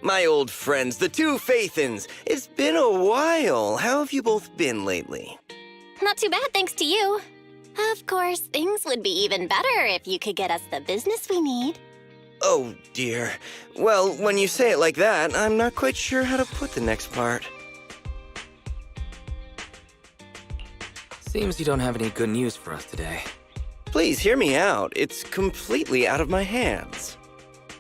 My old friends, the two Faithins. It's been a while. How have you both been lately? Not too bad, thanks to you. Of course, things would be even better if you could get us the business we need. Oh, dear. Well, when you say it like that, I'm not quite sure how to put the next part. Seems you don't have any good news for us today. Please hear me out. It's completely out of my hands.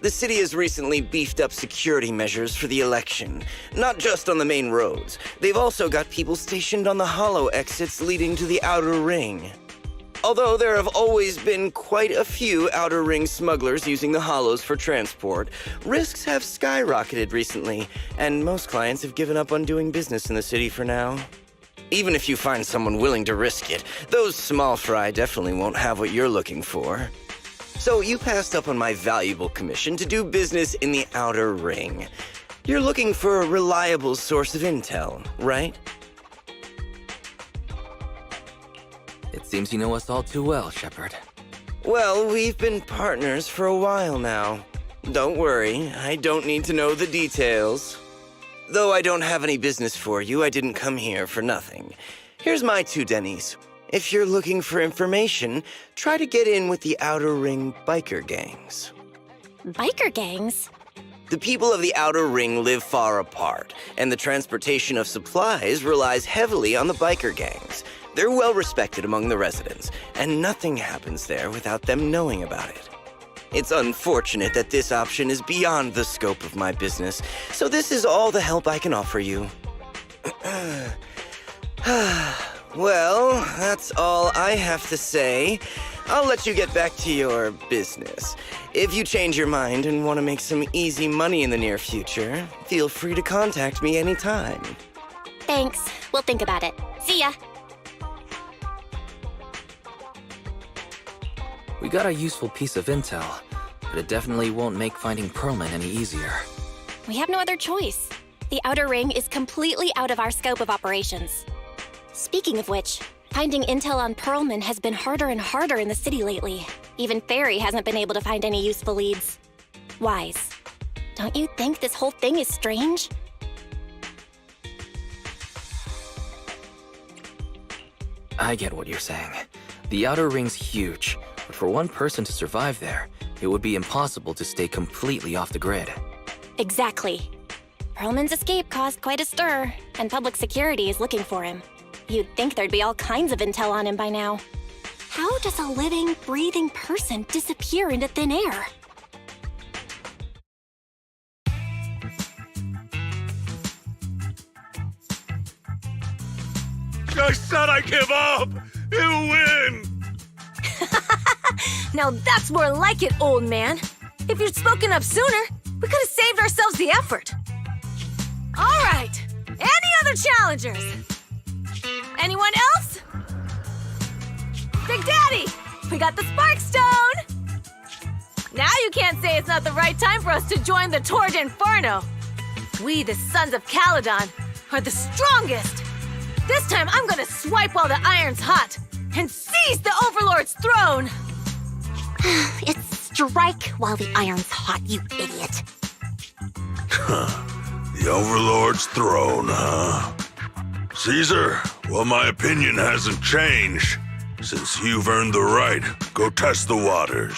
The city has recently beefed up security measures for the election, not just on the main roads. They've also got people stationed on the hollow exits leading to the outer ring. Although there have always been quite a few outer ring smugglers using the hollows for transport, risks have skyrocketed recently, and most clients have given up on doing business in the city for now. Even if you find someone willing to risk it, those small fry definitely won't have what you're looking for. So you passed up on my valuable commission to do business in the outer ring. You're looking for a reliable source of intel, right? It seems you know us all too well, Shepard. Well, we've been partners for a while now. Don't worry, I don't need to know the details. Though I don't have any business for you, I didn't come here for nothing. Here's my 2 dennies. If you're looking for information, try to get in with the Outer Ring biker gangs. Biker gangs? The people of the Outer Ring live far apart, and the transportation of supplies relies heavily on the biker gangs. They're well respected among the residents, and nothing happens there without them knowing about it. It's unfortunate that this option is beyond the scope of my business, so this is all the help I can offer you. Well, that's all I have to say. I'll let you get back to your business. If you change your mind and want to make some easy money in the near future, feel free to contact me anytime. Thanks. We'll think about it. See ya. We got a useful piece of intel, but it definitely won't make finding Pearlman any easier. We have no other choice. The Outer Ring is completely out of our scope of operations. Speaking of which, finding intel on Pearlman has been harder and harder in the city lately. Even Fairy hasn't been able to find any useful leads. Wise, don't you think this whole thing is strange? I get what you're saying. The Outer Ring's huge, but for one person to survive there, it would be impossible to stay completely off the grid. Exactly. Pearlman's escape caused quite a stir, and public security is looking for him. You'd think there'd be all kinds of intel on him by now. How does a living, breathing person disappear into thin air? I said I give up! You win! Now that's more like it, old man. If you'd spoken up sooner, we could have saved ourselves the effort. All right, any other challengers? Anyone else? Big Daddy, we got the Spark Stone! Now you can't say it's not the right time for us to join the Torrid Inferno. We, the Sons of Caledon, are the strongest. This time I'm gonna swipe while the iron's hot and seize the Overlord's throne! It's strike while the iron's hot, you idiot. The Overlord's throne, huh? Caesar, well, my opinion hasn't changed. Since you've earned the right, go test the waters.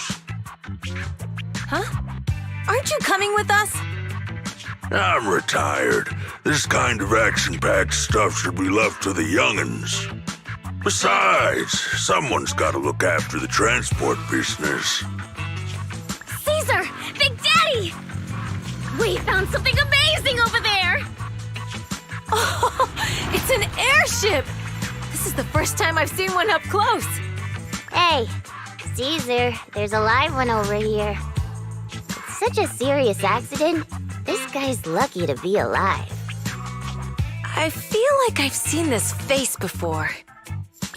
Huh? Aren't you coming with us? I'm retired. This kind of action-packed stuff should be left to the young'uns. Besides, someone's gotta look after the transport business. Caesar! Big Daddy! We found something amazing over there! Oh, it's an airship! This is the first time I've seen one up close. Hey, Caesar, there's a live one over here. It's such a serious accident. This guy's lucky to be alive. I feel like I've seen this face before.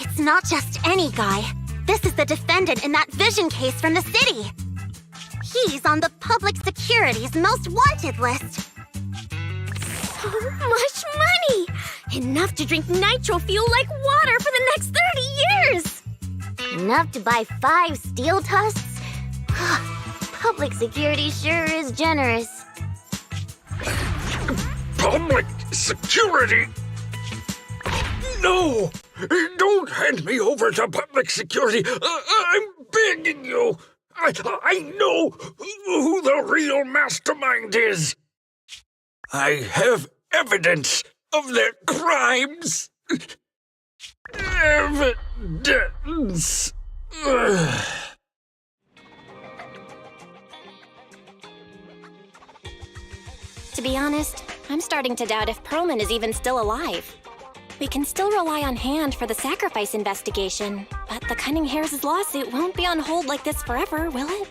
It's not just any guy. This is the defendant in that vision case from the city. He's on the public security's most wanted list. So much money! Enough to drink nitro fuel like water for the next 30 years! Enough to buy 5 steel tusks? Public security sure is generous. Public security? No! Don't hand me over to public security! I'm begging you! I know who the real mastermind is! I have evidence of their crimes! Evidence! To be honest, I'm starting to doubt if Perlman is even still alive. We can still rely on Hand for the sacrifice investigation, but the Cunning Hares' lawsuit won't be on hold like this forever, will it?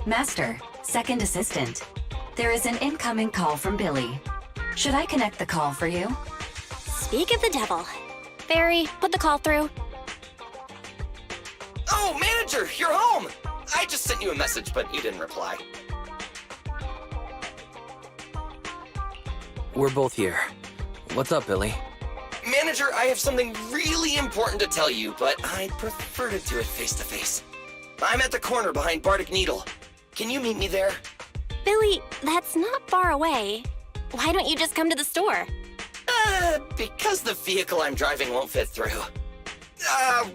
Master, second assistant. There is an incoming call from Billy. Should I connect the call for you? Speak of the devil. Barry, put the call through. Oh, manager, you're home! I just sent you a message, but you didn't reply. We're both here. What's up, Billy? Manager, I have something really important to tell you, but I'd prefer to do it face-to-face. I'm at the corner behind Bardic Needle. Can you meet me there? Billy, that's not far away. Why don't you just come to the store? Because the vehicle I'm driving won't fit through.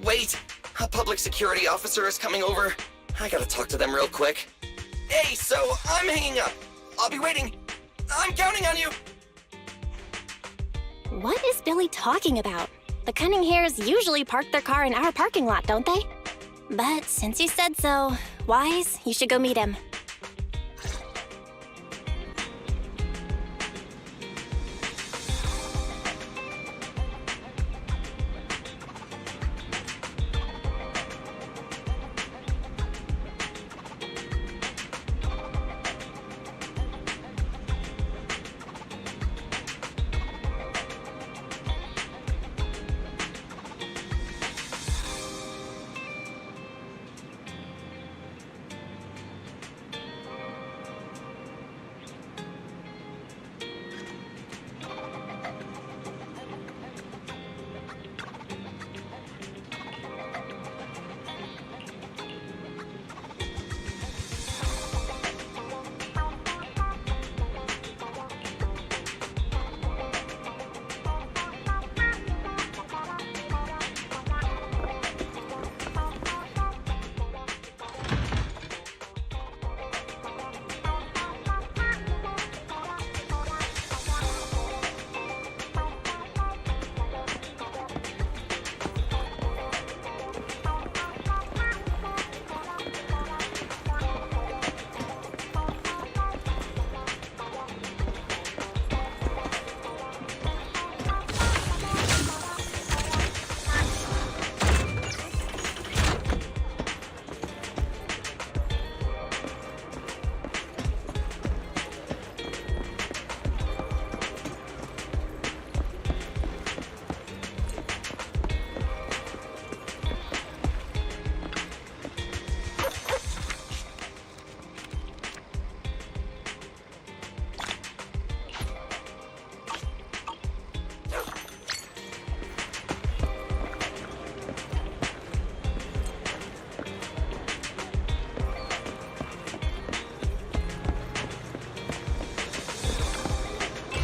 Wait. A public security officer is coming over. I gotta talk to them real quick. Hey, so I'm hanging up. I'll be waiting. I'm counting on you. What is Billy talking about? The Cunning Hares usually park their car in our parking lot, don't they? But since you said so, Wise, you should go meet him.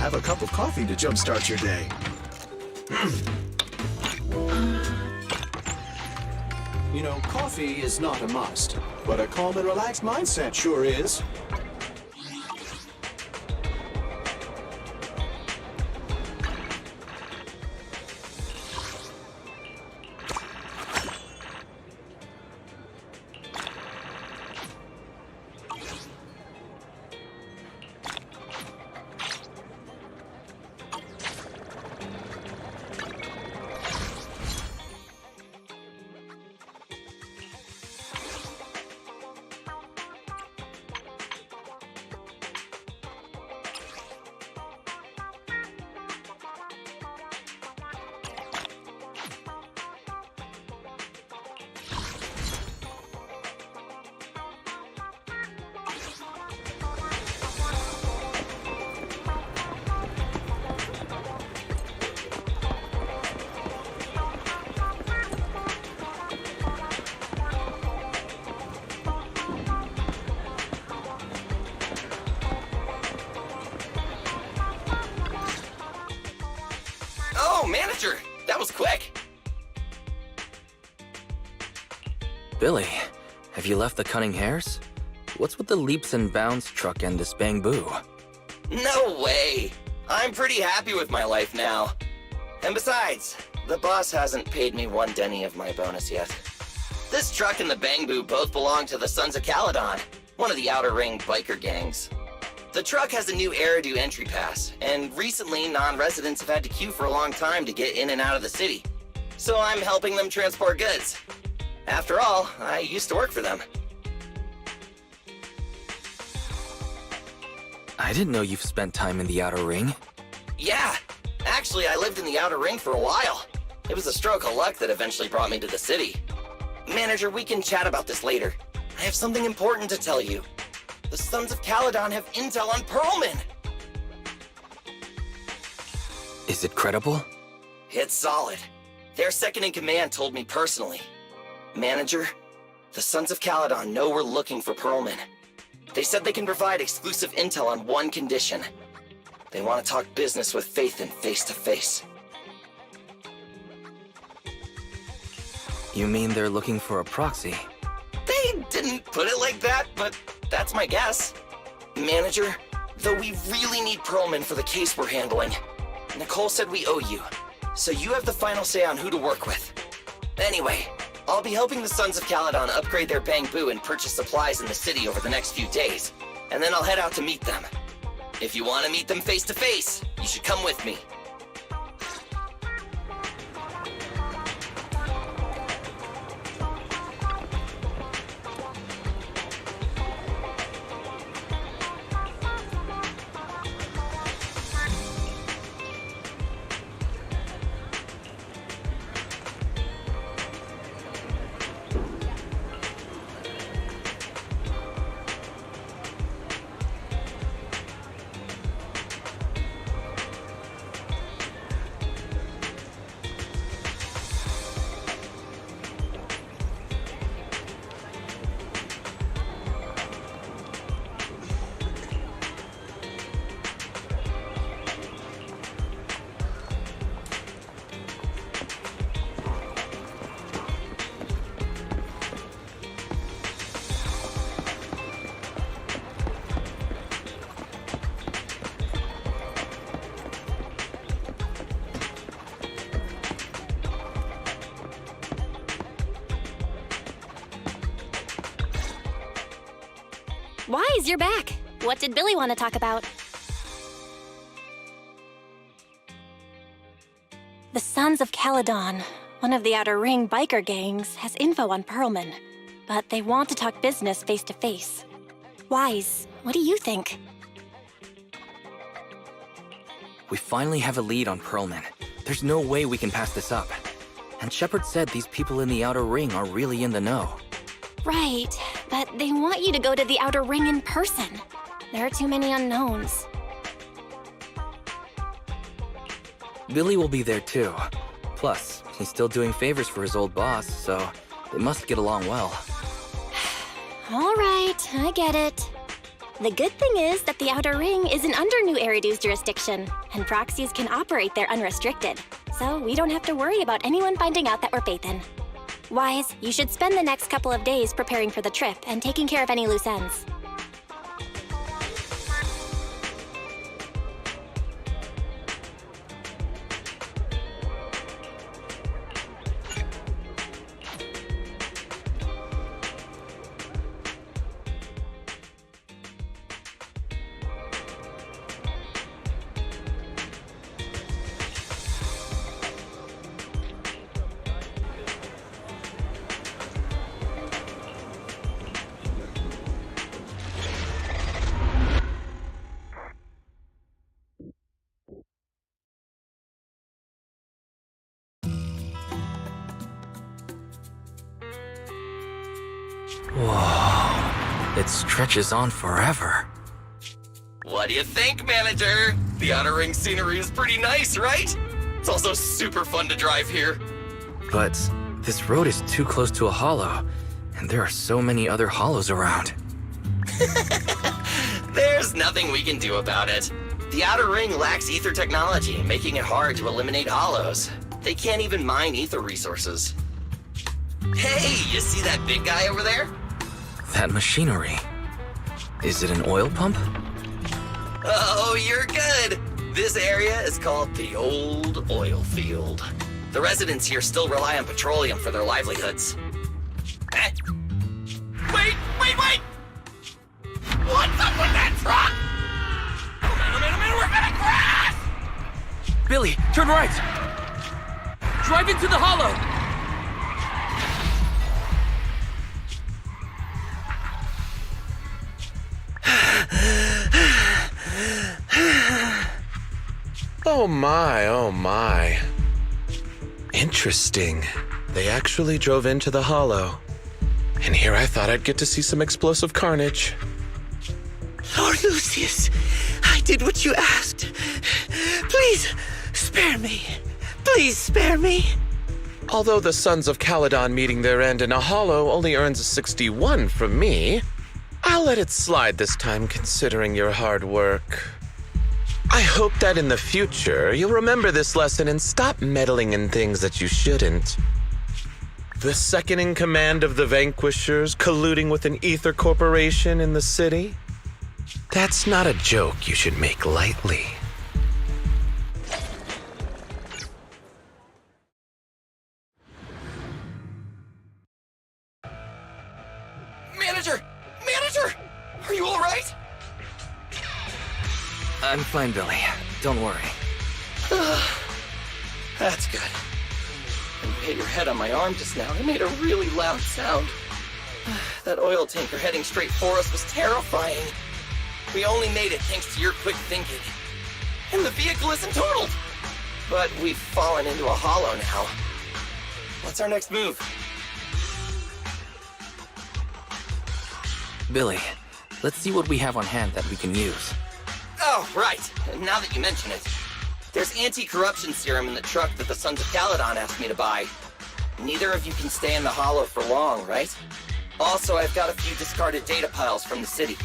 Have a cup of coffee to jumpstart your day. You know, coffee is not a must, but a calm and relaxed mindset sure is. Billy, have you left the cunning hares? What's with the leaps and bounds truck and this bamboo? No way! I'm pretty happy with my life now. And besides, the boss hasn't paid me 1 denny of my bonus yet. This truck and the bamboo both belong to the Sons of Caledon, one of the Outer Ring biker gangs. The truck has a new Eridu entry pass, and recently non-residents have had to queue for a long time to get in and out of the city. So I'm helping them transport goods. After all, I used to work for them. I didn't know you've spent time in the Outer Ring. Yeah, actually I lived in the Outer Ring for a while. It was a stroke of luck that eventually brought me to the city. Manager, we can chat about this later. I have something important to tell you. The Sons of Caledon have intel on Pearlman! Is it credible? It's solid. Their second-in-command told me personally. Manager, the Sons of Caledon know we're looking for Pearlman. They said they can provide exclusive intel on one condition. They want to talk business with Phaethon face-to-face. You mean they're looking for a proxy? They didn't put it like that, but that's my guess. Manager, though we really need Pearlman for the case we're handling. Nicole said we owe you, so you have the final say on who to work with. Anyway, I'll be helping the Sons of Caledon upgrade their bamboo and purchase supplies in the city over the next few days, and then I'll head out to meet them. If you want to meet them face-to-face, you should come with me. Wise, you're back. What did Billy want to talk about? The Sons of Caledon, one of the Outer Ring biker gangs, has info on Pearlman, but they want to talk business face-to-face. Wise, what do you think? We finally have a lead on Pearlman. There's no way we can pass this up. And Shepard said these people in the Outer Ring are really in the know. Right, but they want you to go to the Outer Ring in person. There are too many unknowns. Billy will be there too. Plus, he's still doing favors for his old boss, so they must get along well. All right, I get it. The good thing is that the Outer Ring isn't under New Eridu's jurisdiction, and proxies can operate there unrestricted. So we don't have to worry about anyone finding out that we're Phaethon. Wise, you should spend the next couple of days preparing for the trip and taking care of any loose ends. Whoa, it stretches on forever. What do you think, Manager? The Outer Ring scenery is pretty nice, right? It's also super fun to drive here. But this road is too close to a hollow, and there are so many other hollows around. There's nothing we can do about it. The Outer Ring lacks ether technology, making it hard to eliminate hollows. They can't even mine ether resources. Hey, you see that big guy over there? That machinery. Is it an oil pump? Oh, you're good. This area is called the Old Oil Field. The residents here still rely on petroleum for their livelihoods. Wait! What's up with that truck? Oh man, we're gonna crash! Billy, turn right! Drive into the hollow! Oh my. Interesting. They actually drove into the hollow. And here I thought I'd get to see some explosive carnage. Lord Lucius, I did what you asked. Please, spare me. Please spare me. Although the Sons of Caledon meeting their end in a hollow only earns a 61 from me, I'll let it slide this time considering your hard work. I hope that in the future you'll remember this lesson and stop meddling in things that you shouldn't. The second in command of the Vanquishers colluding with an ether corporation in the city? That's not a joke you should make lightly. Manager! Are you all right? I'm fine, Billy. Don't worry. That's good. When you hit your head on my arm just now, it made a really loud sound. That oil tanker heading straight for us was terrifying. We only made it thanks to your quick thinking. And the vehicle isn't totaled. But we've fallen into a hollow now. What's our next move? Billy, let's see what we have on hand that we can use. Oh, right. Now that you mention it. There's anti-corruption serum in the truck that the Sons of Caledon asked me to buy. Neither of you can stay in the hollow for long, right? Also, I've got a few discarded data piles from the city.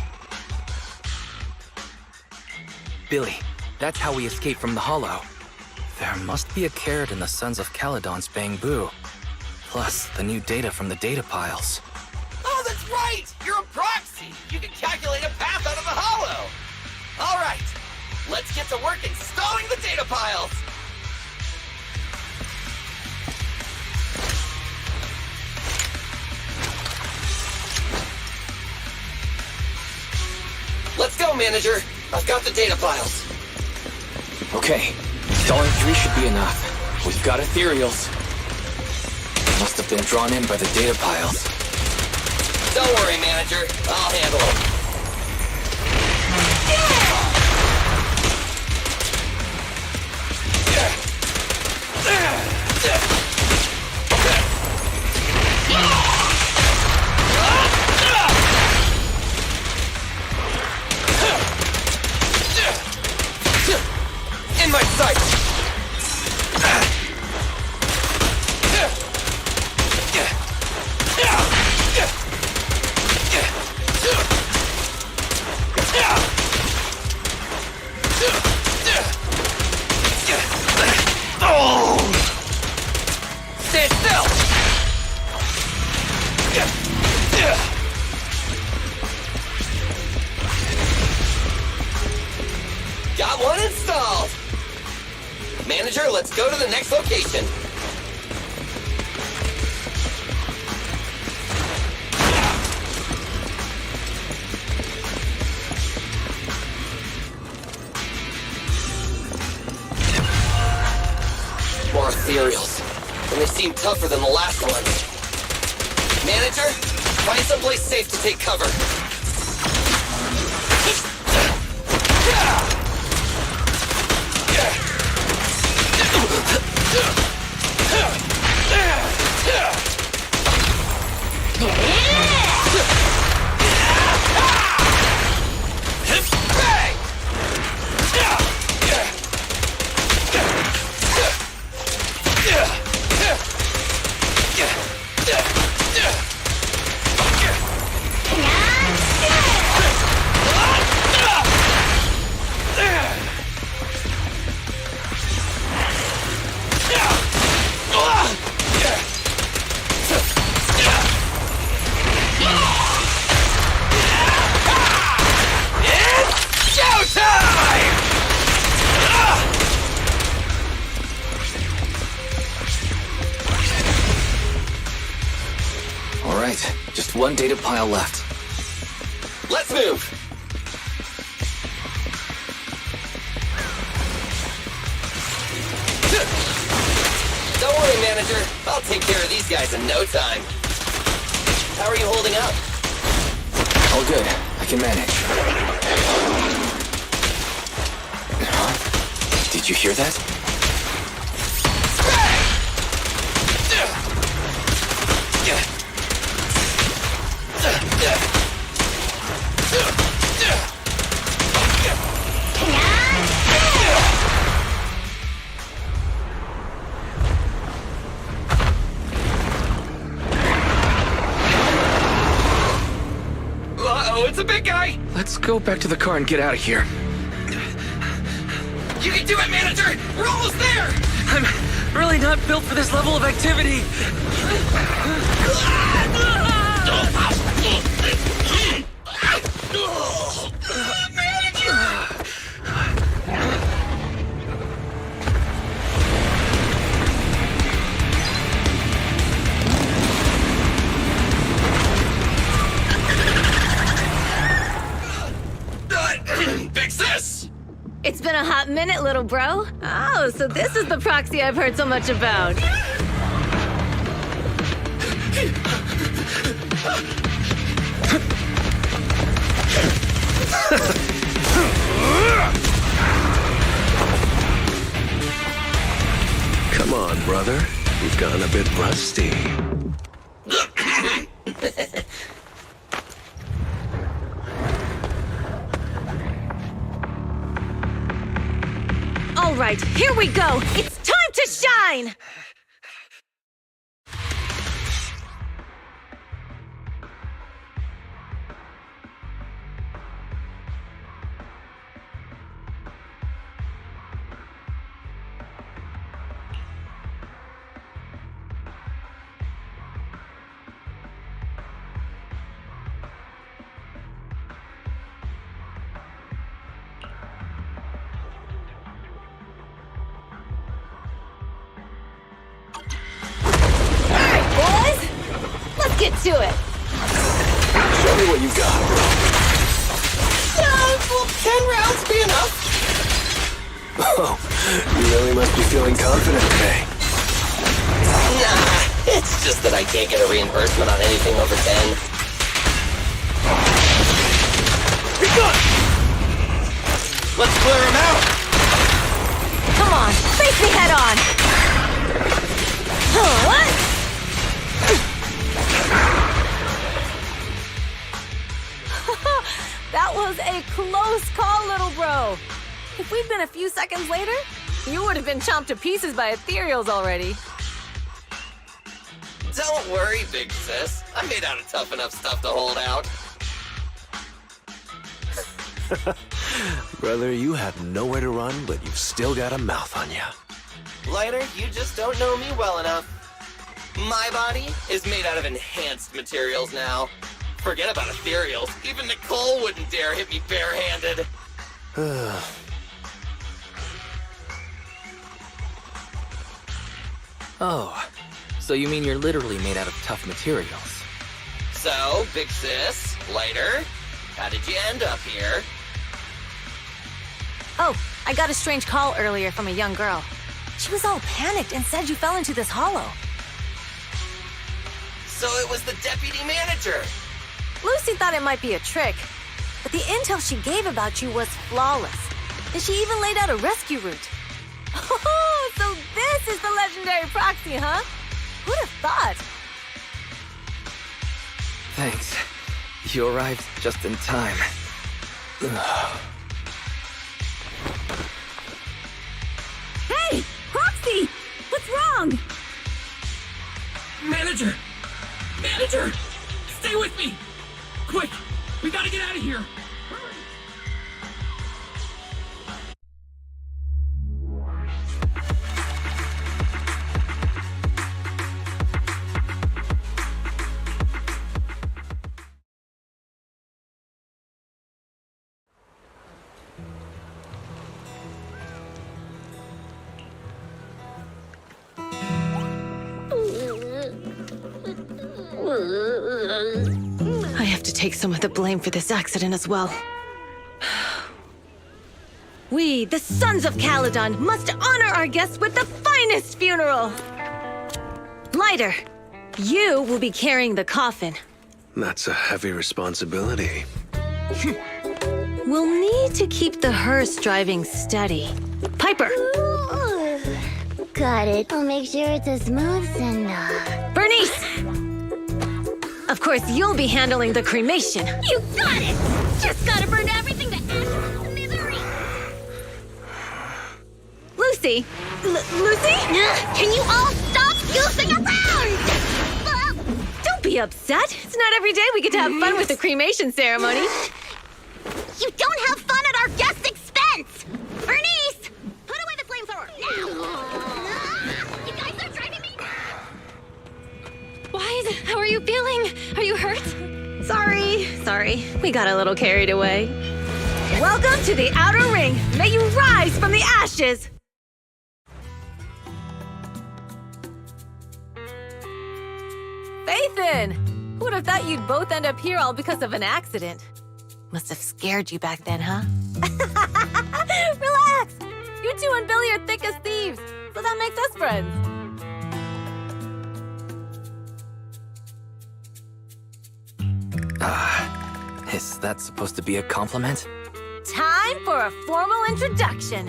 Billy, that's how we escaped from the hollow. There must be a carrot in the Sons of Caledon's bamboo. Plus, the new data from the data piles. Oh, that's right! You're a proxy! You can calculate a path out of the hollow! All right, let's get to work installing the data piles! Let's go, Manager! I've got the data piles. Okay, installing 3 should be enough. We've got ethereals. Must have been drawn in by the data piles. Don't worry, Manager. I'll handle it. In my sight! Stay still! Got one installed! Manager, let's go to the next location. More ethereals. And they seem tougher than the last ones. Manager, find someplace safe to take cover. one data pile left. Let's move! Don't worry, manager. I'll take care of these guys in no time. How are you holding up? All good. I can manage. Huh? Did you hear that? Uh-oh, it's a big guy! Let's go back to the car and get out of here. You can do it, manager! We're almost there! I'm really not built for this level of activity. Big sis! It's been a hot minute, little bro. Oh, so this is the proxy I've heard so much about. Come on, brother. You've gone a bit rusty. All right, here we go. It's time to shine! Get to it! Show me what you got. Will 10 rounds be enough? Oh, you really must be feeling confident today. Nah, it's just that I can't get a reimbursement on anything over 10. Be good! Let's clear him out! Come on, face me head on! Huh? That was a close call, little bro. If we'd been a few seconds later, you would have been chomped to pieces by ethereals already. Don't worry, big sis. I'm made out of tough enough stuff to hold out. Brother, you have nowhere to run, but you've still got a mouth on you. Lighter, you just don't know me well enough. My body is made out of enhanced materials now. Forget about ethereals. Even Nicole wouldn't dare hit me barehanded. Oh, so you mean you're literally made out of tough materials? So, big sis, Lighter, how did you end up here? Oh, I got a strange call earlier from a young girl. She was all panicked and said you fell into this hollow. So it was the deputy manager. Lucy thought it might be a trick, but the intel she gave about you was flawless. And she even laid out a rescue route. Oh, so this is the legendary proxy, huh? Who'd have thought? Thanks. You arrived just in time. Hey! Proxy! What's wrong? Manager! Manager! Stay with me! Quick! We gotta get out of here! Hurry! have to take some of the blame for this accident as well. We, the Sons of Caledon, must honor our guests with the finest funeral! Lighter, you will be carrying the coffin. That's a heavy responsibility. We'll need to keep the hearse driving steady. Piper! Ooh, got it. I'll make sure it's as smooth and, Bernice! Of course, you'll be handling the cremation. You got it! Just gotta burn everything to ashes and misery! Lucy! Lucy? Can you all stop goofing around? Don't be upset. It's not every day we get to have fun with the cremation ceremony. You don't have fun at our guest's expense! Bernice! Put away the flamethrower, now! You guys are driving me mad! Wise, how are you feeling? Are you hurt? Sorry. We got a little carried away. Welcome to the Outer Ring. May you rise from the ashes! Faithin! Who would have thought you'd both end up here all because of an accident? Must have scared you back then, huh? Relax! You two and Billy are thick as thieves, so that makes us friends. Is that supposed to be a compliment? Time for a formal introduction.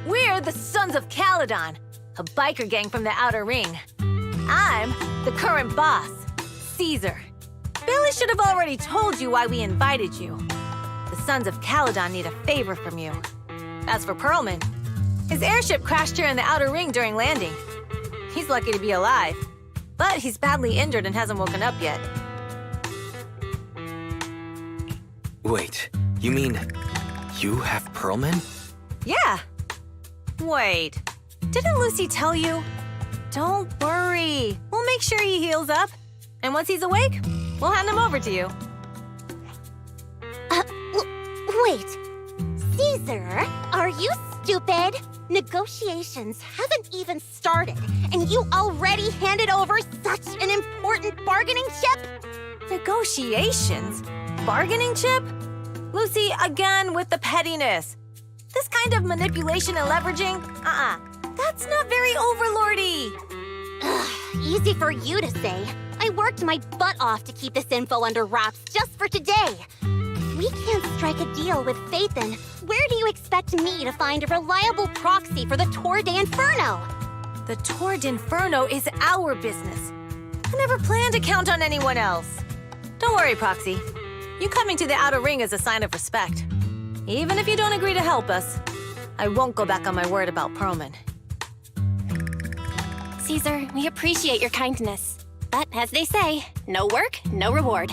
We're the Sons of Caledon, a biker gang from the Outer Ring. I'm the current boss, Caesar. Billy should have already told you why we invited you. The Sons of Caledon need a favor from you. As for Pearlman, his airship crashed here in the Outer Ring during landing. He's lucky to be alive, but he's badly injured and hasn't woken up yet. Wait, you mean you have Pearlman? Yeah. Wait, didn't Lucy tell you? Don't worry. We'll make sure he heals up. And once he's awake, we'll hand him over to you. Wait. Caesar, are you stupid? Negotiations haven't even started, and you already handed over such an important bargaining chip? Negotiations? Bargaining chip? Lucy, again with the pettiness. This kind of manipulation and leveraging? That's not very overlordy. Easy for you to say. I worked my butt off to keep this info under wraps just for today. If we can't strike a deal with Faithin, where do you expect me to find a reliable proxy for the Tour de Inferno? The Tour de Inferno is our business. I never planned to count on anyone else. Don't worry, Proxy. You coming to the Outer Ring is a sign of respect. Even if you don't agree to help us, I won't go back on my word about Pearlman. Caesar, we appreciate your kindness. But as they say, no work, no reward.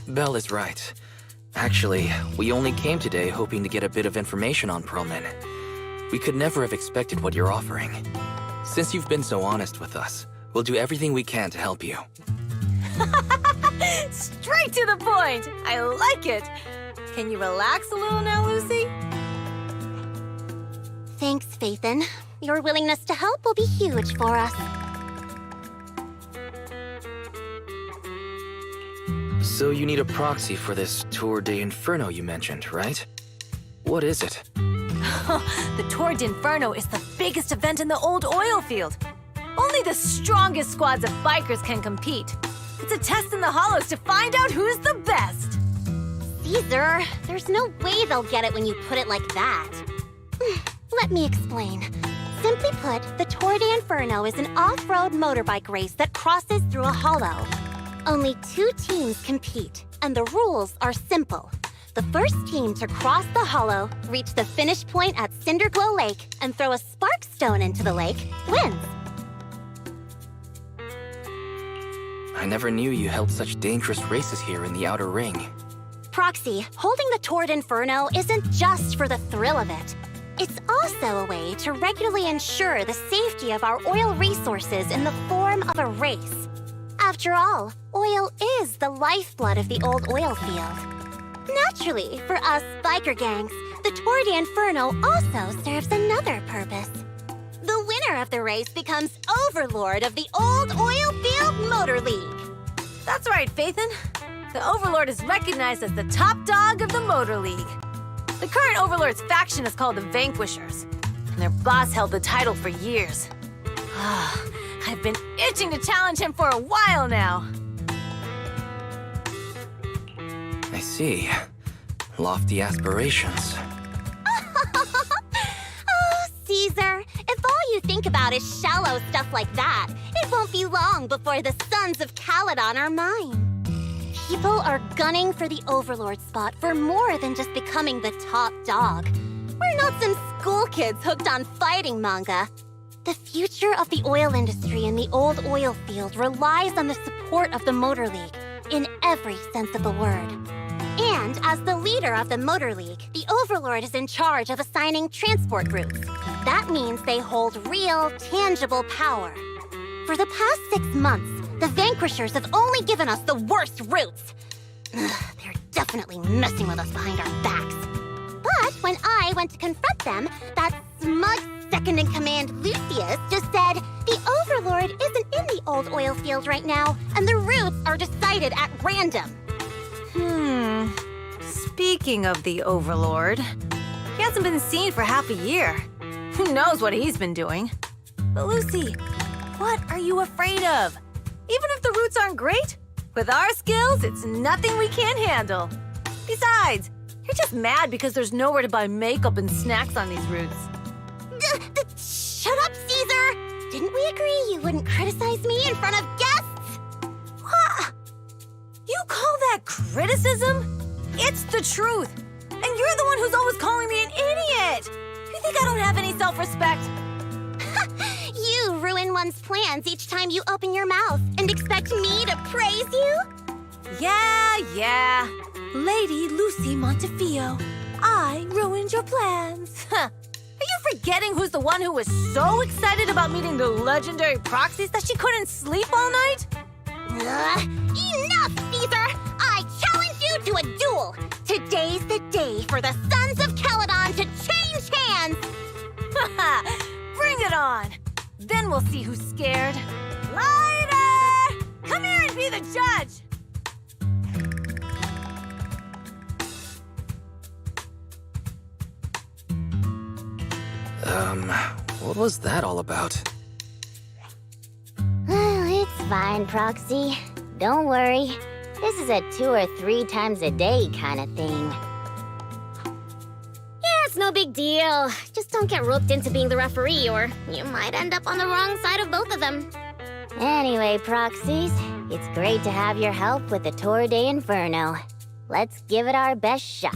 Belle is right. Actually, we only came today hoping to get a bit of information on Pearlman. We could never have expected what you're offering. Since you've been so honest with us, we'll do everything we can to help you. Straight to the point! I like it! Can you relax a little now, Lucy? Thanks, Faithin. Your willingness to help will be huge for us. So you need a proxy for this Tour de Inferno you mentioned, right? What is it? The Tour de Inferno is the biggest event in the old oil field. Only the strongest squads of bikers can compete. It's a test in the hollows to find out who's the best. Caesar, there's no way they'll get it when you put it like that. Let me explain. Simply put, the Tour de Inferno is an off-road motorbike race that crosses through a hollow. Only 2 teams compete, and the rules are simple. The first team to cross the hollow, reach the finish point at Cinderglow Lake, and throw a spark stone into the lake, wins. I never knew you held such dangerous races here in the Outer Ring. Proxy, holding the Tour de Inferno isn't just for the thrill of it. It's also a way to regularly ensure the safety of our oil resources in the form of a race. After all, oil is the lifeblood of the old oil field. Naturally, for us biker gangs, the Tour de Inferno also serves another purpose. The winner of the race becomes overlord of the old oil field motor league. That's right, Phaethon. The Overlord is recognized as the top dog of the Motor League. The current Overlord's faction is called the Vanquishers, and their boss held the title for years. I've been itching to challenge him for a while now. I see. Lofty aspirations. Oh, Caesar, if all you think about is shallow stuff like that, it won't be long before the Sons of Caledon are mine. People are gunning for the Overlord spot for more than just becoming the top dog. We're not some school kids hooked on fighting manga. The future of the oil industry in the old oil field relies on the support of the Motor League, in every sense of the word. And as the leader of the Motor League, the Overlord is in charge of assigning transport routes. That means they hold real, tangible power. For the past 6 months, the Vanquishers have only given us the worst routes. They're definitely messing with us behind our backs. But when I went to confront them, that smug second-in-command Lucius just said, the Overlord isn't in the old oil field right now, and the routes are decided at random. Speaking of the Overlord, he hasn't been seen for half a year. Who knows what he's been doing? But Lucy, what are you afraid of? Even if the routes aren't great, with our skills, it's nothing we can't handle. Besides, you're just mad because there's nowhere to buy makeup and snacks on these routes. Shut up, Caesar! Didn't we agree you wouldn't criticize me in front of guests? What? You call that criticism? It's the truth. And you're the one who's always calling me an idiot. You think I don't have any self-respect? You ruin one's plans each time you open your mouth and expect me to praise you? Yeah. Lady Lucy Montefiore, I ruined your plans. Are you forgetting who's the one who was so excited about meeting the legendary proxies that she couldn't sleep all night? Enough, Caesar! I challenge you to a duel! Today's the day for the Sons of Caledon to change hands! Bring it on! Then we'll see who's scared. Lighter! Come here and be the judge! What was that all about? It's fine, Proxy. Don't worry. This is a 2 or 3 times a day kind of thing. Yeah, it's no big deal. Just don't get roped into being the referee, or you might end up on the wrong side of both of them. Anyway, Proxies, it's great to have your help with the Tour de Inferno. Let's give it our best shot.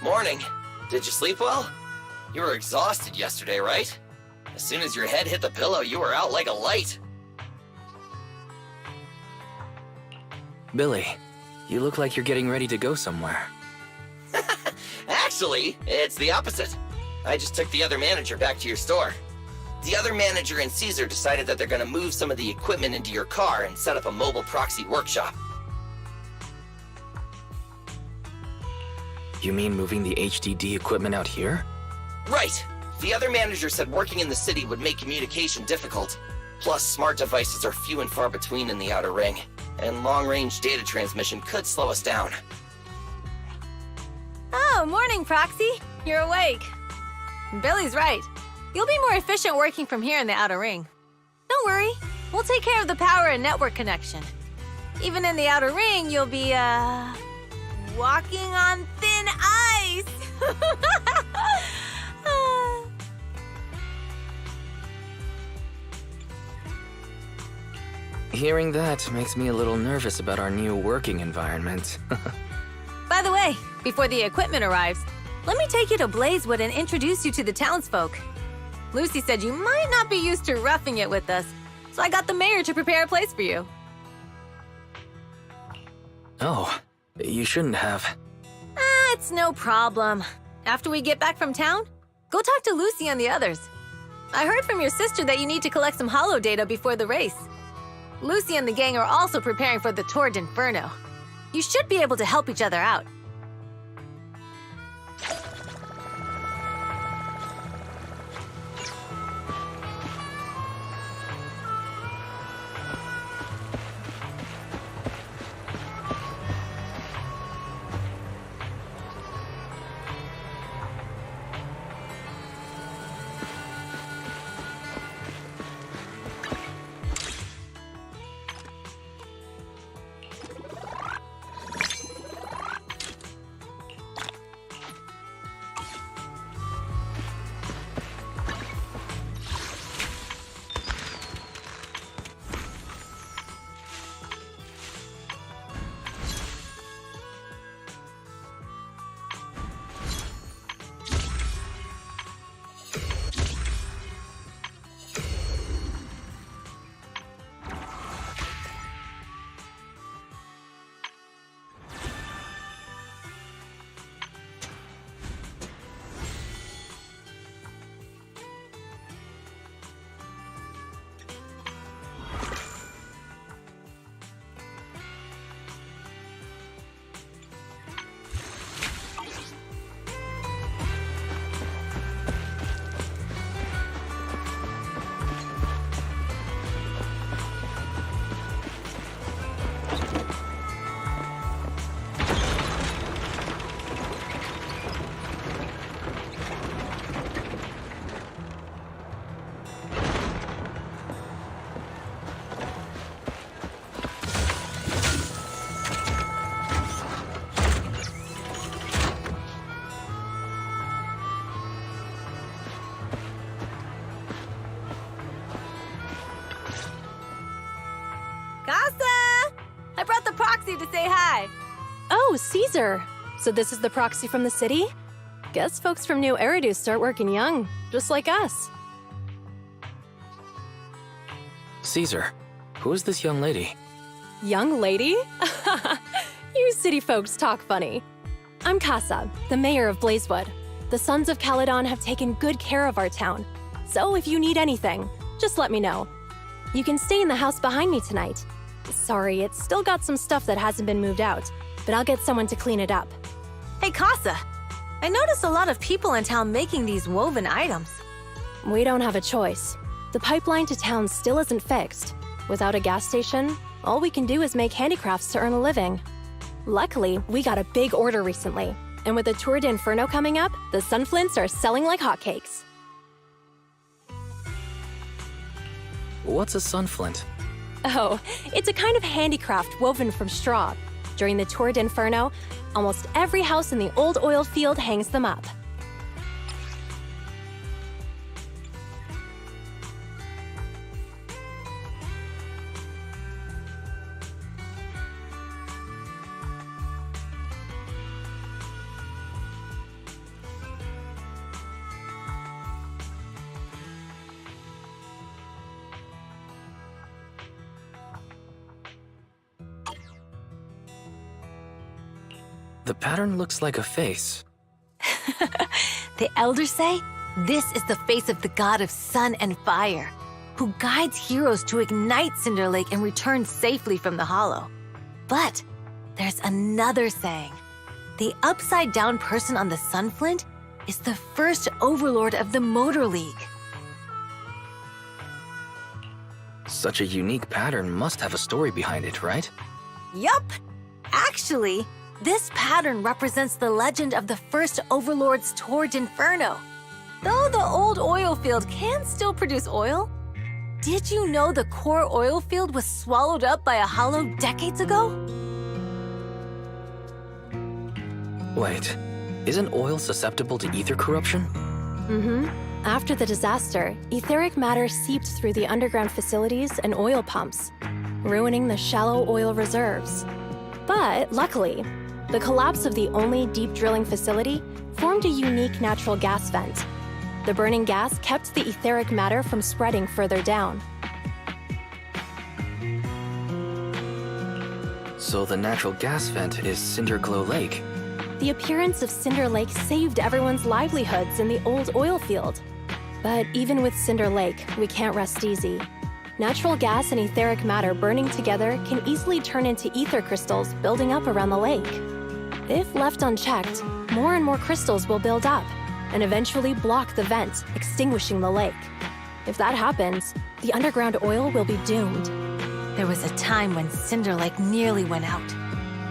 Morning. Did you sleep well? You were exhausted yesterday, right? As soon as your head hit the pillow, you were out like a light. Billy, you look like you're getting ready to go somewhere. Actually, it's the opposite. I just took the other manager back to your store. The other manager and Caesar decided that they're gonna move some of the equipment into your car and set up a mobile proxy workshop. You mean moving the HDD equipment out here? Right. The other manager said working in the city would make communication difficult. Plus, smart devices are few and far between in the Outer Ring, and long-range data transmission could slow us down. Oh, morning, Proxy. You're awake. Billy's right. You'll be more efficient working from here in the Outer Ring. Don't worry. We'll take care of the power and network connection. Even in the Outer Ring, you'll be, walking on thin ice. Hearing that makes me a little nervous about our new working environment. By the way, before the equipment arrives, let me take you to Blazewood and introduce you to the townsfolk. Lucy said you might not be used to roughing it with us, so I got the mayor to prepare a place for you. Oh, you shouldn't have. It's no problem. After we get back from town, go talk to Lucy and the others. I heard from your sister that you need to collect some holo data before the race. Lucy and the gang are also preparing for the Tour d'Inferno. You should be able to help each other out. To say hi. Oh, Caesar. So this is the proxy from the city? Guess folks from New Eridu start working young, just like us. Caesar, who is this young lady? Young lady? You city folks talk funny. I'm Casa, the mayor of Blazewood. The Sons of Caledon have taken good care of our town. So if you need anything, just let me know. You can stay in the house behind me tonight. Sorry, it's still got some stuff that hasn't been moved out, but I'll get someone to clean it up. Hey, Casa. I noticed a lot of people in town making these woven items. We don't have a choice. The pipeline to town still isn't fixed. Without a gas station, all we can do is make handicrafts to earn a living. Luckily, we got a big order recently, and with the Tour d'Inferno coming up, the sunflints are selling like hotcakes. What's a sunflint? Oh, it's a kind of handicraft woven from straw. During the Tour d'Inferno, almost every house in the old oil field hangs them up. The pattern looks like a face. The elders say this is the face of the god of sun and fire, who guides heroes to ignite Cinder Lake and return safely from the hollow. But there's another saying. The upside-down person on the Sunflint is the first overlord of the Motor League. Such a unique pattern must have a story behind it, right? Yup! Actually, this pattern represents the legend of the first overlord's Tour d'Inferno. Though the old oil field can still produce oil, did you know the core oil field was swallowed up by a hollow decades ago? Wait, isn't oil susceptible to ether corruption? Mm-hmm. After the disaster, etheric matter seeped through the underground facilities and oil pumps, ruining the shallow oil reserves. But luckily, the collapse of the only deep drilling facility formed a unique natural gas vent. The burning gas kept the etheric matter from spreading further down. So the natural gas vent is Cinderglow Lake. The appearance of Cinder Lake saved everyone's livelihoods in the old oil field. But even with Cinder Lake, we can't rest easy. Natural gas and etheric matter burning together can easily turn into ether crystals building up around the lake. If left unchecked, more and more crystals will build up and eventually block the vent, extinguishing the lake. If that happens, the underground oil will be doomed. There was a time when Cinder Lake nearly went out.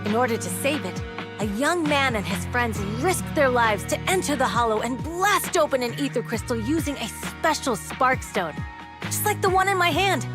In order to save it, a young man and his friends risked their lives to enter the hollow and blast open an ether crystal using a special spark stone, just like the one in my hand.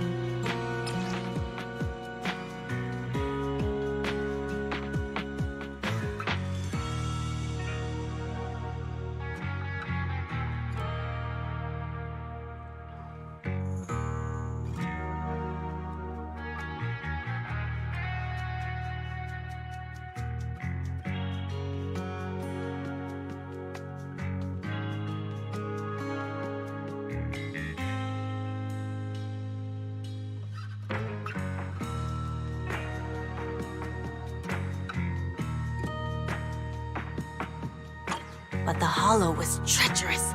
But the hollow was treacherous,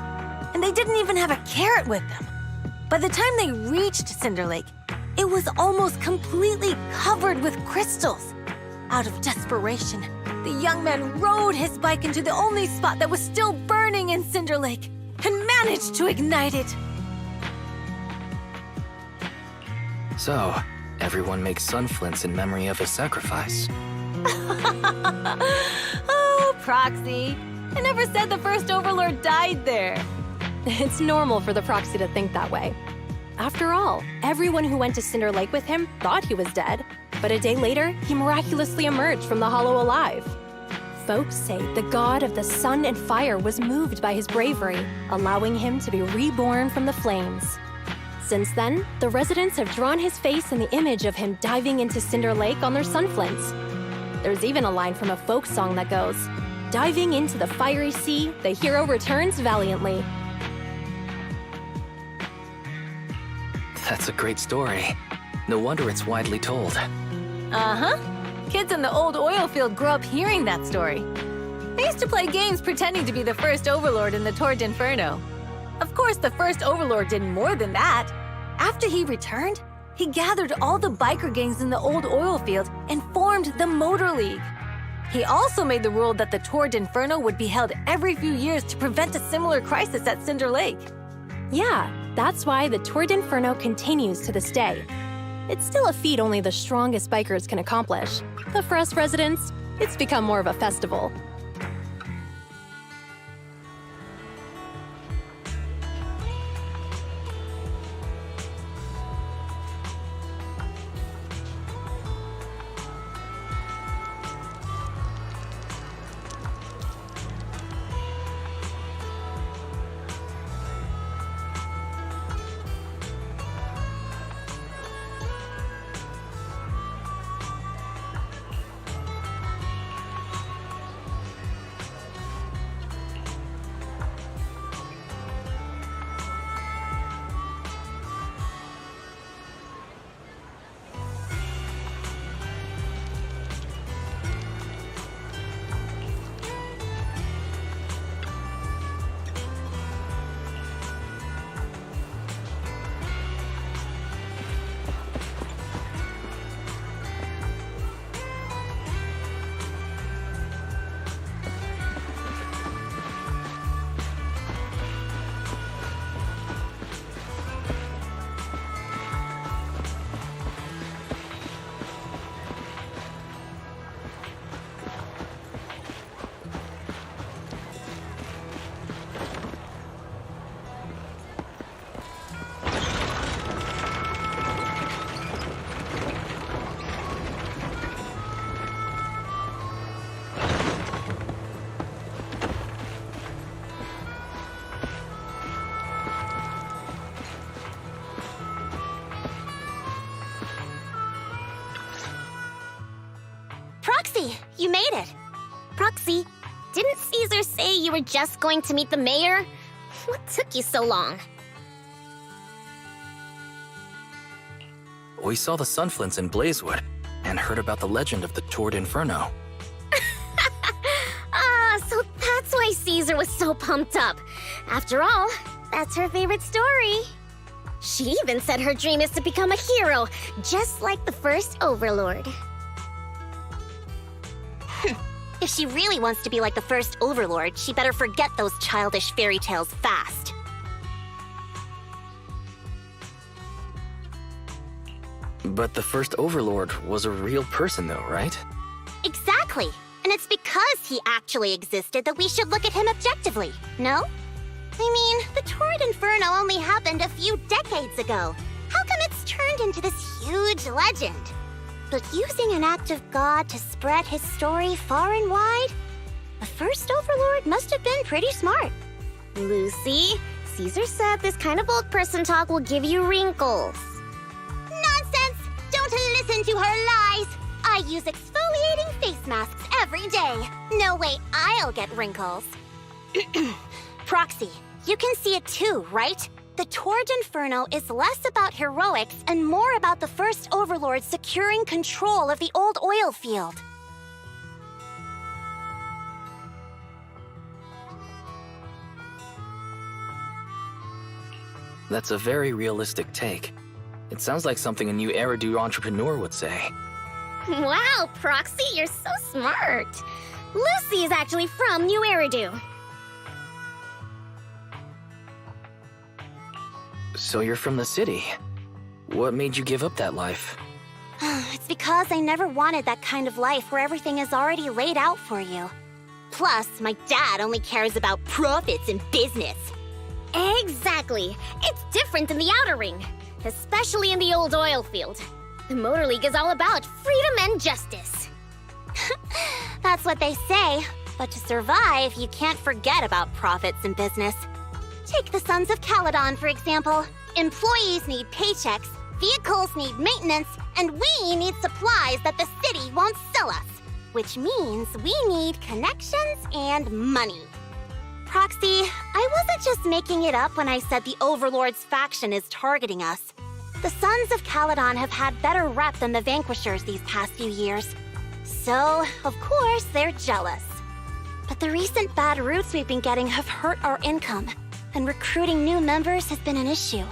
and they didn't even have a carrot with them. By the time they reached Cinder Lake, it was almost completely covered with crystals. Out of desperation, the young man rode his bike into the only spot that was still burning in Cinder Lake and managed to ignite it. So, everyone makes sunflints in memory of his sacrifice. Oh, Proxy. I never said the first Overlord died there. It's normal for the Proxy to think that way. After all, everyone who went to Cinder Lake with him thought he was dead, but a day later, he miraculously emerged from the hollow alive. Folks say the god of the sun and fire was moved by his bravery, allowing him to be reborn from the flames. Since then, the residents have drawn his face in the image of him diving into Cinder Lake on their sunflints. There's even a line from a folk song that goes, "Diving into the fiery sea, the hero returns valiantly." That's a great story. No wonder it's widely told. Uh-huh. Kids in the old oil field grew up hearing that story. I used to play games pretending to be the first Overlord in the Tour d'Inferno. Of course, the first Overlord did more than that. After he returned, he gathered all the biker gangs in the old oil field and formed the Motor League. He also made the rule that the Tour d'Inferno would be held every few years to prevent a similar crisis at Cinder Lake. Yeah, that's why the Tour d'Inferno continues to this day. It's still a feat only the strongest bikers can accomplish, but for us residents, it's become more of a festival. Proxy, you made it. Proxy, didn't Caesar say you were just going to meet the mayor? What took you so long? We saw the Sunflints in Blazewood and heard about the legend of the Tord Inferno. So that's why Caesar was so pumped up. After all, that's her favorite story. She even said her dream is to become a hero, just like the first Overlord. If she really wants to be like the first Overlord, she better forget those childish fairy tales fast. But the first Overlord was a real person though, right? Exactly. And it's because he actually existed that we should look at him objectively, no? I mean, the Tord Inferno only happened a few decades ago. How come it's turned into this huge legend? But using an act of God to spread his story far and wide? The first Overlord must have been pretty smart. Lucy, Caesar said this kind of old person talk will give you wrinkles. Nonsense! Don't listen to her lies! I use exfoliating face masks every day. No way I'll get wrinkles. Proxy, you can see it too, right? The Tord Inferno is less about heroics and more about the first Overlord securing control of the old oil field. That's a very realistic take. It sounds like something a new Eridu entrepreneur would say. Wow, Proxy, you're so smart. Lucy is actually from New Eridu. So you're from the city. What made you give up that life? It's because I never wanted that kind of life where everything is already laid out for you. Plus, my dad only cares about profits and business. Exactly. It's different in the Outer Ring, especially in the old oil field. The Motor League is all about freedom and justice. That's what they say. But to survive, you can't forget about profits and business. Take the Sons of Caledon, for example. Employees need paychecks, vehicles need maintenance, and we need supplies that the city won't sell us. Which means we need connections and money. Proxy, I wasn't just making it up when I said the Overlord's faction is targeting us. The Sons of Caledon have had better rep than the Vanquishers these past few years. So, of course, they're jealous. But the recent bad routes we've been getting have hurt our income, and recruiting new members has been an issue.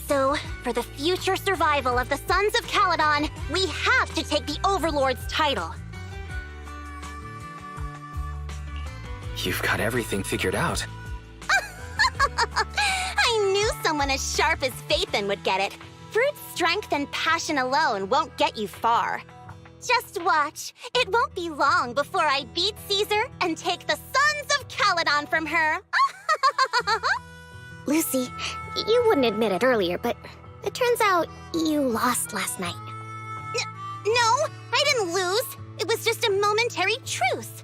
So, for the future survival of the Sons of Caledon, we have to take the Overlord's title. You've got everything figured out. I knew someone as sharp as Phaethon would get it. Brute strength and passion alone won't get you far. Just watch. It won't be long before I beat Caesar and take the Sons of Caledon from her. Lucy, you wouldn't admit it earlier, but it turns out you lost last night. No, I didn't lose. It was just a momentary truce.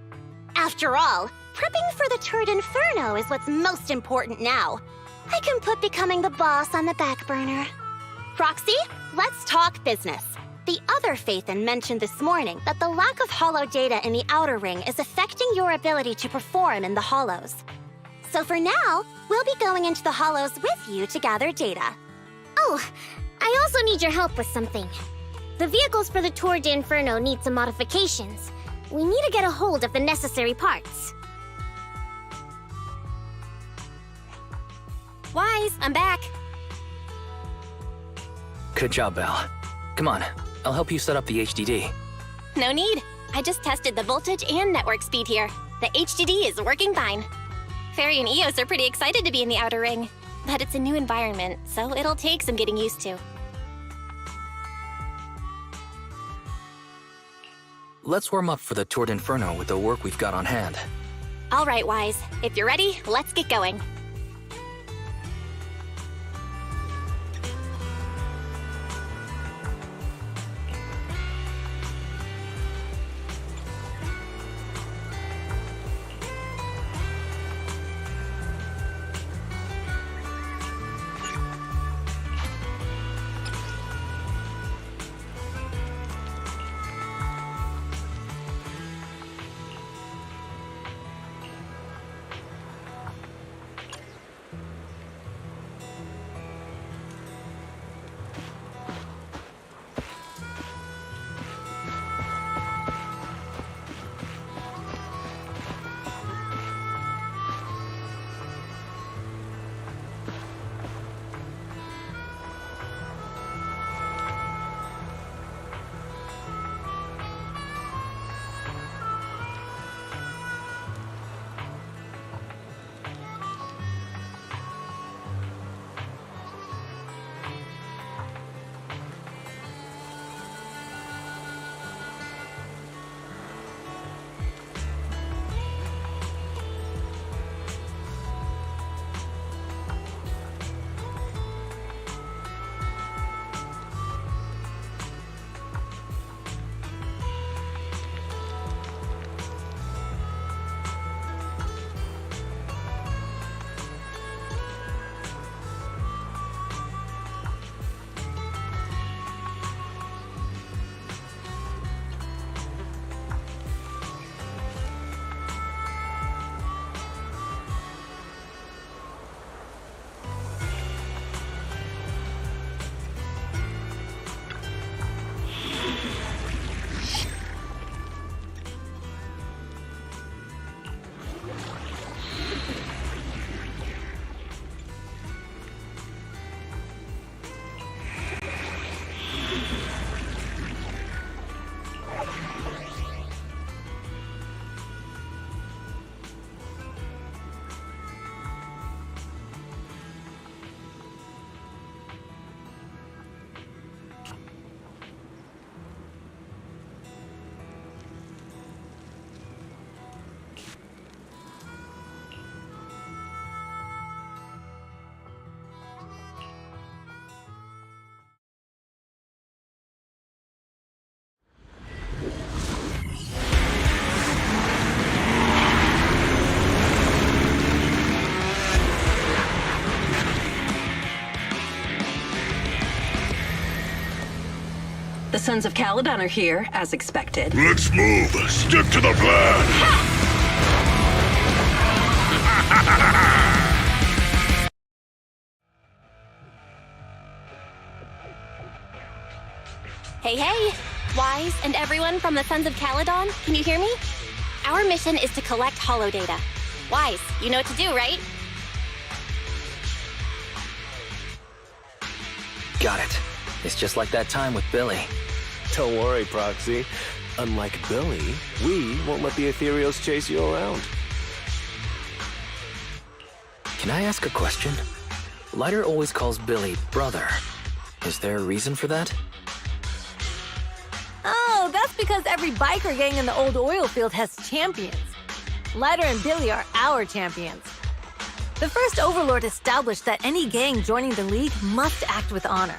After all, prepping for the Tord Inferno is what's most important now. I can put becoming the boss on the back burner. Proxy, let's talk business. The other Phaethon mentioned this morning that the lack of hollow data in the Outer Ring is affecting your ability to perform in the hollows. So for now, we'll be going into the hollows with you to gather data. Oh, I also need your help with something. The vehicles for the Tord Inferno need some modifications. We need to get a hold of the necessary parts. Wise, I'm back. Good job, Belle. Come on, I'll help you set up the HDD. No need. I just tested the voltage and network speed here. The HDD is working fine. Fairy and Eos are pretty excited to be in the Outer Ring, but it's a new environment, so it'll take some getting used to. Let's warm up for the Tord Inferno with the work we've got on hand. All right, Wise. If you're ready, let's get going. Sons of Caledon are here, as expected. Let's move. Stick to the plan. Hey, hey! Wise and everyone from the Sons of Caledon, can you hear me? Our mission is to collect holo data. Wise, you know what to do, right? Got it. It's just like that time with Billy. Don't worry, Proxy. Unlike Billy, we won't let the Ethereals chase you around. Can I ask a question? Lighter always calls Billy brother. Is there a reason for that? Oh, that's because every biker gang in the old oil field has champions. Lighter and Billy are our champions. The first Overlord established that any gang joining the League must act with honor.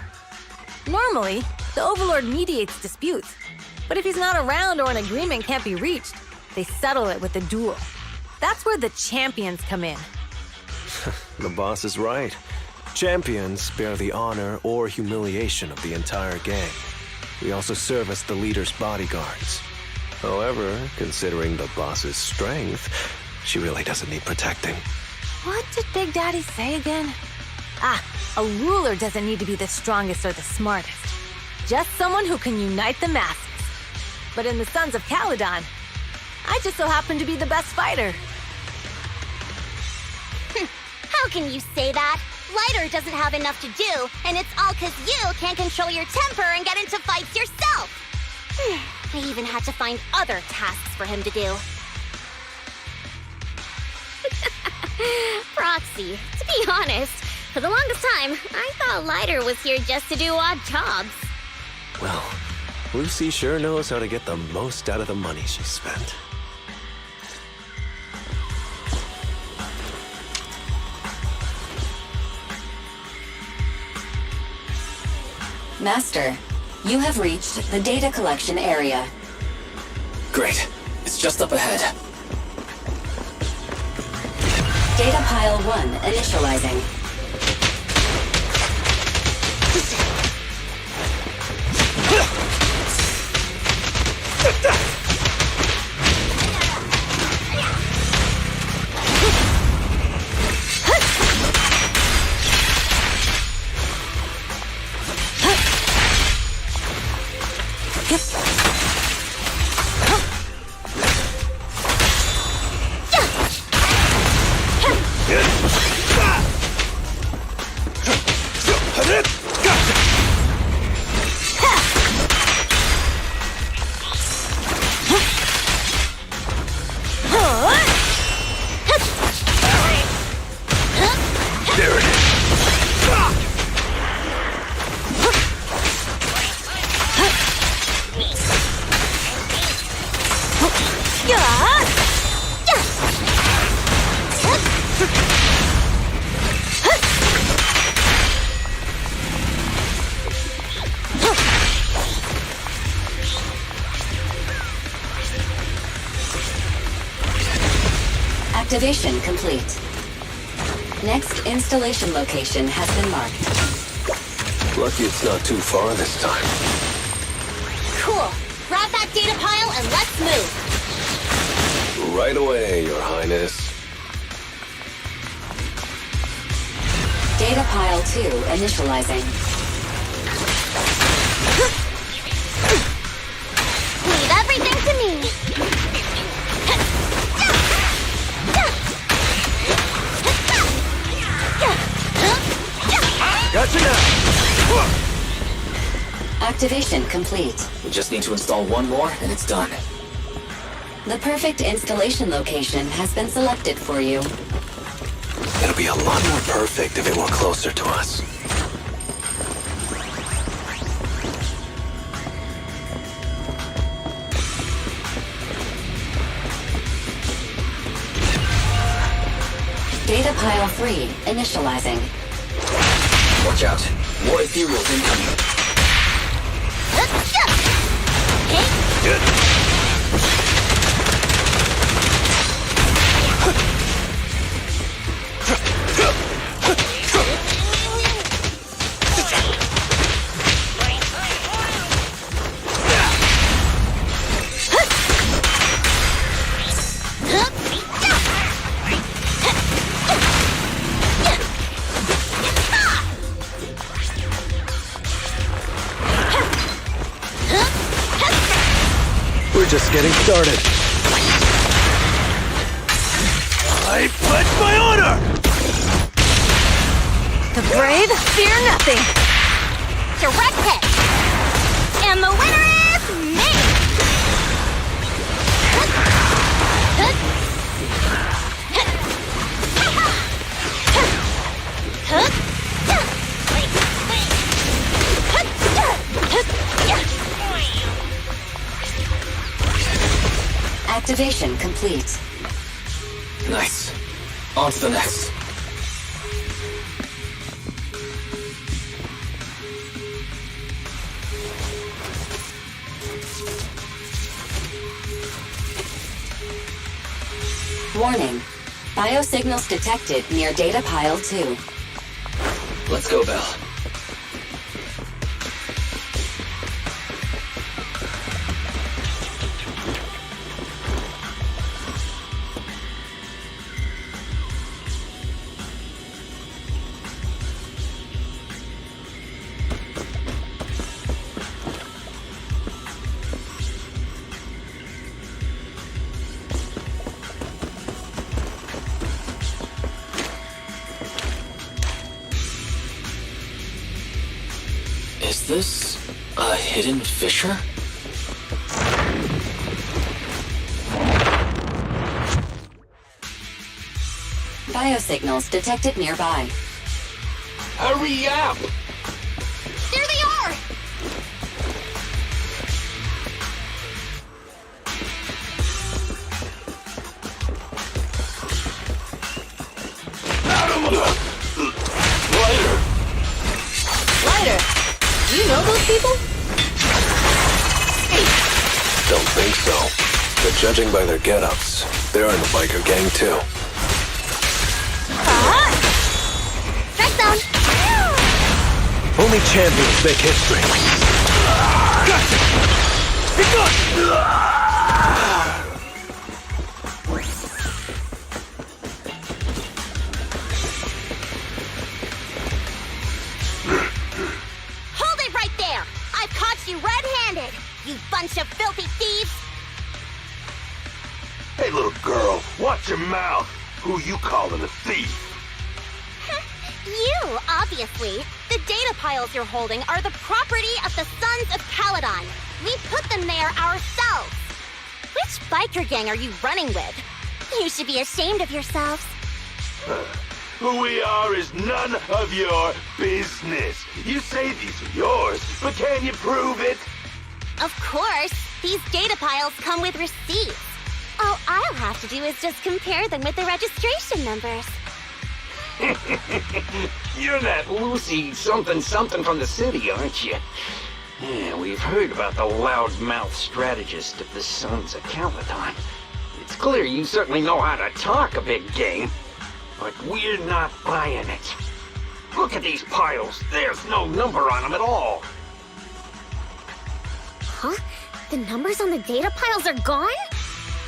Normally, the Overlord mediates disputes, but if he's not around or an agreement can't be reached, they settle it with a duel. That's where the champions come in. The boss is right. Champions bear the honor or humiliation of the entire gang. We also serve as the leader's bodyguards. However, considering the boss's strength, she really doesn't need protecting. What did Big Daddy say again? A ruler doesn't need to be the strongest or the smartest. Just someone who can unite the masses. But in the Sons of Caledon, I just so happen to be the best fighter. How can you say that? Lighter doesn't have enough to do, and it's all because you can't control your temper and get into fights yourself. I even had to find other tasks for him to do. Proxy, to be honest, for the longest time, I thought Lighter was here just to do odd jobs. Well, Lucy sure knows how to get the most out of the money she spent. Master, you have reached the data collection area. Great. It's just up ahead. Data pile 1 initializing. Activation complete. Next installation location has been marked. Lucky it's not too far this time. Cool. Grab that data pile and let's move. Right away, Your Highness. Data pile 2 initializing. Leave everything to me. Gotcha now! Activation complete. We just need to install one more, and it's done. The perfect installation location has been selected for you. It'll be a lot more perfect if it were closer to us. Data pile 3 initializing. Watch out. More ethereals incoming. Good. just getting started. I pledge my honor! The brave fear nothing. Direct hit! And the winner is me! Activation complete. Nice. On to the next. Warning. Biosignals detected near data pile 2. Let's go, Belle. Is this a hidden fissure? Biosignals detected nearby. Hurry up! There they are! Lighter, do you know those people? Don't think so. But judging by their get-ups, they're in the biker gang too. Strike zone! Only champions make history. Gotcha! It's Hold it right there! I've caught you red-handed, you bunch of filthy thieves! Hey, little girl, watch your mouth. Who you calling a thief? You, obviously. The data piles you're holding are the property of the Sons of Caledon. We put them there ourselves. Which biker gang are you running with? You should be ashamed of yourselves. Who we are is none of your business. You say these are yours, but can you prove it? Of course, these data piles come with receipts. All I'll have to do is just compare them with the registration numbers. You're that Lucy something from the city, aren't you? Yeah, we've heard about the loudmouth strategist of the Sons of Caledon. It's clear you certainly know how to talk a big game, but we're not buying it. Look at these piles. There's no number on them at all. Huh? The numbers on the data piles are gone?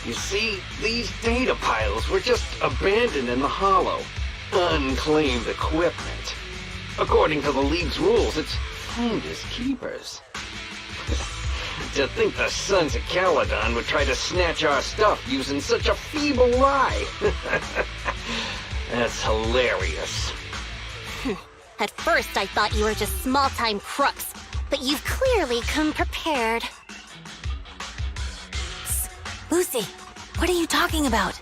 You see, these data piles were just abandoned in the hollow. Unclaimed equipment. According to the League's rules, it's finders keepers. To think the Sons of Caledon would try to snatch our stuff using such a feeble lie. That's hilarious. At first, I thought you were just small-time crooks, but you've clearly come prepared. Lucy, what are you talking about?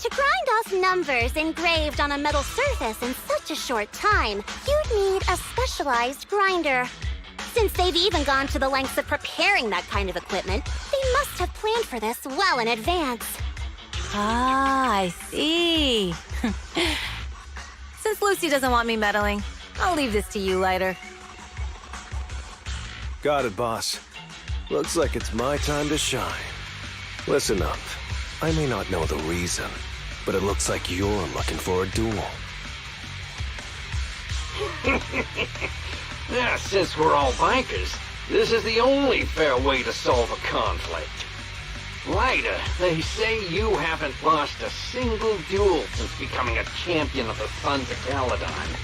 To grind off numbers engraved on a metal surface in such a short time, you'd need a specialized grinder. Since they've even gone to the lengths of preparing that kind of equipment, they must have planned for this well in advance. Ah, I see. Since Lucy doesn't want me meddling, I'll leave this to you, Lighter. Got it, boss. Looks like it's my time to shine. Listen up. I may not know the reason, but it looks like you're looking for a duel. Yeah, since we're all bikers, this is the only fair way to solve a conflict. Lighter, they say you haven't lost a single duel since becoming a champion of the Sons of Caledon.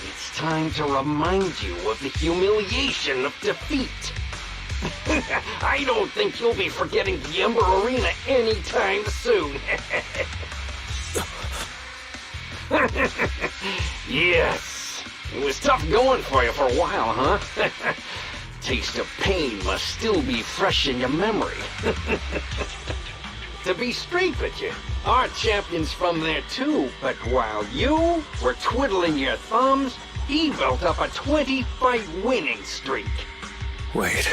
It's time to remind you of the humiliation of defeat. I don't think you'll be forgetting the Ember Arena anytime soon. Yes, it was tough going for you for a while, huh? Taste of pain must still be fresh in your memory. To be straight with you, our champion's from there too, but while you were twiddling your thumbs, he built up a 20-fight winning streak. Wait,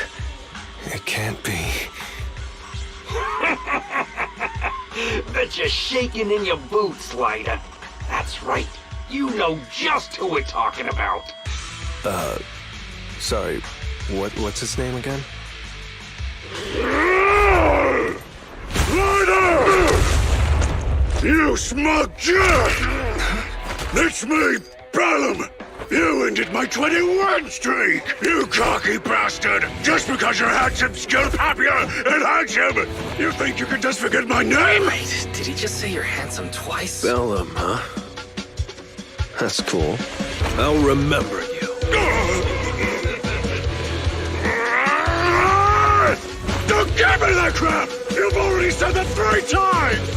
it can't be. Bet you're shaking in your boots, Lyda. That's right. You know just who we're talking about. Sorry, what's his name again? Ryder! You smug jerk! It's me, Bellum! You ended my 21 streak! You cocky bastard! Just because you're handsome, skilled, happier, and handsome! You think you can just forget my name? Wait, did he just say you're handsome twice? Bellum, huh? That's cool. I'll remember you. Don't give me that crap! You've already said that 3 times!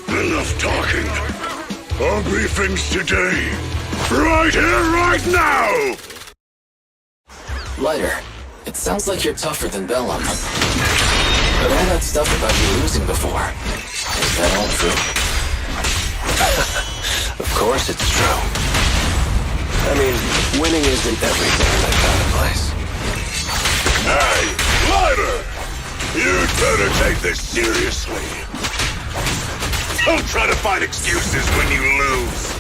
Enough talking. Our briefings today. Right here, right now! Lighter, it sounds like you're tougher than Bellum. But all that stuff about you losing before, is that all true? Of course it's true. I mean, winning isn't everything in that kind of place. Hey, Ryder! You'd better take this seriously. Don't try to find excuses when you lose.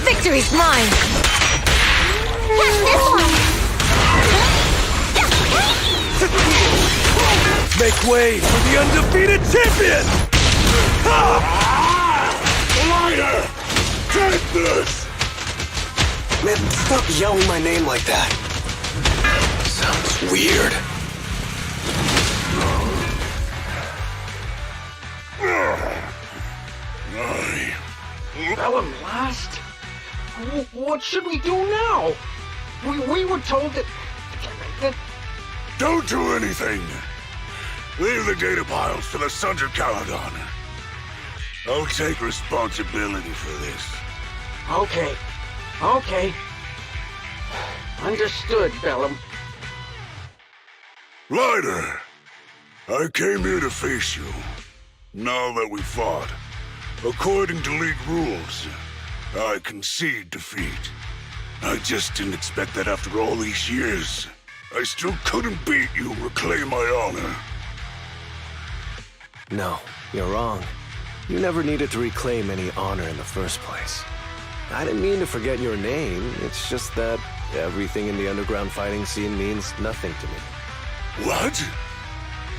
Victory's mine! Catch this one! Make way for the undefeated champion! Ryder! Take this! Man, stop yelling my name like that. Sounds weird. Bellum last? What should we do now? We were told that... Don't do anything. Leave the data piles to the Sons of Caledon. I'll take responsibility for this. Okay. Okay. Understood, Bellum. Ryder, I came here to face you. Now that we fought, according to League rules, I concede defeat. I just didn't expect that after all these years, I still couldn't beat you and reclaim my honor. No, you're wrong. You never needed to reclaim any honor in the first place. I didn't mean to forget your name. It's just that everything in the underground fighting scene means nothing to me. What?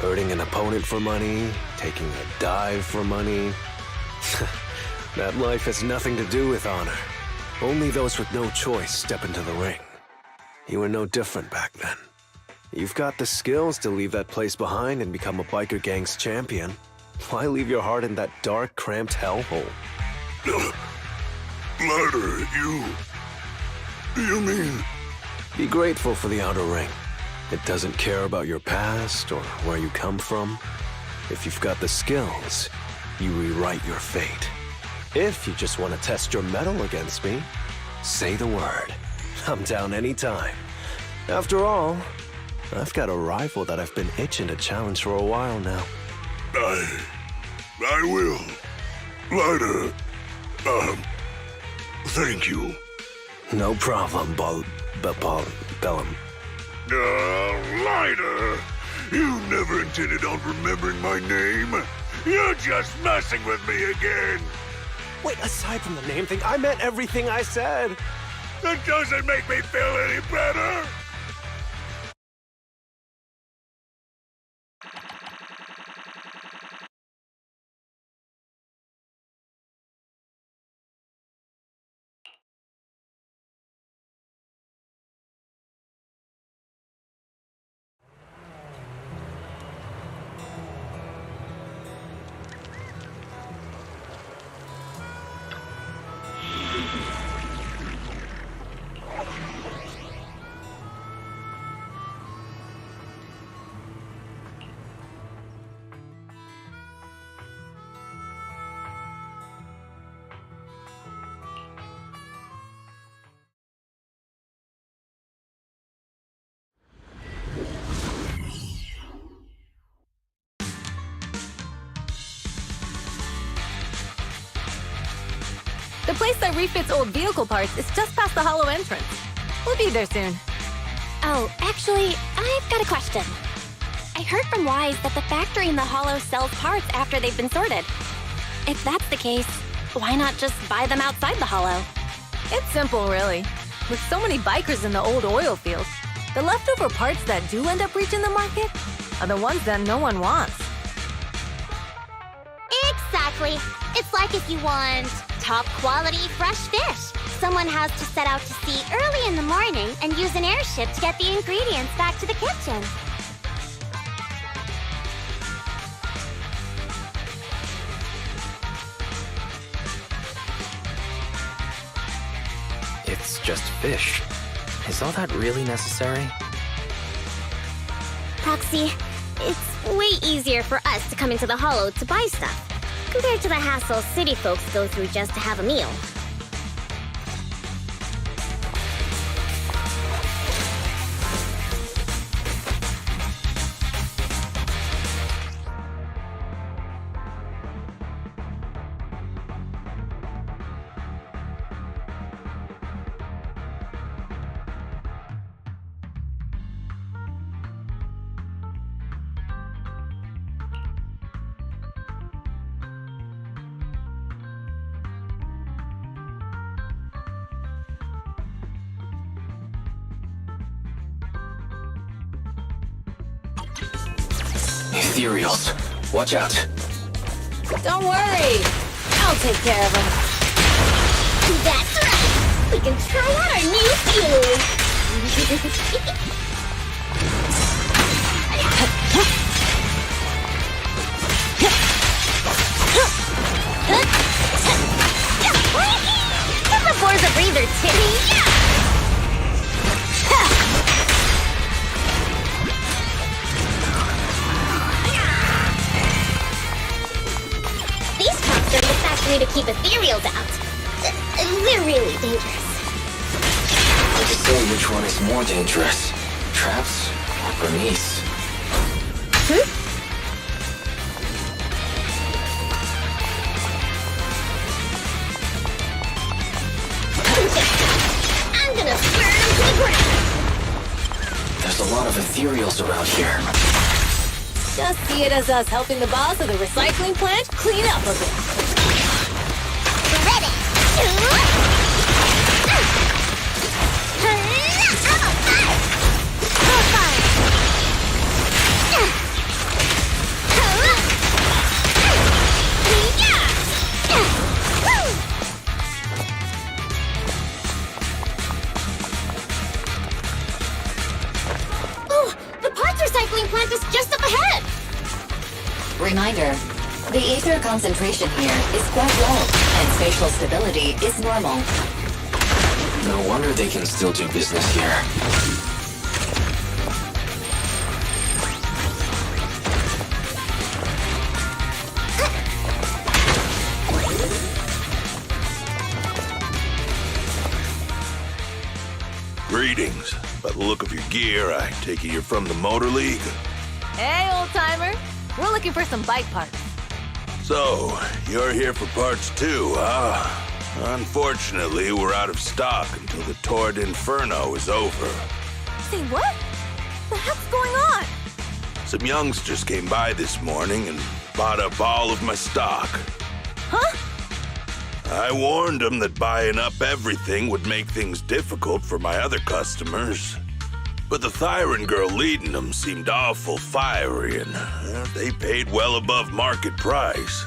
Hurting an opponent for money, taking a dive for money. That life has nothing to do with honor. Only those with no choice step into the ring. You were no different back then. You've got the skills to leave that place behind and become a biker gang's champion. Why leave your heart in that dark, cramped hellhole? Ryder, you mean... Be grateful for the outer ring. It doesn't care about your past or where you come from. If you've got the skills, you rewrite your fate. If you just want to test your mettle against me, say the word. I'm down anytime. After all, I've got a rival that I've been itching to challenge for a while now. I will. Ryder, thank you. No problem, Bellum. Ryder, you never intended on remembering my name. You're just messing with me again. Wait, aside from the name thing, I meant everything I said. That doesn't make me feel any better. The place that refits old vehicle parts is just past the hollow entrance. We'll be there soon. Oh, actually, I've got a question. I heard from Wise that the factory in the hollow sells parts after they've been sorted. If that's the case, why not just buy them outside the hollow? It's simple, really. With so many bikers in the old oil field, the leftover parts that do end up reaching the market are the ones that no one wants. Exactly. It's like if you want top quality fresh fish. Someone has to set out to sea early in the morning and use an airship to get the ingredients back to the kitchen. It's just fish. Is all that really necessary? Proxy, it's way easier for us to come into the hollow to buy stuff, compared to the hassle city folks go through just to have a meal. Ethereals. Watch out. Don't worry. I'll take care of them. That's right! We can try out our new fuel! Give the boys a breather, Timmy! These trucks are the factory to keep ethereals out. They're really dangerous. Hard to say which one is more dangerous. Traps or Bernice? I'm gonna burn them to the ground! There's a lot of ethereals around here. Just see it as us helping the boss of the recycling plant clean up a bit. Ready? Oh, the parts recycling plant is just up ahead! Reminder, the ether concentration here is quite low, and spatial stability is normal. No wonder they can still do business here. Greetings. By the look of your gear, I take it you're from the Motor League. Hey, old-timer. We're looking for some bike parts. So, you're here for parts too, huh? Unfortunately, we're out of stock until the Torrid Inferno is over. Say what? The heck's going on? Some youngsters came by this morning and bought up all of my stock. Huh? I warned them that buying up everything would make things difficult for my other customers. But the Thyron girl leading them seemed awful fiery, and they paid well above market price.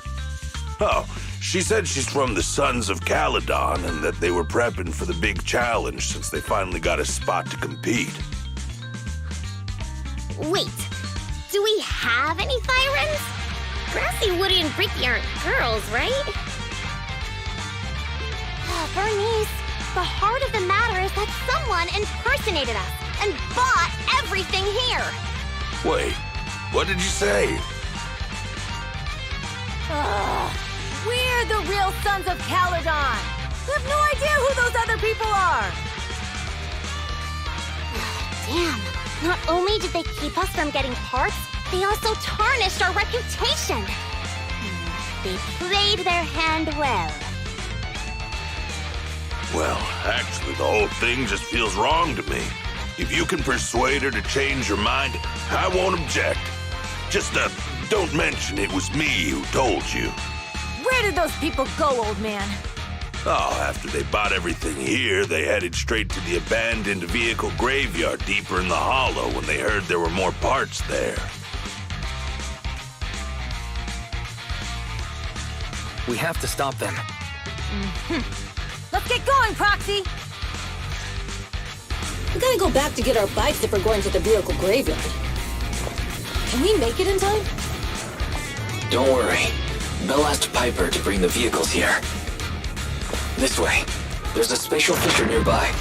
Oh, she said she's from the Sons of Caledon and that they were prepping for the big challenge since they finally got a spot to compete. Wait, do we have any Thyrans? Grassy, Woody, and Bricky aren't girls, right? Bernice, the heart of the matter is that someone impersonated us and bought everything here. Wait, what did you say? We're the real Sons of Caledon. We have no idea who those other people are. Damn, not only did they keep us from getting parts, they also tarnished our reputation. They played their hand well. Well, actually, the whole thing just feels wrong to me. If you can persuade her to change her mind, I won't object. Just, don't mention it was me who told you. Where did those people go, old man? Oh, after they bought everything here, they headed straight to the abandoned vehicle graveyard deeper in the hollow when they heard there were more parts there. We have to stop them. Let's get going, Proxy! We gotta go back to get our bikes if we're going to the vehicle graveyard. Can we make it in time? Don't worry. Belle asked Piper to bring the vehicles here. This way. There's a spatial fissure nearby.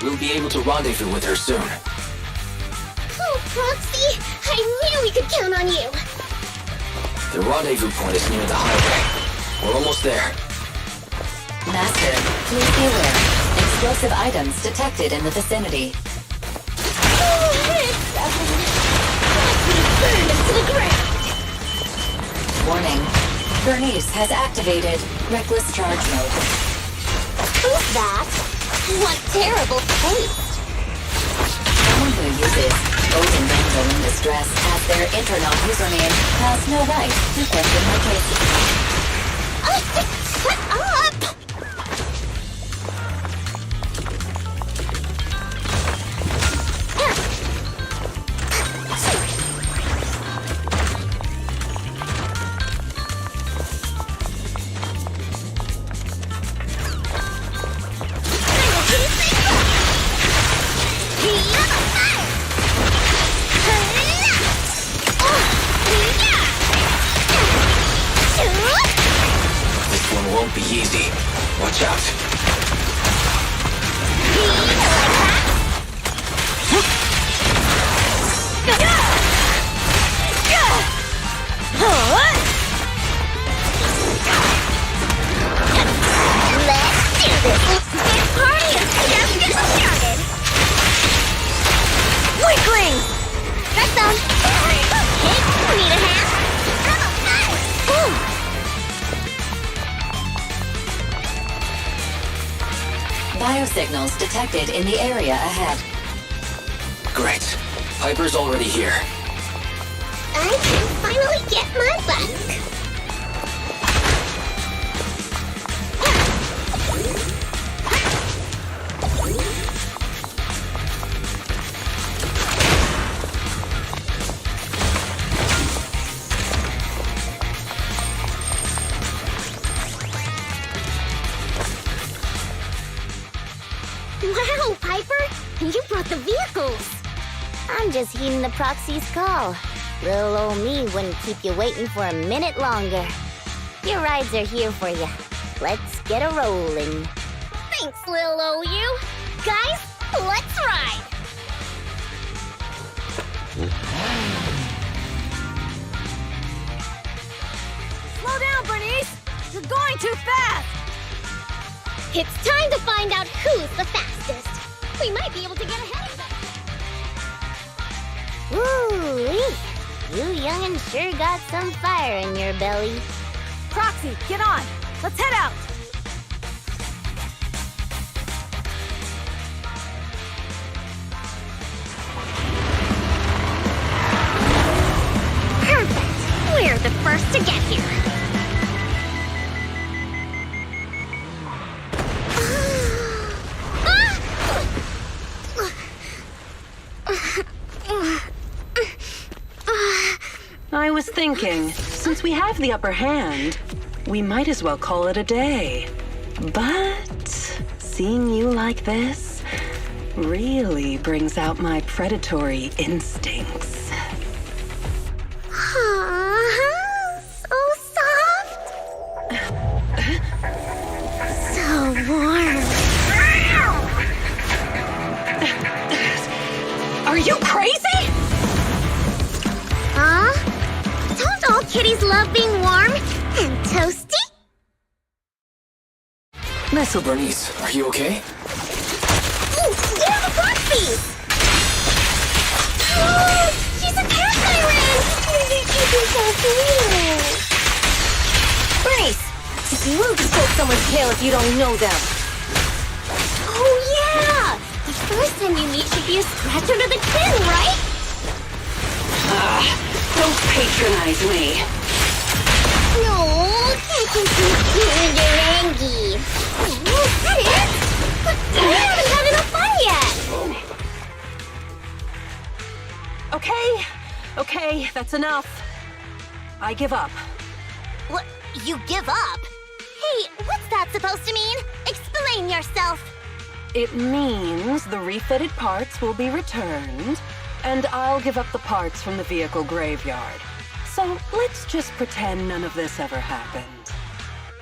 We'll be able to rendezvous with her soon. Oh, Proxy! I knew we could count on you! The rendezvous point is near the highway. We're almost there. Master, please be aware. Explosive items detected in the vicinity. Burn us to the ground! Warning. Bernice has activated reckless charge mode. Who's that? What terrible taste! Someone who uses Odin Damsel in Distress as their internal username has no right to question her case. Shut up! Won't be easy. Watch out. Let's do this! This party is just getting started! Weakling! That sounds... Hey, need a hand? Biosignals detected in the area ahead. Great. Piper's already here. I can finally get my bike! Wow, Piper! You brought the vehicles! I'm just heeding the proxy's call. Little old me wouldn't keep you waiting for a minute longer. Your rides are here for you. Let's get a rolling. Thanks, little old you. Guys, let's ride! Slow down, Bernice! You're going too fast! It's time to find out who's the fastest. We might be able to get ahead of them. Ooh-wee. You young'uns sure got some fire in your belly. Proxy, get on! Let's head out! Perfect! We're the first to get here. I was thinking, since we have the upper hand, we might as well call it a day. But seeing you like this really brings out my predatory instincts. So soft. So warm. Are you crazy? Huh? Don't all kitties love being warm and toasty? So, Bernice, are you okay? Ooh, get the proxies! someone's tail if you don't know them. Oh yeah! The first time you meet should be a scratch under the chin, right? Don't patronize me. No, can't keep doing your Angie. Oh, that is? But we haven't had enough fun yet! Okay, that's enough. I give up. What? You give up? Hey, what's that supposed to mean? Explain yourself. It means the refitted parts will be returned, and I'll give up the parts from the vehicle graveyard. So let's just pretend none of this ever happened.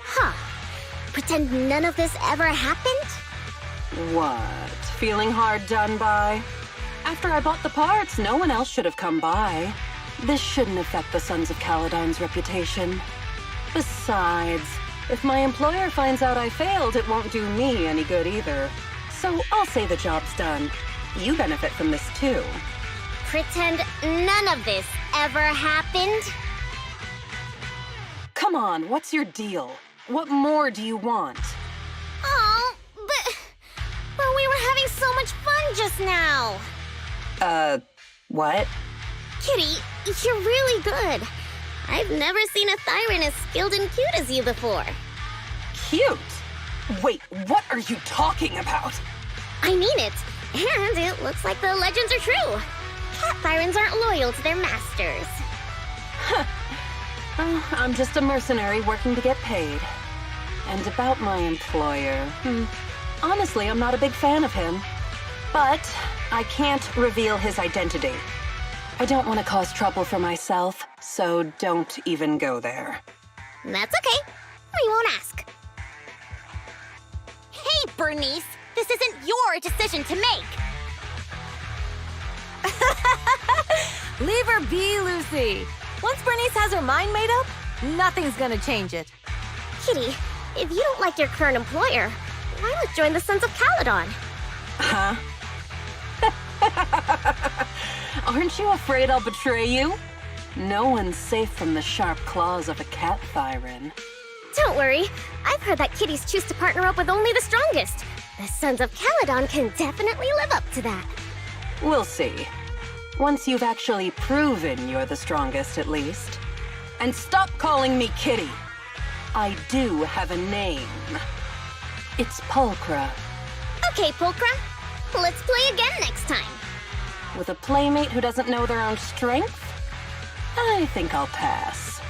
Huh. Pretend none of this ever happened? What? Feeling hard done by? After I bought the parts, no one else should have come by. This shouldn't affect the Sons of Caledon's reputation. Besides, if my employer finds out I failed, it won't do me any good either. So I'll say the job's done. You benefit from this too. Pretend none of this ever happened? Come on, what's your deal? What more do you want? Oh, but we were having so much fun just now. What? Kitty, you're really good. I've never seen a Thyran as skilled and cute as you before. Cute? Wait, what are you talking about? I mean it, and it looks like the legends are true. Cat Thyrans aren't loyal to their masters. I'm just a mercenary working to get paid. And about my employer, honestly, I'm not a big fan of him. But I can't reveal his identity. I don't want to cause trouble for myself, so don't even go there. That's okay. We won't ask. Hey, Bernice! This isn't your decision to make! Leave her be, Lucy. Once Bernice has her mind made up, nothing's gonna change it. Kitty, if you don't like your current employer, why not join the Sons of Caledon? Huh? Aren't you afraid I'll betray you? No one's safe from the sharp claws of a cat Thyran. Don't worry. I've heard that kitties choose to partner up with only the strongest. The Sons of Caledon can definitely live up to that. We'll see. Once you've actually proven you're the strongest, at least. And stop calling me Kitty. I do have a name. It's Pulchra. Okay, Pulchra. Let's play again next time. With a playmate who doesn't know their own strength? I think I'll pass.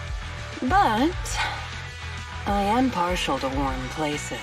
But I am partial to warm places.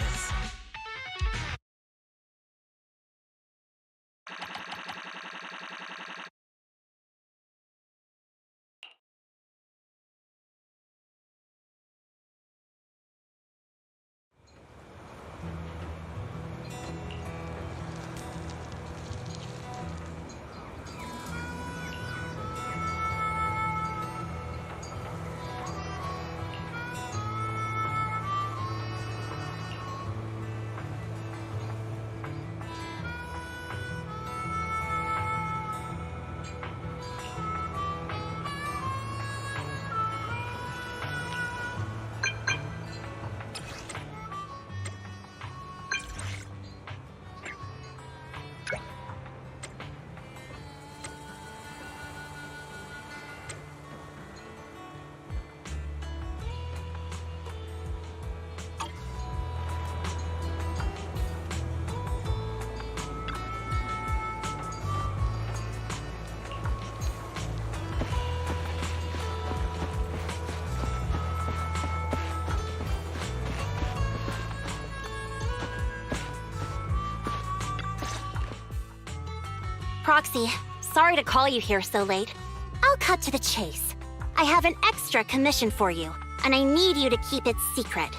Proxy, sorry to call you here so late. I'll cut to the chase. I have an extra commission for you, and I need you to keep it secret.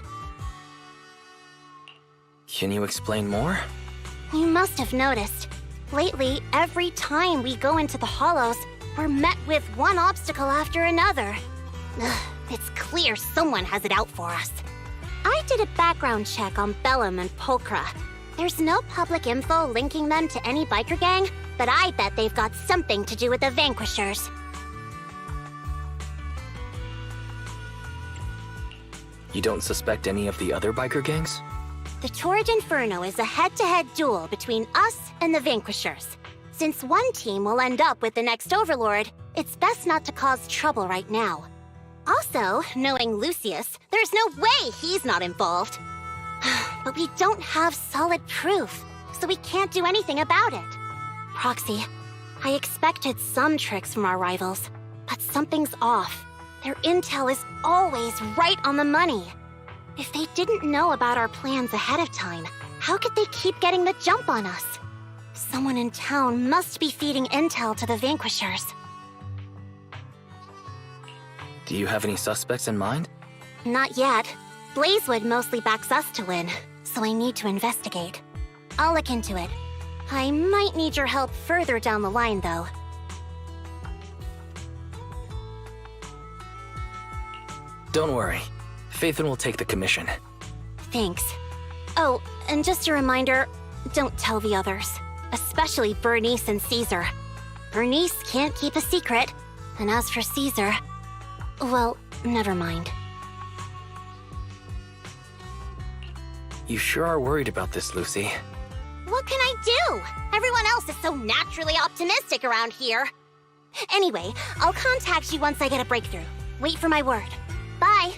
Can you explain more? You must have noticed. Lately, every time we go into the Hollows, we're met with one obstacle after another. Ugh, it's clear someone has it out for us. I did a background check on Bellum and Pulchra. There's no public info linking them to any biker gang, but I bet they've got something to do with the Vanquishers. You don't suspect any of the other biker gangs? The Torrid Inferno is a head-to-head duel between us and the Vanquishers. Since one team will end up with the next Overlord, it's best not to cause trouble right now. Also, knowing Lucius, there's no way he's not involved. But we don't have solid proof, so we can't do anything about it. Proxy, I expected some tricks from our rivals, but something's off. Their intel is always right on the money. If they didn't know about our plans ahead of time, how could they keep getting the jump on us? Someone in town must be feeding intel to the Vanquishers. Do you have any suspects in mind? Not yet. Blazewood mostly backs us to win, so I need to investigate. I'll look into it. I might need your help further down the line, though. Don't worry. Phaethon will take the commission. Thanks. Oh, and just a reminder, don't tell the others. Especially Bernice and Caesar. Bernice can't keep a secret. And as for Caesar... well, never mind. You sure are worried about this, Lucy. What can I do? Everyone else is so naturally optimistic around here. Anyway, I'll contact you once I get a breakthrough. Wait for my word. Bye.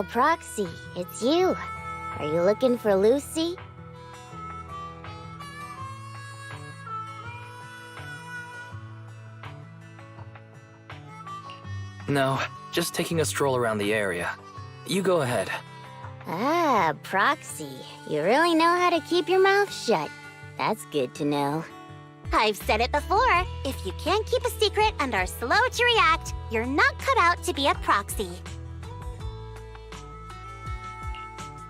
Oh, Proxy, it's you. Are you looking for Lucy? No, just taking a stroll around the area. You go ahead. Ah, Proxy. You really know how to keep your mouth shut. That's good to know. I've said it before. If you can't keep a secret and are slow to react, you're not cut out to be a proxy.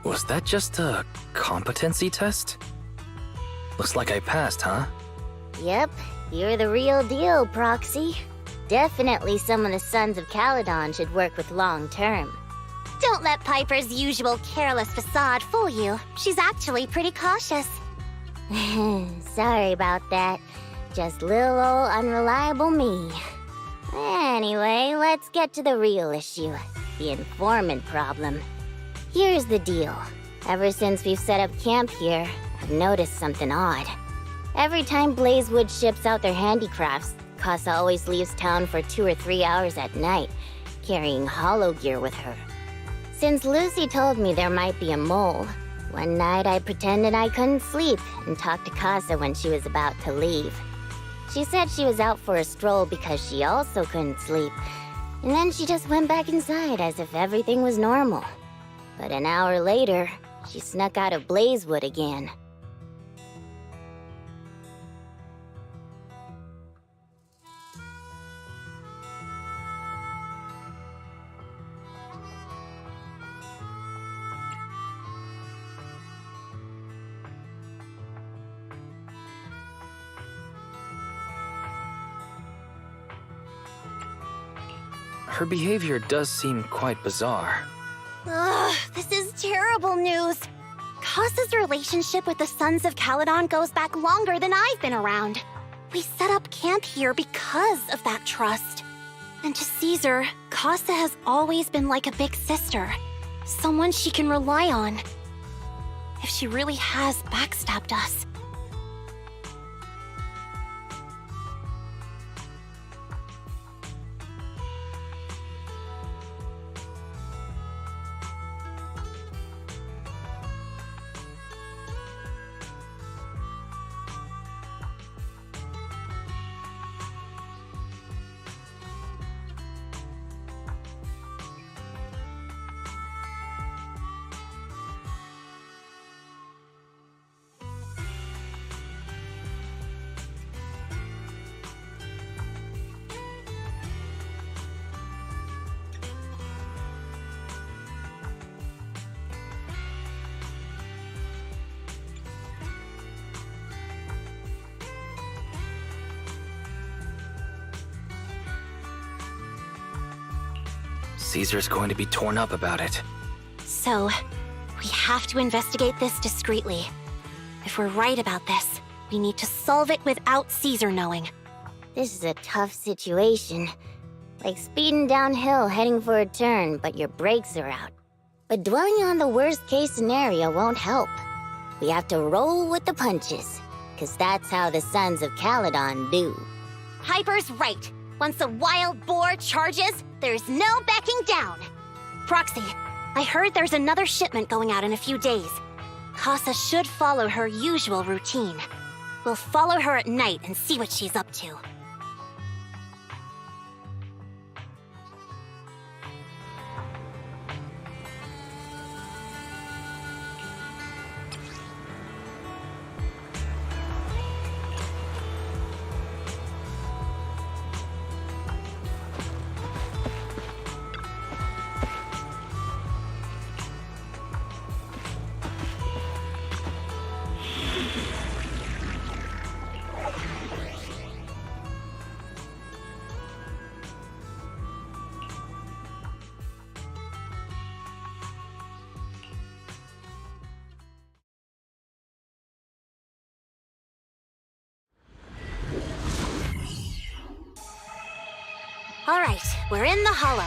Was that just a competency test? Looks like I passed, huh? Yep, you're the real deal, Proxy. Definitely some of the Sons of Caledon should work with long term. Don't let Piper's usual careless facade fool you. She's actually pretty cautious. Sorry about that. Just little old unreliable me. Anyway, let's get to the real issue. The informant problem. Here's the deal. Ever since we've set up camp here, I've noticed something odd. Every time Blazewood ships out their handicrafts, Casa always leaves town for 2 or 3 hours at night, carrying hollow gear with her. Since Lucy told me there might be a mole, one night I pretended I couldn't sleep and talked to Casa when she was about to leave. She said she was out for a stroll because she also couldn't sleep, and then she just went back inside as if everything was normal. But an hour later, she snuck out of Blazewood again. Her behavior does seem quite bizarre. Ugh, this is terrible news. Casa's relationship with the Sons of Caledon goes back longer than I've been around. We set up camp here because of that trust. And to Caesar, Casa has always been like a big sister. Someone she can rely on. If she really has backstabbed us. Caesar's going to be torn up about it. So, we have to investigate this discreetly. If we're right about this, we need to solve it without Caesar knowing. This is a tough situation. Like speeding downhill heading for a turn, but your brakes are out. But dwelling on the worst-case scenario won't help. We have to roll with the punches, 'cause that's how the Sons of Caledon do. Piper's right. Once a wild boar charges, there's no backing down. Proxy, I heard there's another shipment going out in a few days. Casa should follow her usual routine. We'll follow her at night and see what she's up to. All right, we're in the hollow.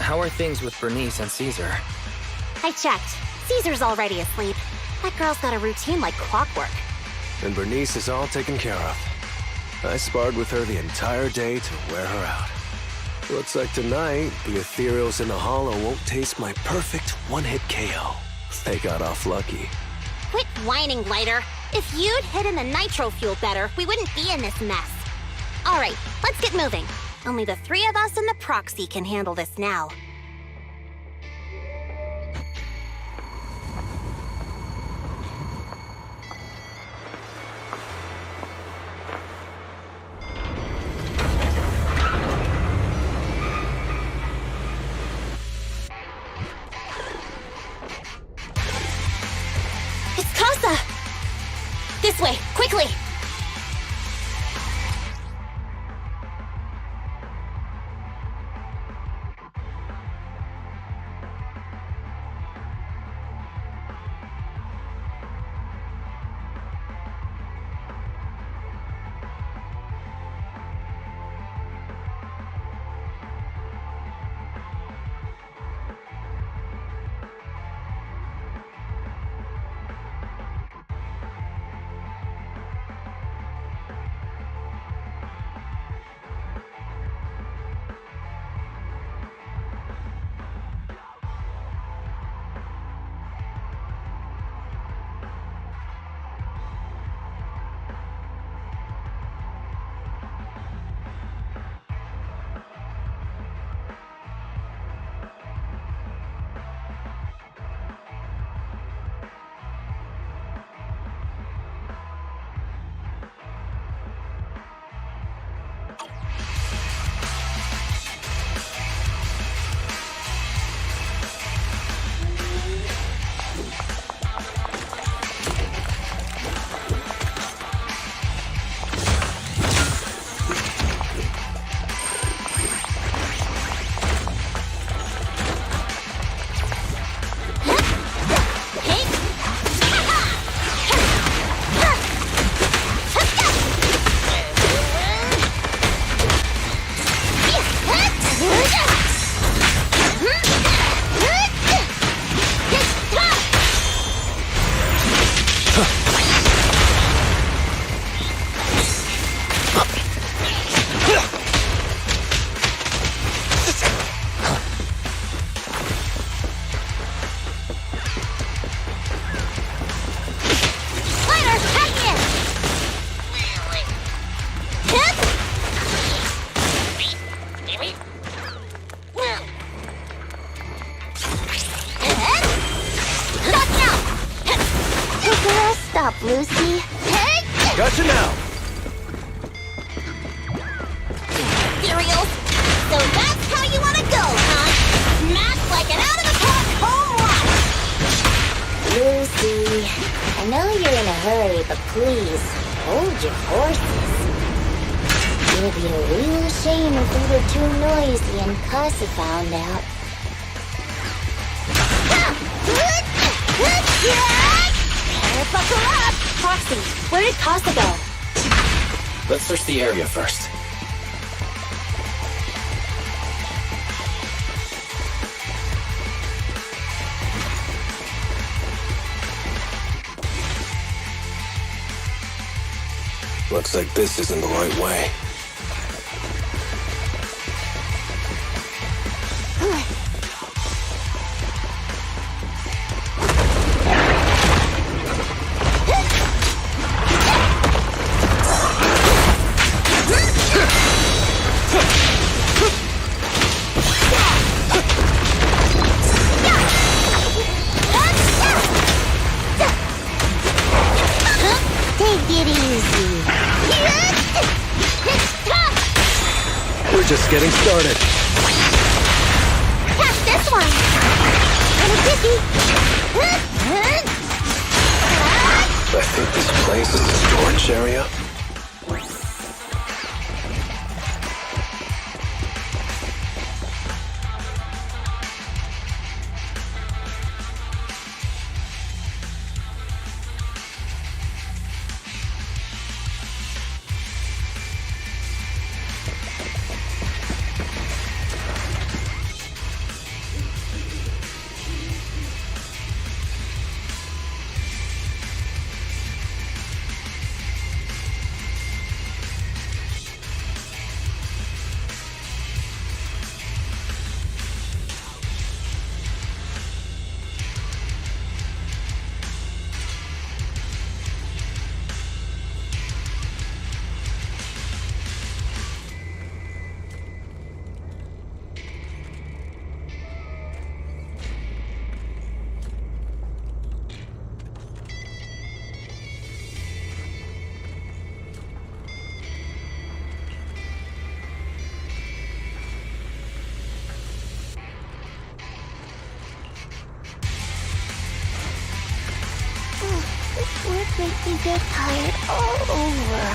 how are things with Bernice and Caesar? I checked. Caesar's already asleep. That girl's got a routine like clockwork. And Bernice is all taken care of. I sparred with her the entire day to wear her out. Looks like tonight, the ethereals in the hollow won't taste my perfect one-hit KO. They got off lucky. Quit whining, Lighter. If you'd hidden the nitro fuel better, we wouldn't be in this mess. All right, let's get moving. Only the three of us and the proxy can handle this now. This way, quickly! Stop, Lucy. Hey! Gotcha now! Cereals? So that's how you want to go, huh? Smash like an out-of-the-park home run! Lucy, I know you're in a hurry, but please, hold your horses. It would be a real shame if we were too noisy and Casa found out. Buckle up! Proxy, where did Casa go? Let's search the area first. Looks like this isn't the right way. Just getting started. Catch this one! And a dizzy! I think this place is a storage area. This work makes me get tired all over.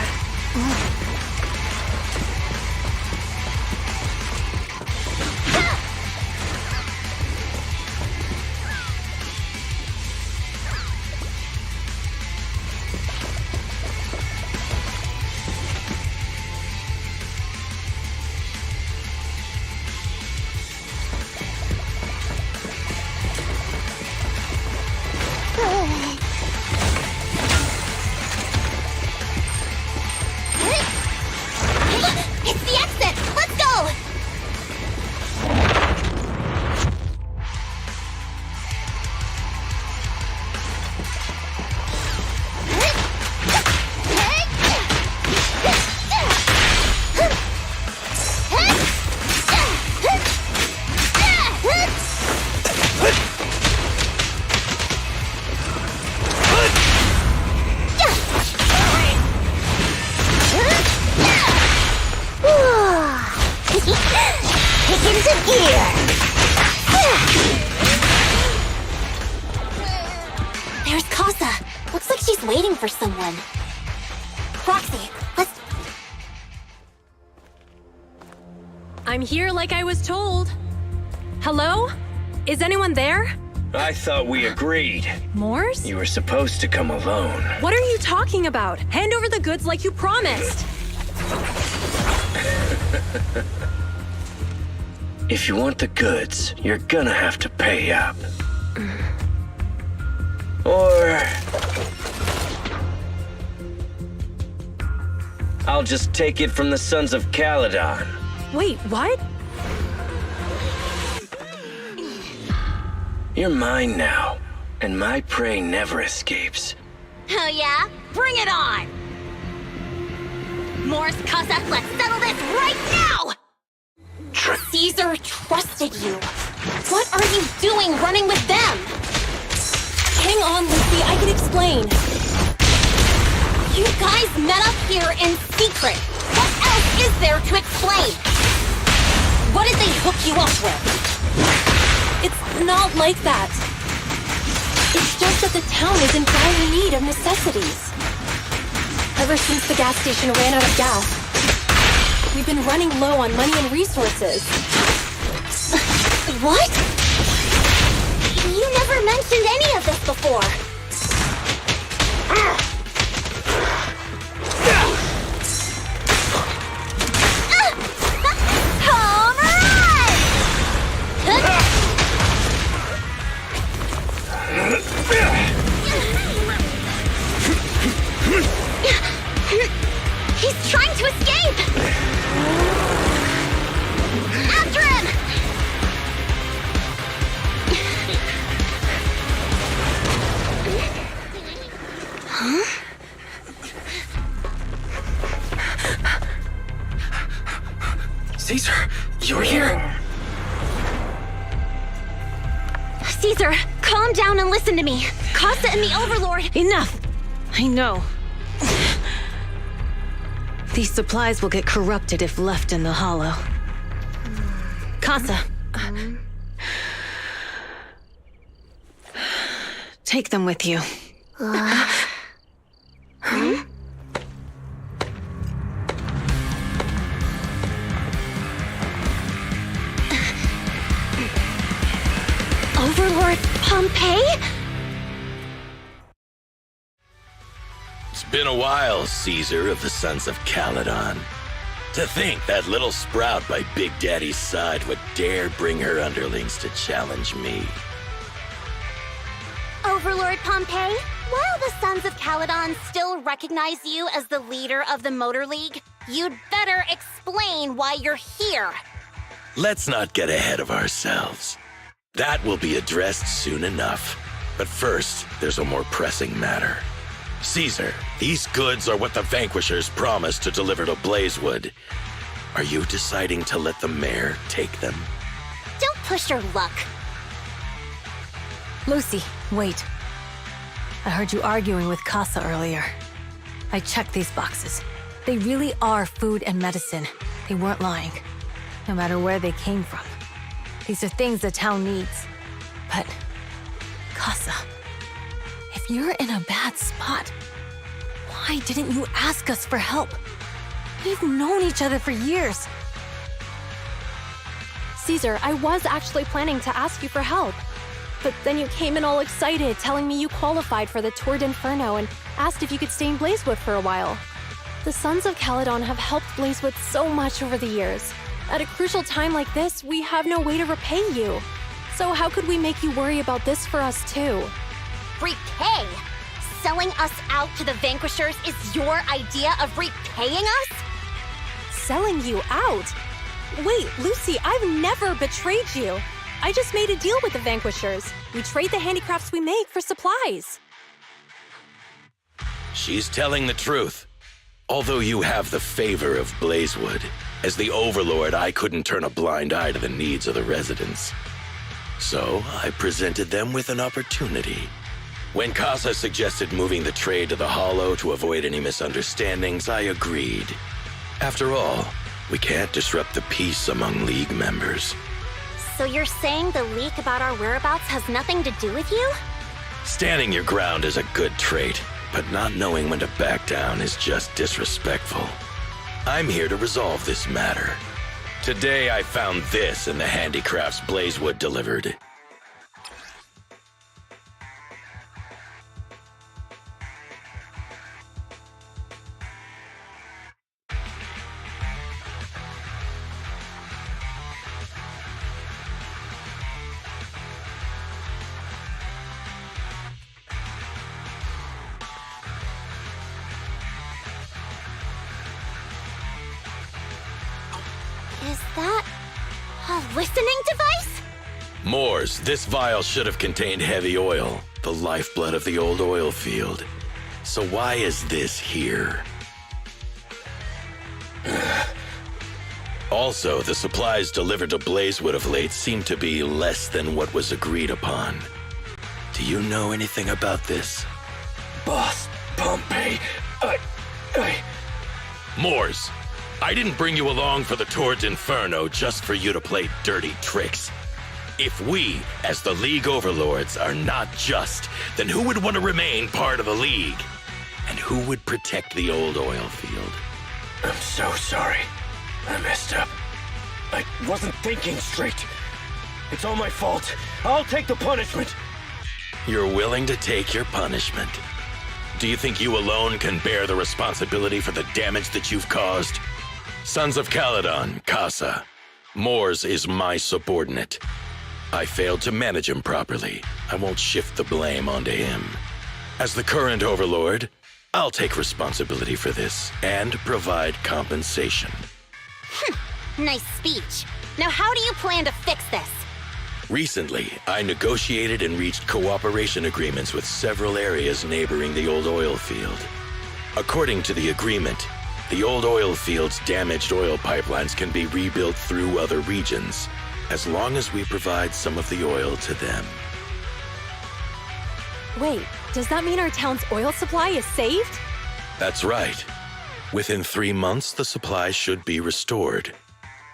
It's the exit! Let's go! Kick into gear! There's Casa. Looks like she's waiting for someone. Roxy, let's... I'm here like I was told. Hello? Is anyone there? I thought we agreed. Morse? You were supposed to come alone. What are you talking about? Hand over the goods like you promised. If you want the goods, you're gonna have to pay up. Or... I'll just take it from the Sons of Caledon. Wait, what? You're mine now, and my prey never escapes. Oh yeah? Bring it on! Morse, Casa, let's settle this right now! Caesar trusted you. What are you doing running with them? Hang on, Lucy, I can explain. You guys met up here in secret. What else is there to explain? What did they hook you up with? It's not like that. It's just that the town is in dire need of necessities. Ever since the gas station ran out of gas, we've been running low on money and resources. What? You never mentioned any of this before. Home run! He's trying to escape! After him! Huh? Caesar, you're here? Caesar, calm down and listen to me. Casa and the Overlord... Enough! I know. These supplies will get corrupted if left in the hollow. Casa. Take them with you. Overlord Pompeii? It's been a while, Caesar of the Sons of Caledon. To think that little sprout by Big Daddy's side would dare bring her underlings to challenge me. Overlord Pompeii, while the Sons of Caledon still recognize you as the leader of the Motor League, you'd better explain why you're here. Let's not get ahead of ourselves. That will be addressed soon enough. But first, there's a more pressing matter. Caesar, these goods are what the Vanquishers promised to deliver to Blazewood. Are you deciding to let the mayor take them? Don't push your luck. Lucy, wait. I heard you arguing with Casa earlier. I checked these boxes. They really are food and medicine. They weren't lying, no matter where they came from. These are things the town needs. But, Casa, if You're in a bad spot. Why didn't you ask us for help? We've known each other for years. Caesar, I was actually planning to ask you for help. But then you came in all excited, telling me you qualified for the Tour d'Inferno and asked if you could stay in Blazewood for a while. The Sons of Caledon have helped Blazewood so much over the years. At a crucial time like this, we have no way to repay you. So how could we make you worry about this for us too? Repay? Selling us out to the Vanquishers is your idea of repaying us? Selling you out? Wait, Lucy, I've never betrayed you. I just made a deal with the Vanquishers. We trade the handicrafts we make for supplies. She's telling the truth. Although you have the favor of Blazewood, as the Overlord, I couldn't turn a blind eye to the needs of the residents. So I presented them with an opportunity. When Casa suggested moving the trade to the Hollow to avoid any misunderstandings, I agreed. After all, we can't disrupt the peace among League members. So you're saying the leak about our whereabouts has nothing to do with you? Standing your ground is a good trait, but not knowing when to back down is just disrespectful. I'm here to resolve this matter. Today I found this in the handicrafts Blazewood delivered. Is that a listening device? Moors, this vial should have contained heavy oil, the lifeblood of the old oil field. So why is this here? Also, the supplies delivered to Blazewood of late seem to be less than what was agreed upon. Do you know anything about this? Boss, Pompey, Moors, I didn't bring you along for the Tour d'Inferno just for you to play dirty tricks. If we, as the League Overlords, are not just, then who would want to remain part of the League? And who would protect the old oil field? I'm so sorry. I messed up. I wasn't thinking straight. It's all my fault. I'll take the punishment. You're willing to take your punishment. Do you think you alone can bear the responsibility for the damage that you've caused? Sons of Caledon, Casa. Moors is my subordinate. I failed to manage him properly. I won't shift the blame onto him. As the current Overlord, I'll take responsibility for this and provide compensation. Nice speech. Now how do you plan to fix this? Recently, I negotiated and reached cooperation agreements with several areas neighboring the old oil field. According to the agreement, the old oil field's damaged oil pipelines can be rebuilt through other regions, as long as we provide some of the oil to them. Wait, does that mean our town's oil supply is saved? That's right. Within 3 months, the supply should be restored.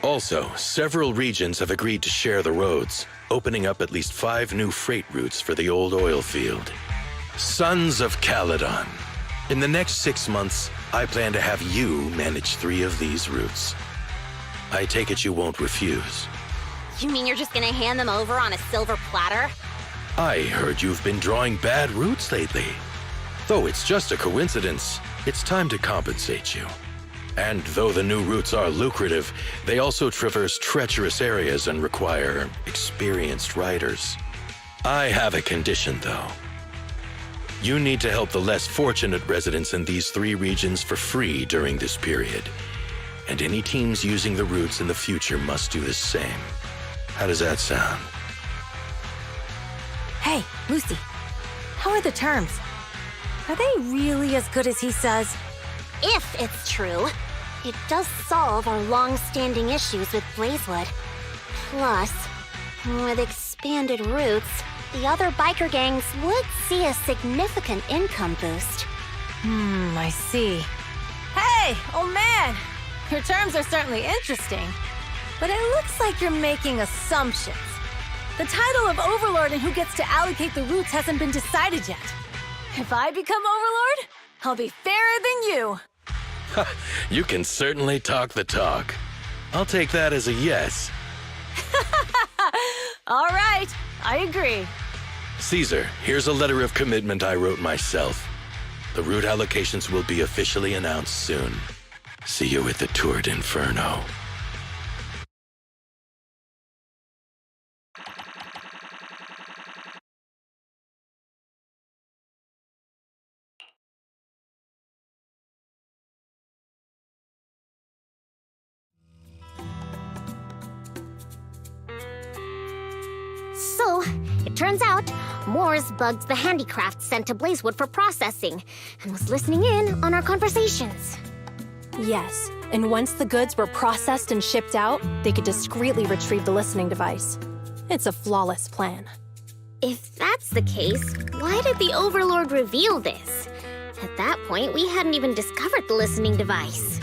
Also, several regions have agreed to share the roads, opening up at least 5 new freight routes for the old oil field. Sons of Caledon. In the next 6 months, I plan to have you manage 3 of these routes. I take it you won't refuse. You mean you're just gonna hand them over on a silver platter? I heard you've been drawing bad routes lately. Though it's just a coincidence, it's time to compensate you. And though the new routes are lucrative, they also traverse treacherous areas and require experienced riders. I have a condition, though. You need to help the less fortunate residents in these 3 regions for free during this period. And any teams using the routes in the future must do the same. How does that sound? Hey, Lucy. How are the terms? Are they really as good as he says? If it's true, it does solve our long-standing issues with Blazewood. Plus, with expanded routes, the other biker gangs would see a significant income boost. I see. Hey, old man! Your terms are certainly interesting, but it looks like you're making assumptions. The title of Overlord and who gets to allocate the routes hasn't been decided yet. If I become Overlord, I'll be fairer than you. You can certainly talk the talk. I'll take that as a yes. All right, I agree. Caesar, here's a letter of commitment I wrote myself. The route allocations will be officially announced soon. See you at the Tour d'Inferno. So, it turns out, Moore's bugged the handicraft sent to Blazewood for processing, and was listening in on our conversations. Yes, and once the goods were processed and shipped out, they could discreetly retrieve the listening device. It's a flawless plan. If that's the case, why did the Overlord reveal this? At that point, we hadn't even discovered the listening device.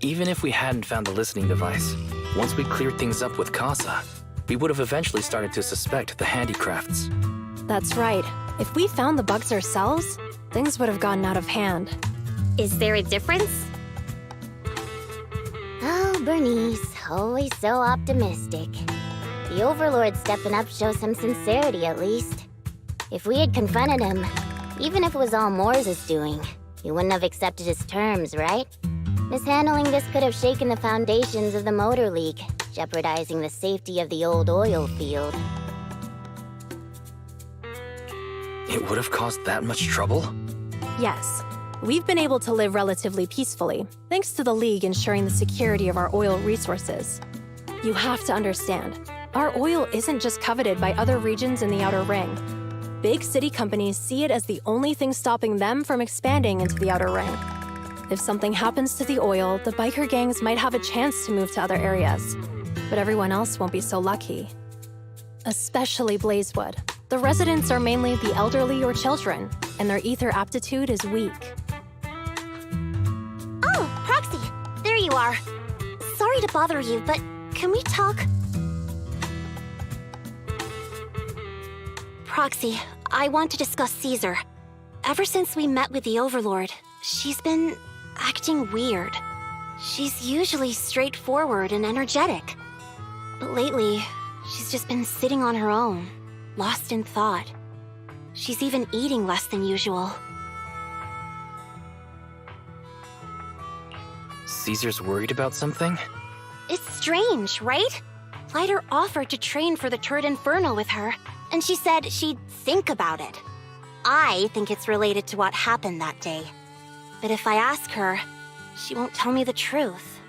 Even if we hadn't found the listening device, once we cleared things up with Casa, we would have eventually started to suspect the handicrafts. That's right. If we found the bugs ourselves, things would have gotten out of hand. Is there a difference? Oh, Bernice, always so optimistic. The Overlord stepping up shows some sincerity, at least. If we had confronted him, even if it was all Moore's doing, he wouldn't have accepted his terms, right? Mishandling this could have shaken the foundations of the Motor League, jeopardizing the safety of the old oil field. It would have caused that much trouble? Yes. We've been able to live relatively peacefully, thanks to the League ensuring the security of our oil resources. You have to understand, our oil isn't just coveted by other regions in the Outer Ring. Big city companies see it as the only thing stopping them from expanding into the Outer Ring. If something happens to the oil, the biker gangs might have a chance to move to other areas. But everyone else won't be so lucky. Especially Blazewood. The residents are mainly the elderly or children, and their ether aptitude is weak. Oh, Proxy! There you are. Sorry to bother you, but can we talk? Proxy, I want to discuss Caesar. Ever since we met with the Overlord, she's been acting weird. She's usually straightforward and energetic. But lately, she's just been sitting on her own, lost in thought. She's even eating less than usual. Caesar's worried about something? It's strange, right? Lighter offered to train for the Tour d'Inferno with her, and she said she'd think about it. I think it's related to what happened that day. But if I ask her, she won't tell me the truth.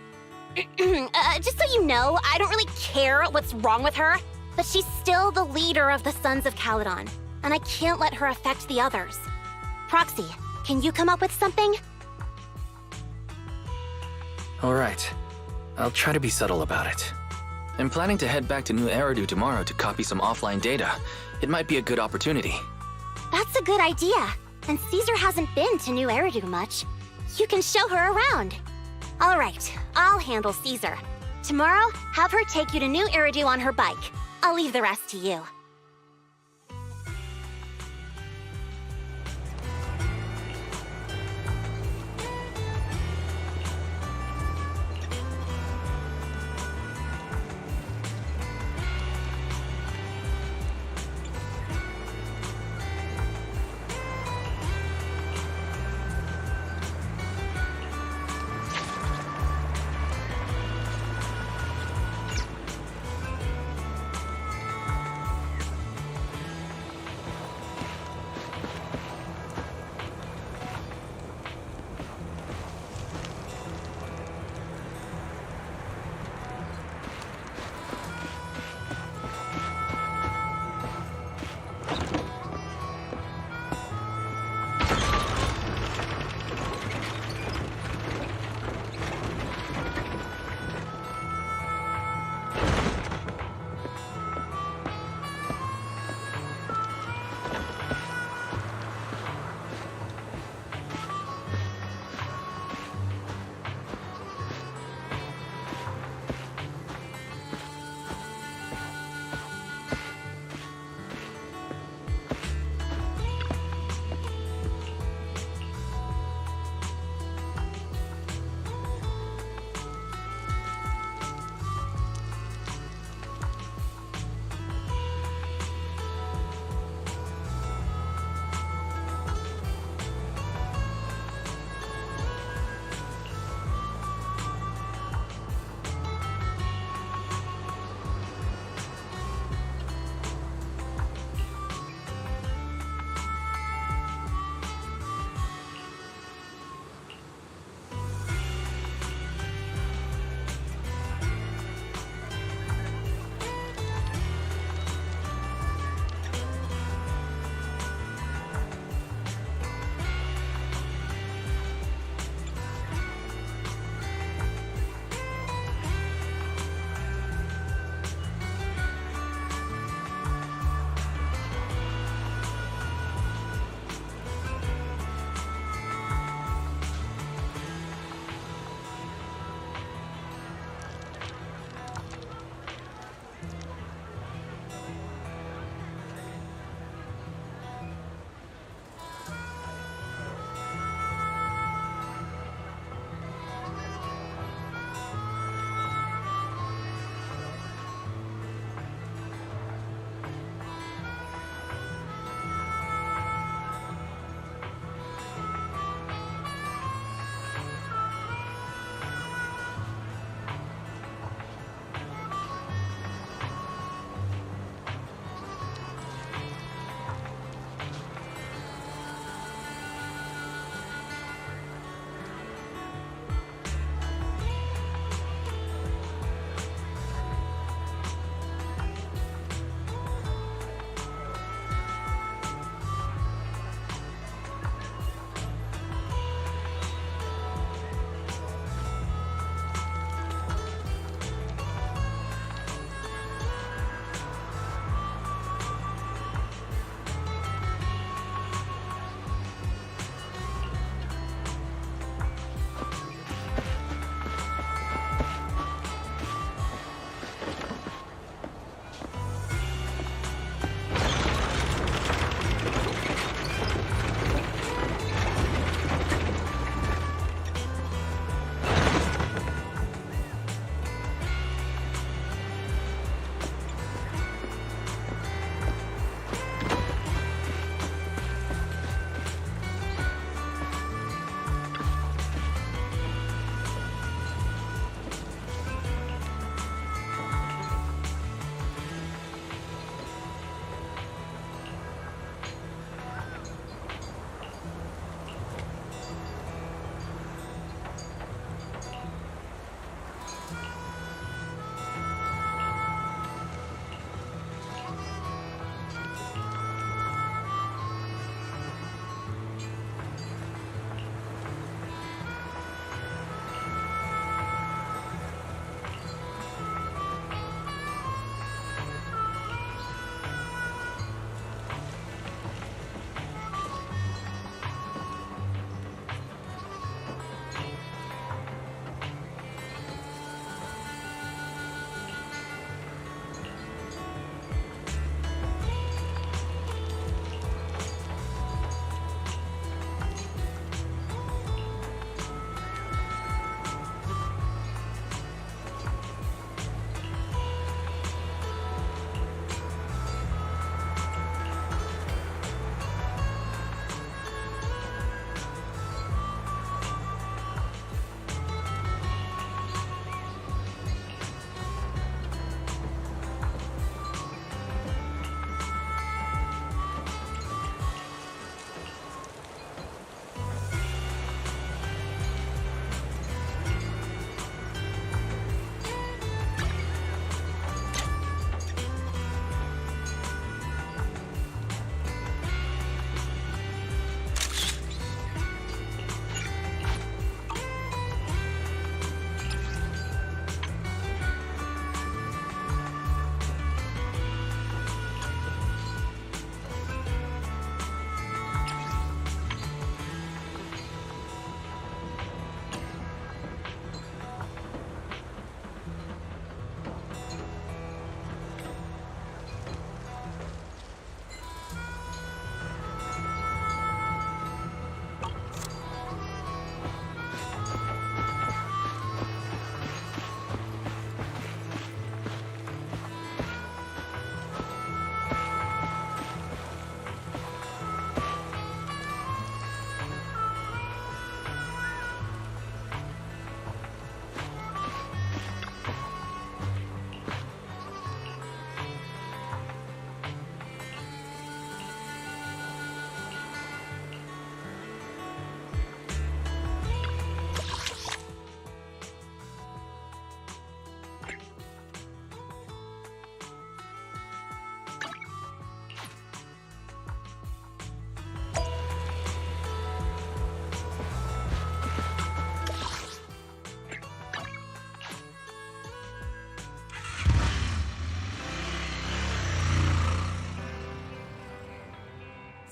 Just so you know, I don't really care what's wrong with her, but she's still the leader of the Sons of Caledon, and I can't let her affect the others. Proxy, can you come up with something? All right. I'll try to be subtle about it. I'm planning to head back to New Eridu tomorrow to copy some offline data. It might be a good opportunity. That's a good idea. And Caesar hasn't been to New Eridu much. You can show her around. All right, I'll handle Caesar. Tomorrow, have her take you to New Eridu on her bike. I'll leave the rest to you.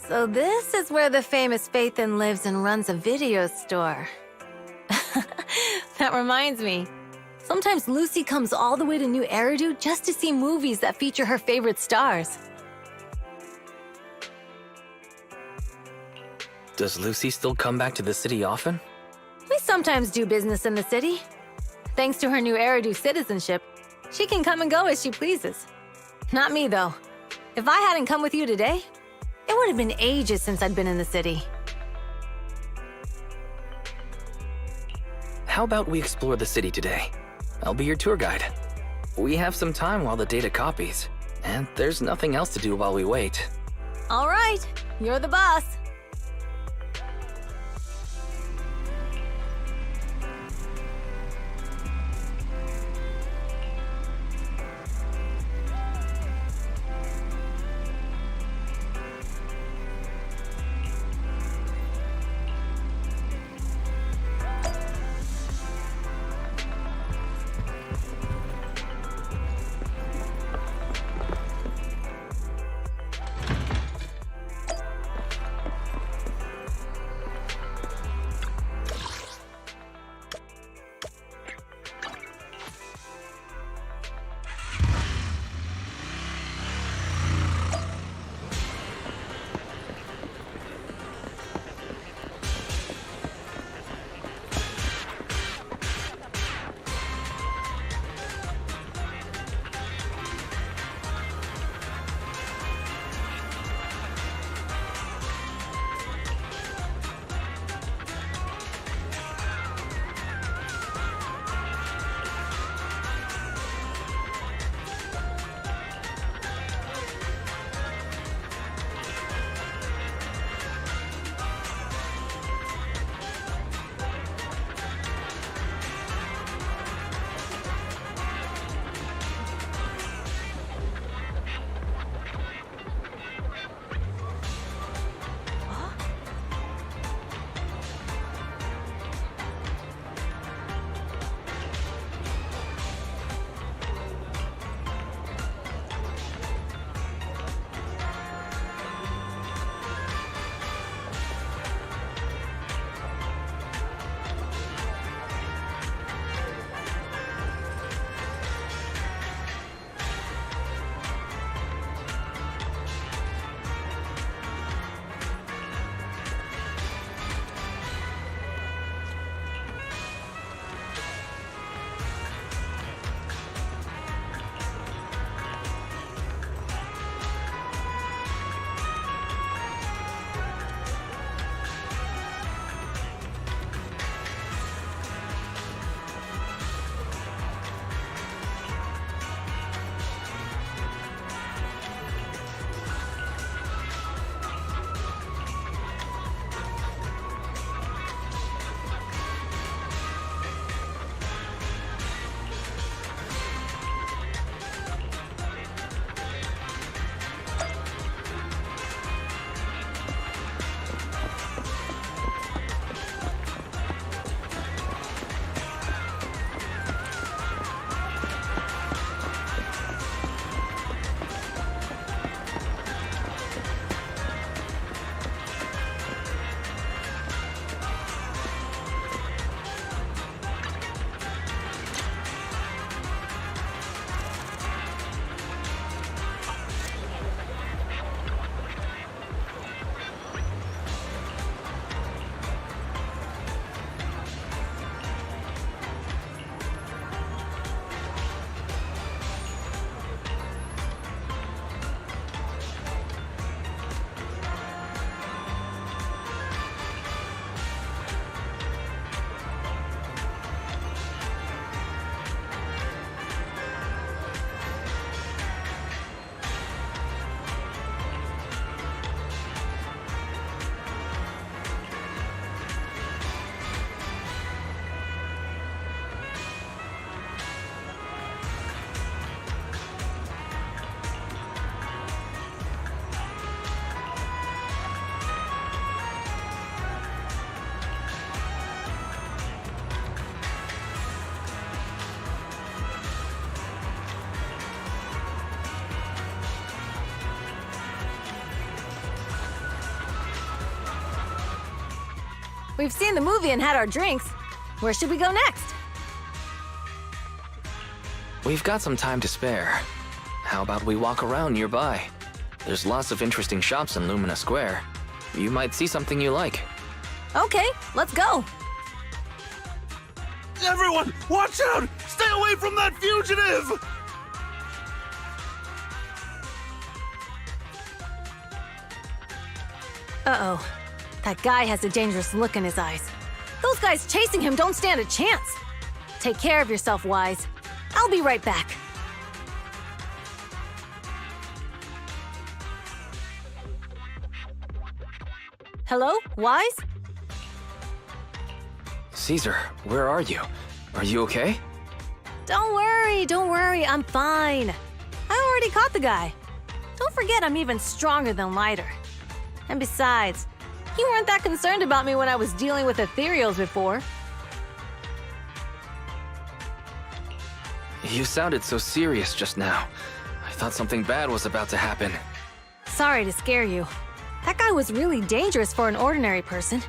So this is where the famous Faithin lives and runs a video store. That reminds me. Sometimes Lucy comes all the way to New Eridu just to see movies that feature her favorite stars. Does Lucy still come back to the city often? We sometimes do business in the city. Thanks to her New Eridu citizenship, she can come and go as she pleases. Not me, though. If I hadn't come with you today, it would have been ages since I'd been in the city. How about we explore the city today? I'll be your tour guide. We have some time while the data copies, and there's nothing else to do while we wait. All right, you're the boss. We've seen the movie and had our drinks. Where should we go next? We've got some time to spare. How about we walk around nearby? There's lots of interesting shops in Lumina Square. You might see something you like. Okay, let's go. Everyone, watch out! Stay away from that fugitive! Uh-oh. That guy has a dangerous look in his eyes. Those guys chasing him don't stand a chance. Take care of yourself, Wise. I'll be right back. Hello, Wise? Caesar, where are you? Are you okay? Don't worry, I'm fine. I already caught the guy. Don't forget I'm even stronger than Lighter. And besides, you weren't that concerned about me when I was dealing with ethereals before. You sounded so serious just now. I thought something bad was about to happen. Sorry to scare you. That guy was really dangerous for an ordinary person.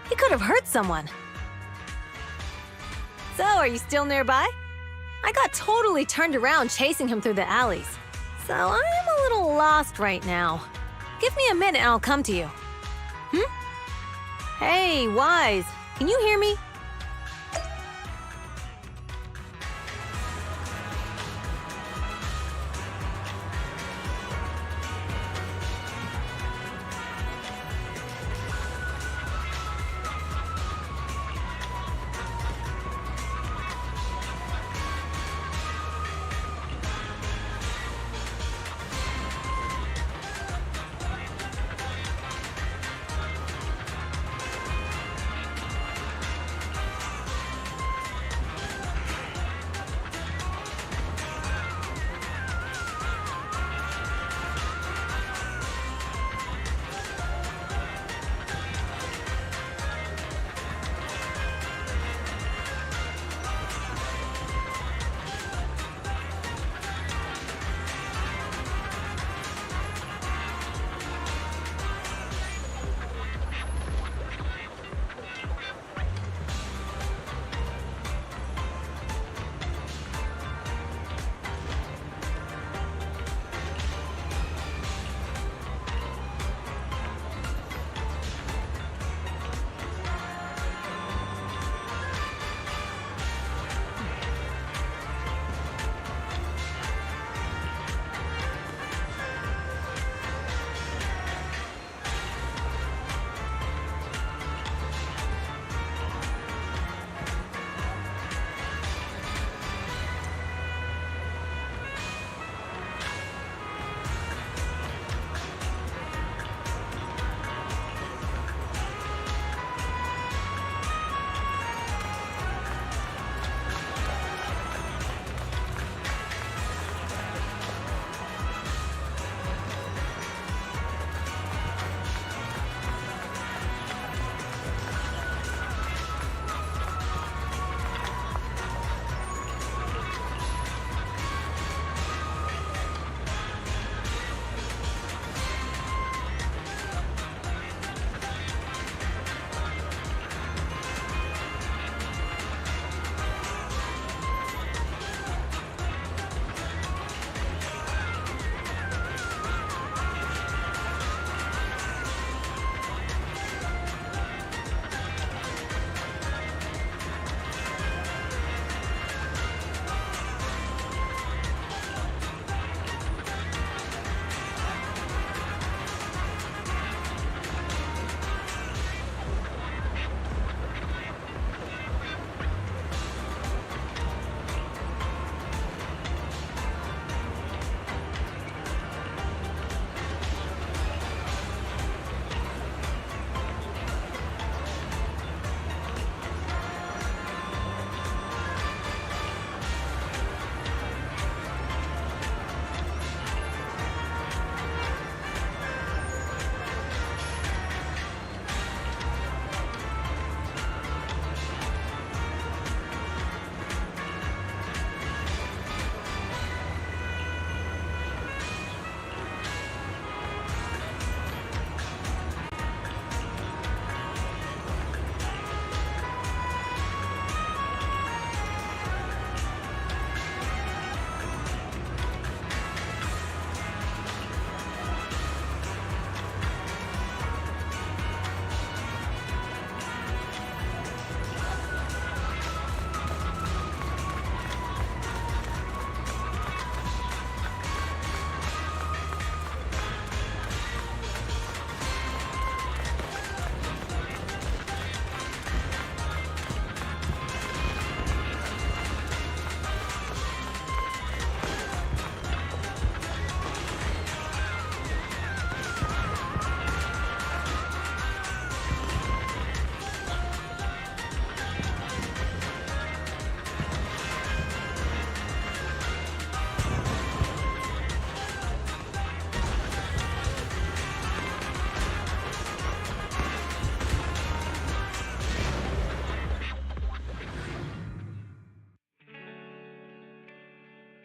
He could have hurt someone. So, are you still nearby? I got totally turned around chasing him through the alleys. So, I am a little lost right now. Give me a minute and I'll come to you. Hey, Wise, can you hear me?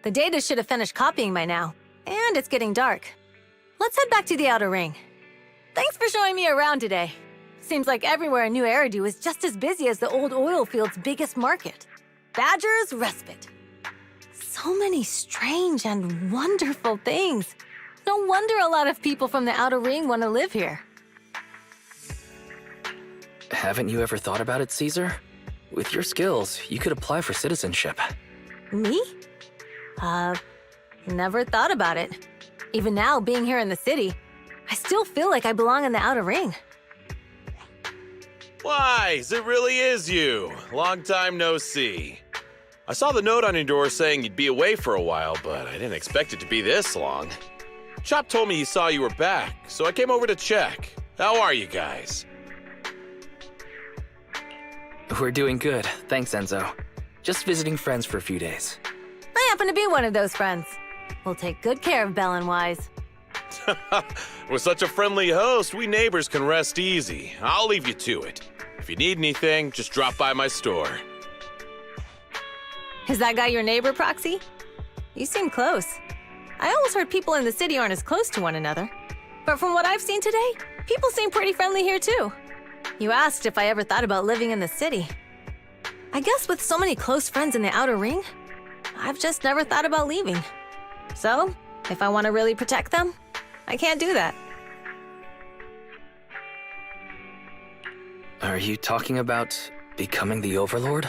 The data should have finished copying by now, and it's getting dark. Let's head back to the Outer Ring. Thanks for showing me around today. Seems like everywhere in New Eridu is just as busy as the old oil field's biggest market. Badger's Respite. So many strange and wonderful things. No wonder a lot of people from the Outer Ring want to live here. Haven't you ever thought about it, Caesar? With your skills, you could apply for citizenship. Me? Never thought about it. Even now, being here in the city, I still feel like I belong in the Outer Ring. Wise, it really is you. Long time no see. I saw the note on your door saying you'd be away for a while, but I didn't expect it to be this long. Chop told me he saw you were back, so I came over to check. How are you guys? We're doing good, thanks, Enzo. Just visiting friends for a few days. I happen to be one of those friends. We'll take good care of Belle and Wise. With such a friendly host, we neighbors can rest easy. I'll leave you to it. If you need anything, just drop by my store. Is that guy your neighbor, Proxy? You seem close. I always heard people in the city aren't as close to one another. But from what I've seen today, people seem pretty friendly here too. You asked if I ever thought about living in the city. I guess with so many close friends in the Outer Ring, I've just never thought about leaving. So, if I want to really protect them, I can't do that. Are you talking about becoming the Overlord?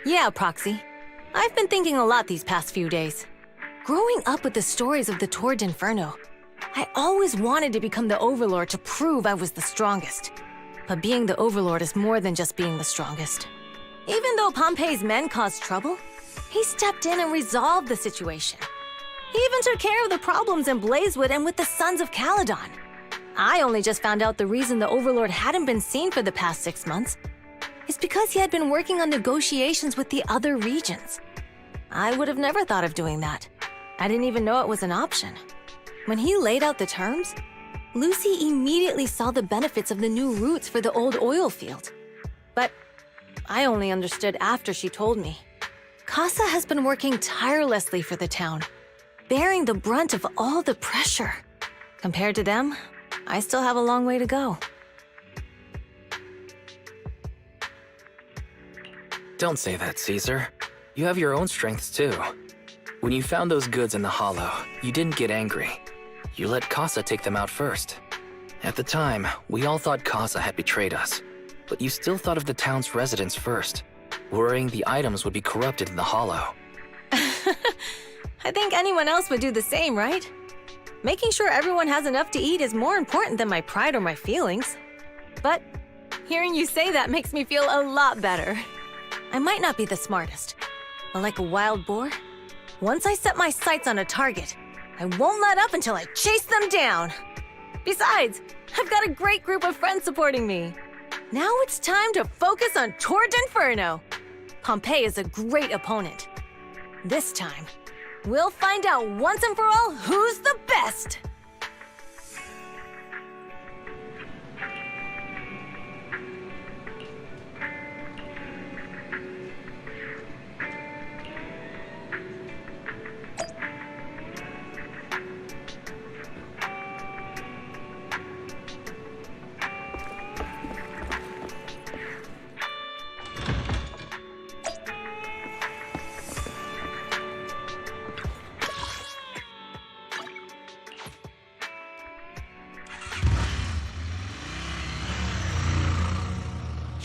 Yeah, Proxy. I've been thinking a lot these past few days. Growing up with the stories of the Tour d'Inferno, I always wanted to become the Overlord to prove I was the strongest. But being the Overlord is more than just being the strongest. Even though Pompey's men caused trouble, he stepped in and resolved the situation. He even took care of the problems in Blazewood and with the Sons of Caledon. I only just found out the reason the Overlord hadn't been seen for the past 6 months is because he had been working on negotiations with the other regions. I would have never thought of doing that. I didn't even know it was an option. When he laid out the terms, Lucy immediately saw the benefits of the new routes for the old oil field. But I only understood after she told me. Casa has been working tirelessly for the town, bearing the brunt of all the pressure. Compared to them, I still have a long way to go. Don't say that, Caesar. You have your own strengths too. When you found those goods in the Hollow, you didn't get angry. You let Casa take them out first. At the time, we all thought Casa had betrayed us, but you still thought of the town's residents first, worrying the items would be corrupted in the Hollow. I think anyone else would do the same, right? Making sure everyone has enough to eat is more important than my pride or my feelings. But hearing you say that makes me feel a lot better. I might not be the smartest, but like a wild boar, once I set my sights on a target, I won't let up until I chase them down. Besides, I've got a great group of friends supporting me. Now it's time to focus on Tour d'Inferno. Pompey is a great opponent. This time, we'll find out once and for all who's the best.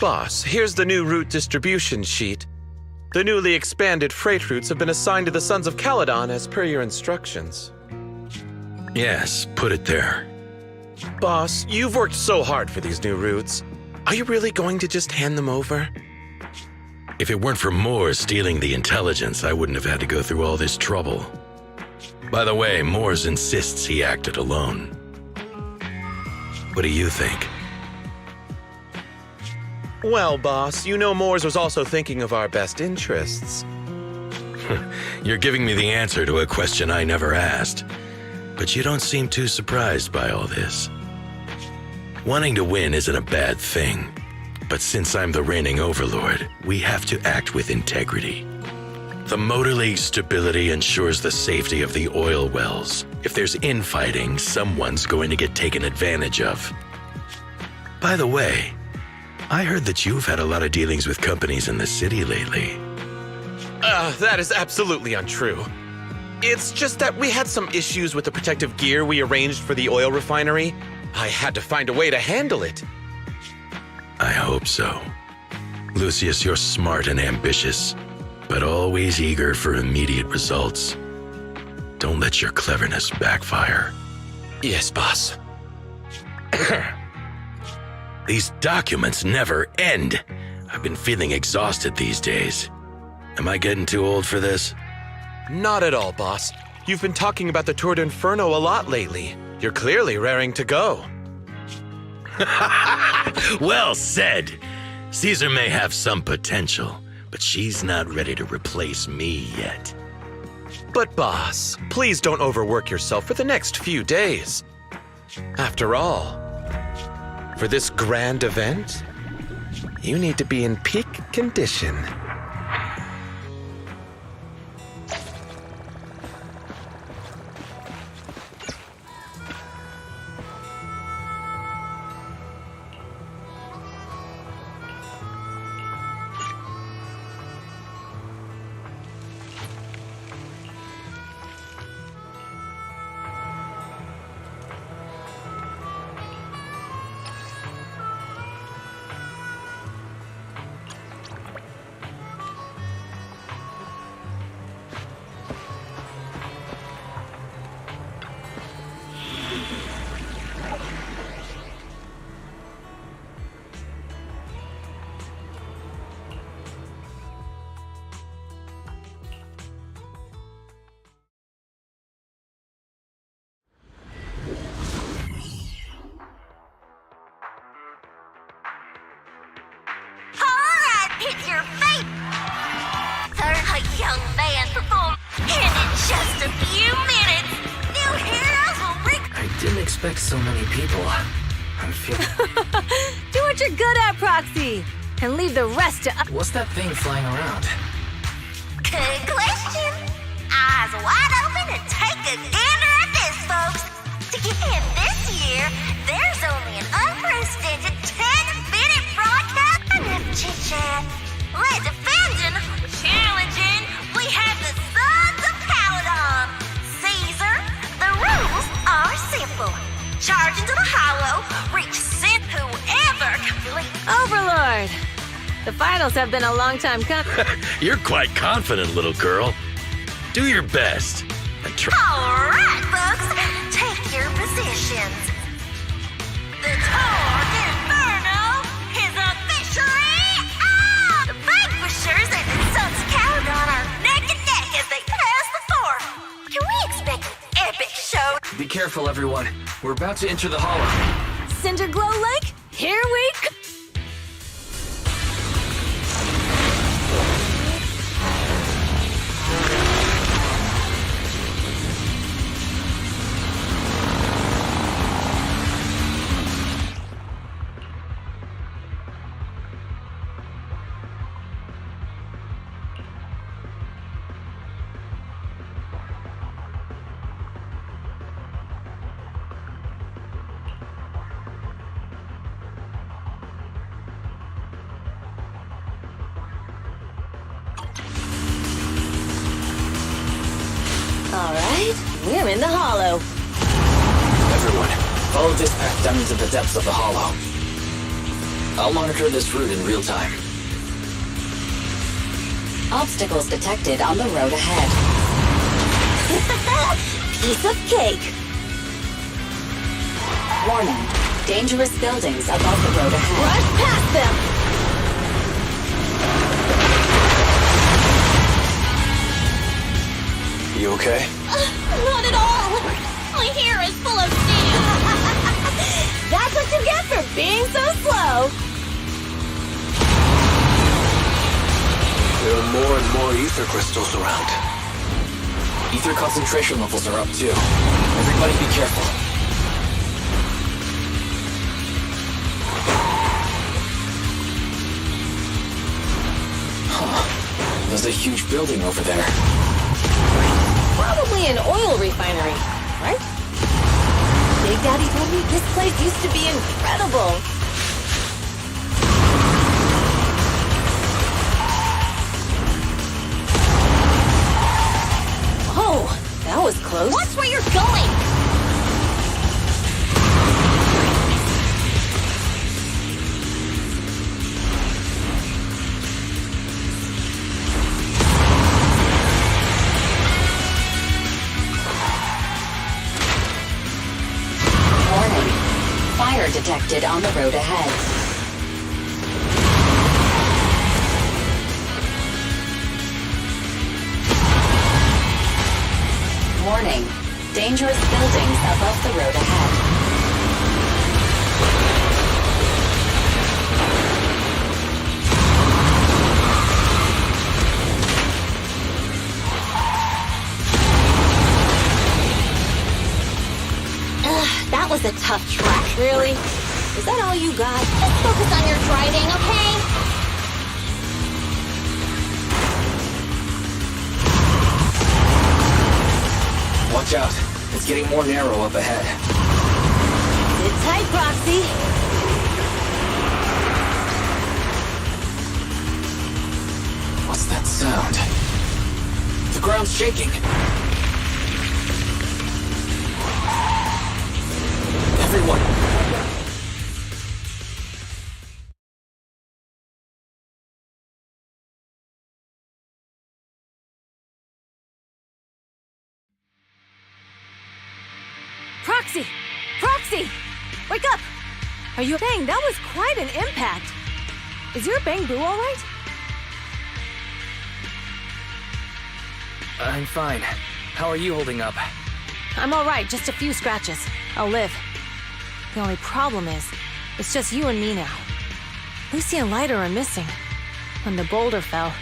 Boss, here's the new route distribution sheet. The newly expanded freight routes have been assigned to the Sons of Caledon as per your instructions. Yes, put it there. Boss, you've worked so hard for these new routes. Are you really going to just hand them over? If it weren't for Moore stealing the intelligence, I wouldn't have had to go through all this trouble. By the way, Moores insists he acted alone. What do you think? Well, boss, you know Moores was also thinking of our best interests. You're giving me the answer to a question I never asked. But you don't seem too surprised by all this. Wanting to win isn't a bad thing. But since I'm the reigning overlord, we have to act with integrity. The Motor League's stability ensures the safety of the oil wells. If there's infighting, someone's going to get taken advantage of. By the way, I heard that you've had a lot of dealings with companies in the city lately. That is absolutely untrue. It's just that we had some issues with the protective gear we arranged for the oil refinery. I had to find a way to handle it. I hope so. Lucius, you're smart and ambitious, but always eager for immediate results. Don't let your cleverness backfire. Yes, boss. These documents never end. I've been feeling exhausted these days. Am I getting too old for this? Not at all, boss. You've been talking about the Tour d'Inferno a lot lately. You're clearly raring to go. Well said. Caesar may have some potential, but she's not ready to replace me yet. But boss, please don't overwork yourself for the next few days. After all, for this grand event, you need to be in peak condition. It's your fate! Third, a young man performed, and in just a few minutes, new heroes will I didn't expect so many people. I'm feeling... Do what you're good at, Proxy, and leave the rest to... What's that thing flying around? Good question. Eyes wide open and take a gander at this, folks. To get in this year, there's only an unprecedented 10-minute broadcast. Enough chit-chat. We're defending, challenging. We have the Sons of Caledon. Caesar, the rules are simple. Charge into the hollow, reach send whoever complete. Overlord! The finals have been a long time coming. You're quite confident, little girl. Do your best. And try. All right, folks, take your positions. The Tour d'Inferno is officially on! The Vanquishers and the Sons of Caledon are neck and neck as they pass the fourth. Can we expect an epic show? Be careful, everyone. We're about to enter the hollow. Cinder Glow Lake, here we go! All right, we're in the hollow. Everyone, follow this path down into the depths of the hollow. I'll monitor this route in real time. Obstacles detected on the road ahead. Piece of cake. Warning, dangerous buildings above the road ahead. Rush past them! You okay? Not at all. My hair is full of steam. That's what you get for being so slow. There are more and more ether crystals around. Ether concentration levels are up too. Everybody be careful. Huh. The There's a huge building over there. Probably an oil refinery, right? Big Daddy told me this place used to be incredible. Oh, that was close. Watch where you're going! Warning. Fire detected on the road ahead. Warning. Dangerous buildings above the road ahead. That was a tough track. Really? Is that all you got? Just focus on your driving, okay? Watch out. It's getting more narrow up ahead. Sit tight, Proxy. What's that sound? The ground's shaking. Everyone! Proxy! Proxy! Wake up! Are you dang, that was quite an impact. Is your bang boo all right? I'm fine. How are you holding up? I'm all right, just a few scratches. I'll live. The only problem is, it's just you and me now. Lucy and Lighter are missing. When the boulder fell,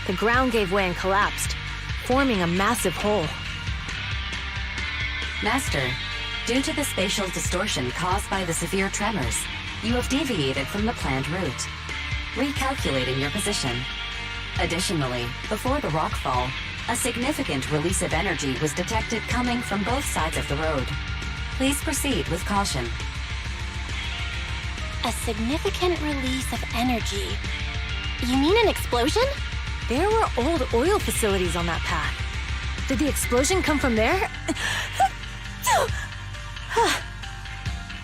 the ground gave way and collapsed, forming a massive hole. Master, due to the spatial distortion caused by the severe tremors, you have deviated from the planned route, recalculating your position. Additionally, before the rockfall, a significant release of energy was detected coming from both sides of the road. Please proceed with caution. A significant release of energy. You mean an explosion? There were old oil facilities on that path. Did the explosion come from there?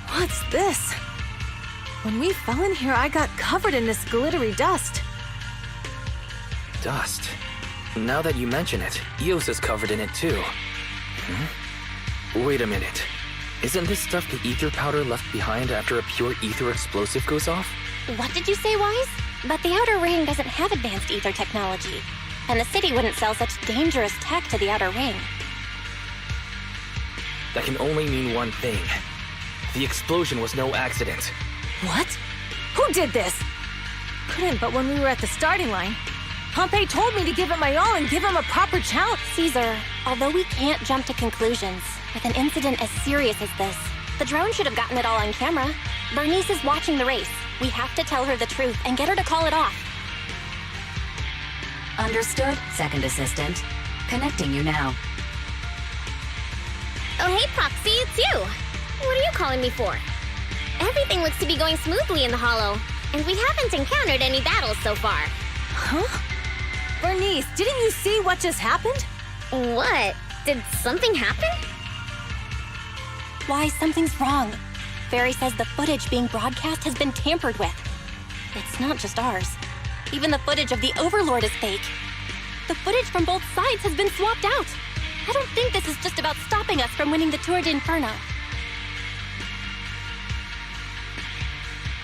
What's this? When we fell in here, I got covered in this glittery dust. Dust? Now that you mention it, Eos is covered in it too. Wait a minute. Isn't this stuff the ether powder left behind after a pure ether explosive goes off? What did you say, Wise? But the Outer Ring doesn't have advanced ether technology, and the city wouldn't sell such dangerous tech to the Outer Ring. That can only mean one thing. The explosion was no accident. What? Who did this? Couldn't, but when we were at the starting line, Pompey told me to give it my all and give him a proper challenge. Caesar, although we can't jump to conclusions, with an incident as serious as this, the drone should have gotten it all on camera. Bernice is watching the race. We have to tell her the truth and get her to call it off. Understood, Second Assistant. Connecting you now. Oh, hey, Proxy, it's you. What are you calling me for? Everything looks to be going smoothly in the Hollow, and we haven't encountered any battles so far. Huh? Bernice, didn't you see what just happened? What? Did something happen? Why, something's wrong. Barry says the footage being broadcast has been tampered with. It's not just ours. Even the footage of the Overlord is fake. The footage from both sides has been swapped out. I don't think this is just about stopping us from winning the Tour d'Inferno.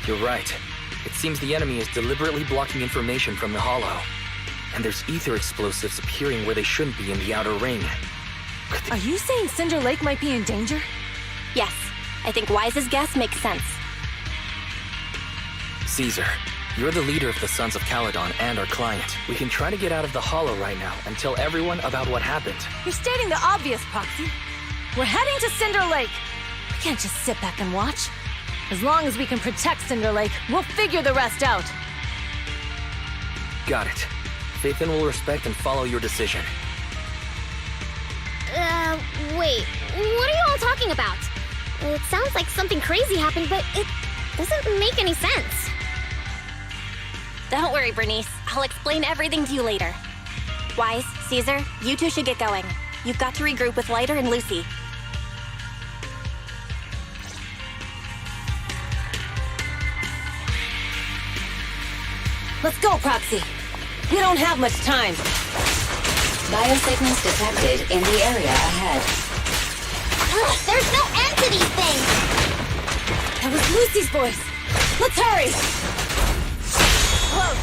You're right. It seems the enemy is deliberately blocking information from the Hollow. And there's ether explosives appearing where they shouldn't be in the Outer Ring. Are you saying Cinder Lake might be in danger? Yes. I think Wise's guess makes sense. Caesar, you're the leader of the Sons of Caledon and our client. We can try to get out of the Hollow right now and tell everyone about what happened. You're stating the obvious, Proxy. We're heading to Cinder Lake. We can't just sit back and watch. As long as we can protect Cinder Lake, we'll figure the rest out. Got it. Phaethon will respect and follow your decision. Wait. What are you all talking about? It sounds like something crazy happened, but it doesn't make any sense. Don't worry, Bernice. I'll explain everything to you later. Wise, Caesar, you two should get going. You've got to regroup with Lighter and Lucy. Let's go, Proxy. We don't have much time. Biosignals detected in the area ahead. Ugh, there's no end to these things! That was Lucy's voice. Let's hurry! Whoa!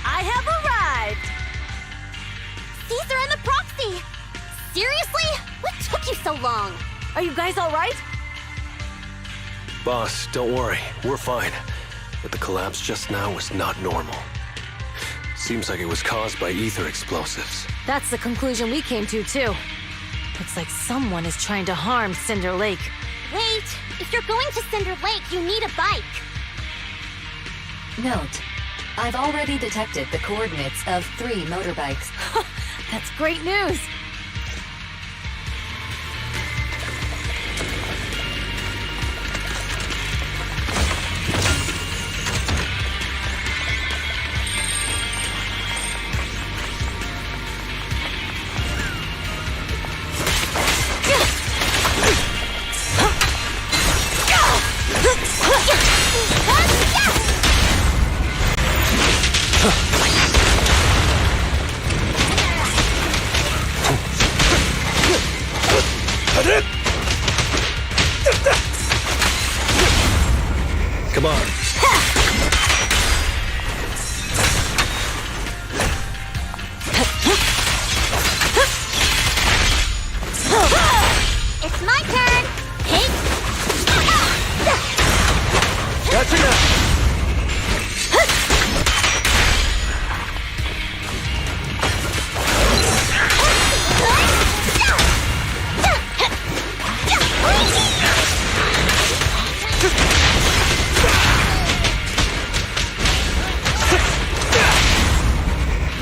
I have arrived! Caesar and the Proxy! Seriously? What took you so long? Are you guys all right? Boss, don't worry. We're fine. But the collapse just now was not normal. Seems like it was caused by ether explosives. That's the conclusion we came to, too. Looks like someone is trying to harm Cinder Lake. Wait, if you're going to Cinder Lake, you need a bike. Note, I've already detected the coordinates of 3 motorbikes. That's great news! Come on. It's my turn! Hey! That's enough!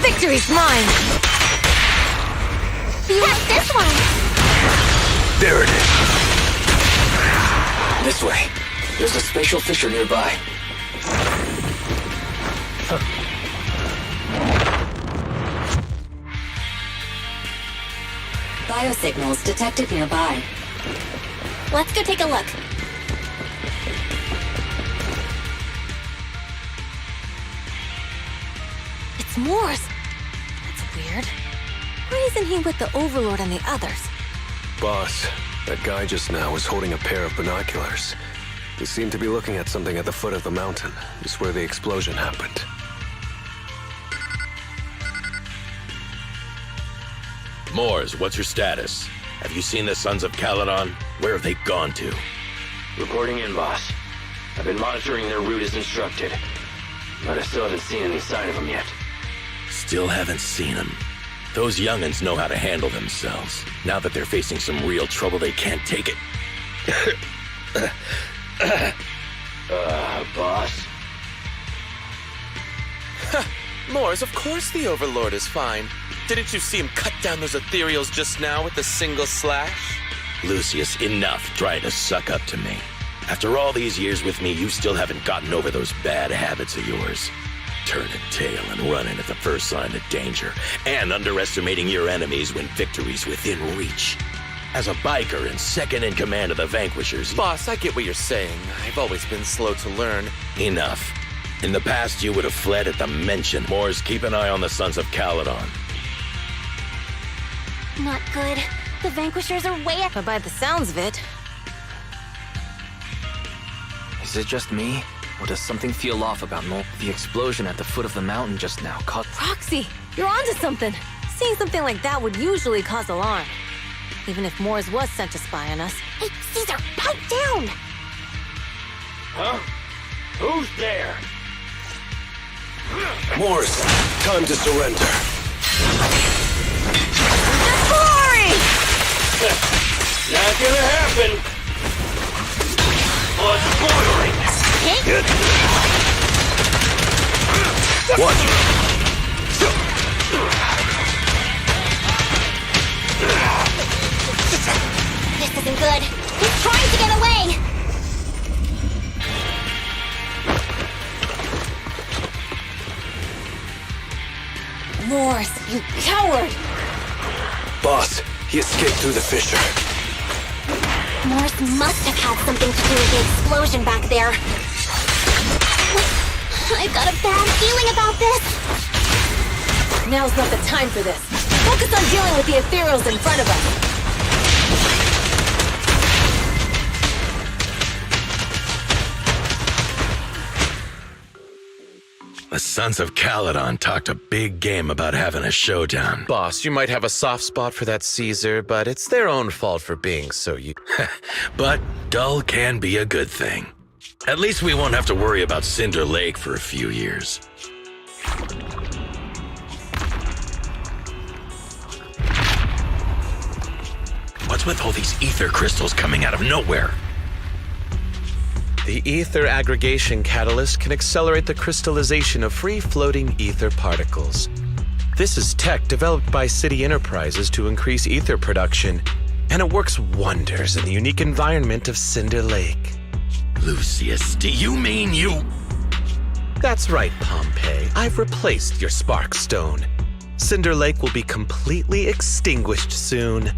Victory's mine! You want this one? There it is. This way. There's a spatial fissure nearby. Biosignals detected nearby. Let's go take a look. It's Morse! That's weird. Why isn't he with the Overlord and the others? Boss, that guy just now was holding a pair of binoculars. He seemed to be looking at something at the foot of the mountain, just where the explosion happened. Moors, what's your status? Have you seen the Sons of Caledon? Where have they gone to? Reporting in, boss. I've been monitoring their route as instructed, but I still haven't seen any sign of them yet. Still haven't seen them. Those young'uns know how to handle themselves. Now that they're facing some real trouble, they can't take it. Boss? Moors, of course the Overlord is fine. Didn't you see him cut down those ethereals just now with a single slash? Lucius, enough trying to suck up to me. After all these years with me, you still haven't gotten over those bad habits of yours. Turning tail and running at the first sign of danger, and underestimating your enemies when victory's within reach. As a biker and second in command of the Vanquishers... Boss, I get what you're saying. I've always been slow to learn. Enough. In the past, you would have fled at the mention. Moors, keep an eye on the Sons of Caledon. Not good. The Vanquishers are way up. But by the sounds of it, Is it just me? Or does something feel off about the explosion at the foot of the mountain just now caught... Roxy, you're onto something. Seeing something like that would usually cause alarm. Even if Morse was sent to spy on us. Hey, Caesar, pipe down! Huh? Who's there? Morse, time to surrender. Glory! Not gonna happen. What's boiling? Watch. This isn't good. He's trying to get away! Morse, you coward! Boss, he escaped through the fissure. Morse must have had something to do with the explosion back there. I've got a bad feeling about this. Now's not the time for this. Focus on dealing with the ethereals in front of us. The Sons of Caledon talked a big game about having a showdown. Boss, you might have a soft spot for that Caesar, but it's their own fault for being so But dull can be a good thing. At least we won't have to worry about Cinder Lake for a few years. What's with all these ether crystals coming out of nowhere? The ether aggregation catalyst can accelerate the crystallization of free-floating ether particles. This is tech developed by City Enterprises to increase ether production, and it works wonders in the unique environment of Cinder Lake. Lucius, do you mean you... That's right, Pompeii. I've replaced your Spark Stone. Cinder Lake will be completely extinguished soon.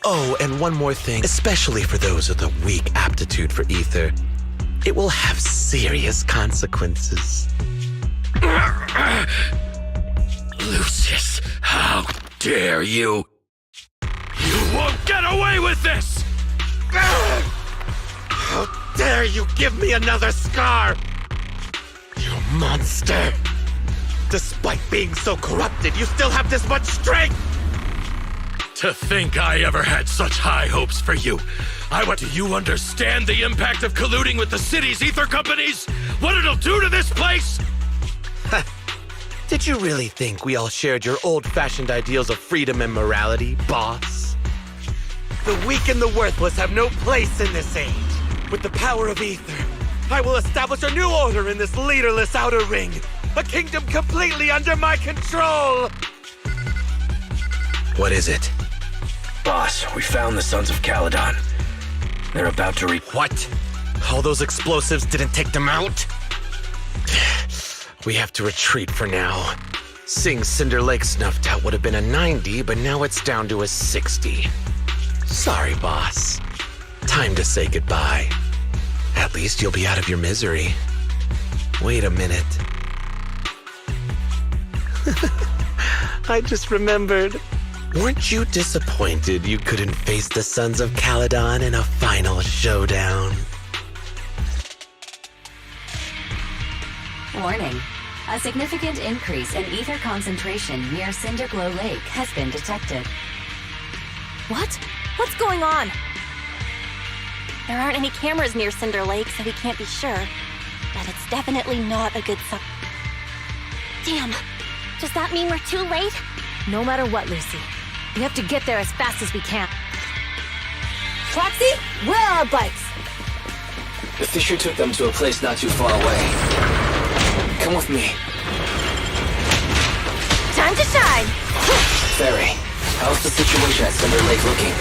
Oh, and one more thing, especially for those with a weak aptitude for ether. It will have serious consequences. Lucius, how dare you? You won't get away with this! How dare you give me another scar! You monster! Despite being so corrupted, you still have this much strength! To think I ever had such high hopes for you. Do you understand the impact of colluding with the city's ether companies? What it'll do to this place? Did you really think we all shared your old-fashioned ideals of freedom and morality, boss? The weak and the worthless have no place in this age. With the power of ether, I will establish a new order in this leaderless outer ring. A kingdom completely under my control! What is it? Boss, we found the Sons of Caledon. They're about to What? All those explosives didn't take them out? We have to retreat for now. Seeing Cinder Lake snuffed out would have been a 90, but now it's down to a 60. Sorry, boss. Time to say goodbye. At least you'll be out of your misery. Wait a minute. I just remembered. Weren't you disappointed you couldn't face the Sons of Caledon in a final showdown? Warning. A significant increase in ether concentration near Cinderglow Lake has been detected. What? What's going on? There aren't any cameras near Cinder Lake, so we can't be sure. But it's definitely not a good sign. Damn. Does that mean we're too late? No matter what, Lucy. We have to get there as fast as we can. Proxy, where are our bikes? The fissure took them to a place not too far away. Come with me. Time to shine! Fairy, how's the situation at Cinder Lake looking?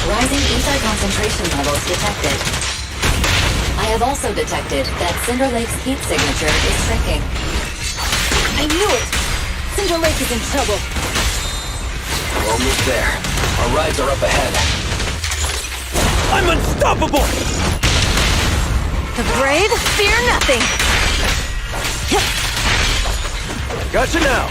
Rising ether concentration levels detected. I have also detected that Cinder Lake's heat signature is shrinking. I knew it! Cinder Lake is in trouble. We're almost there. Our rides are up ahead. I'm unstoppable! The brave fear nothing! Gotcha now!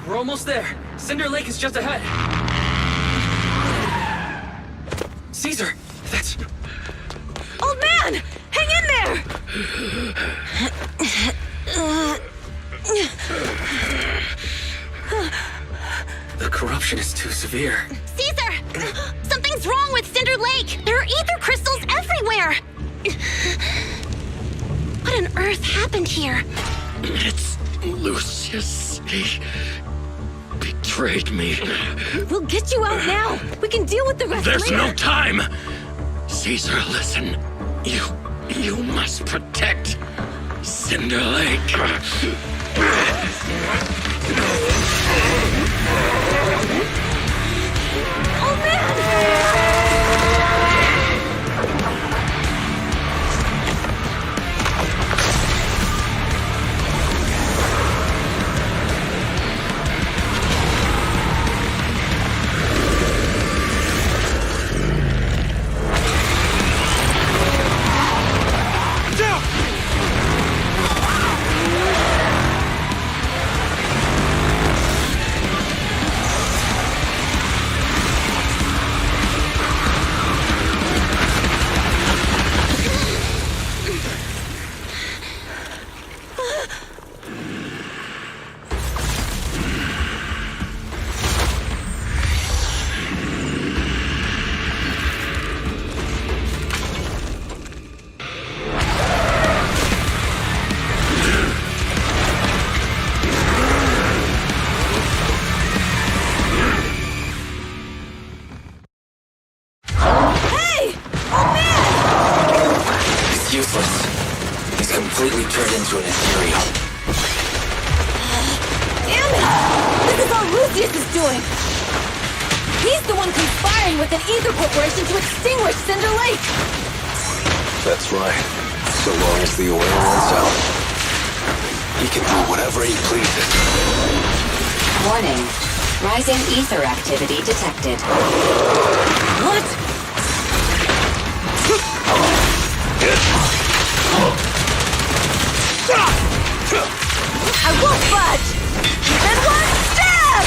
We're almost there. Cinder Lake is just ahead. Caesar, that's... Old man! Hang in there! The corruption is too severe. Caesar! Something's wrong with Cinder Lake! There are ether crystals everywhere! What on earth happened here? It's Lucius. He betrayed me. We'll get you out now. We can deal with the rest There's later. no time! Caesar, listen. You must protect Cinder Lake. Oh man! Completely turned into an ethereal. Damn it! This is all Lucius is doing! He's the one conspiring with an ether corporation to extinguish Cinder Lake! That's right. So long as the oil runs out, he can do whatever he pleases. Warning. Rising ether activity detected. What? I won't budge! And one stab!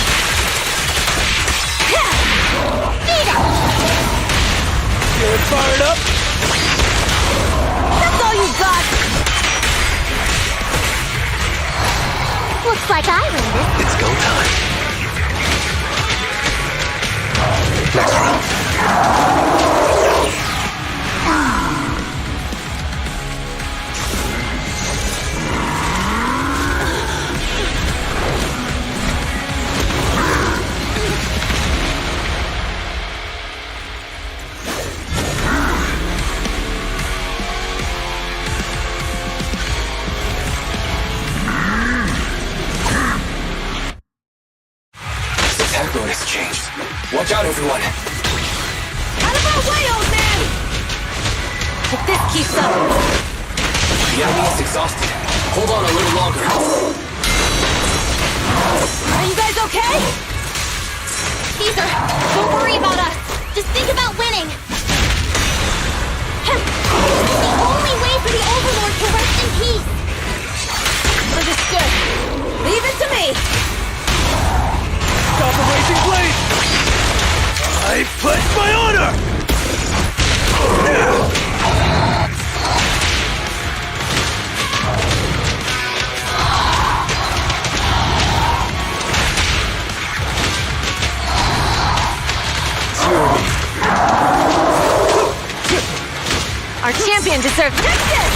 Feeling fired up? That's all you got! Looks like I win this. It's go time. Next round. Has changed. Watch out, everyone! Out of our way, old man! If this keeps up... The enemy is exhausted. Hold on a little longer. Are you guys okay? Caesar, don't worry about us. Just think about winning. This is the only way for the Overlord to rest in peace. Understood. Leave it to me. Stop the racing blade! I pledge my honor! Our champion deserves justice!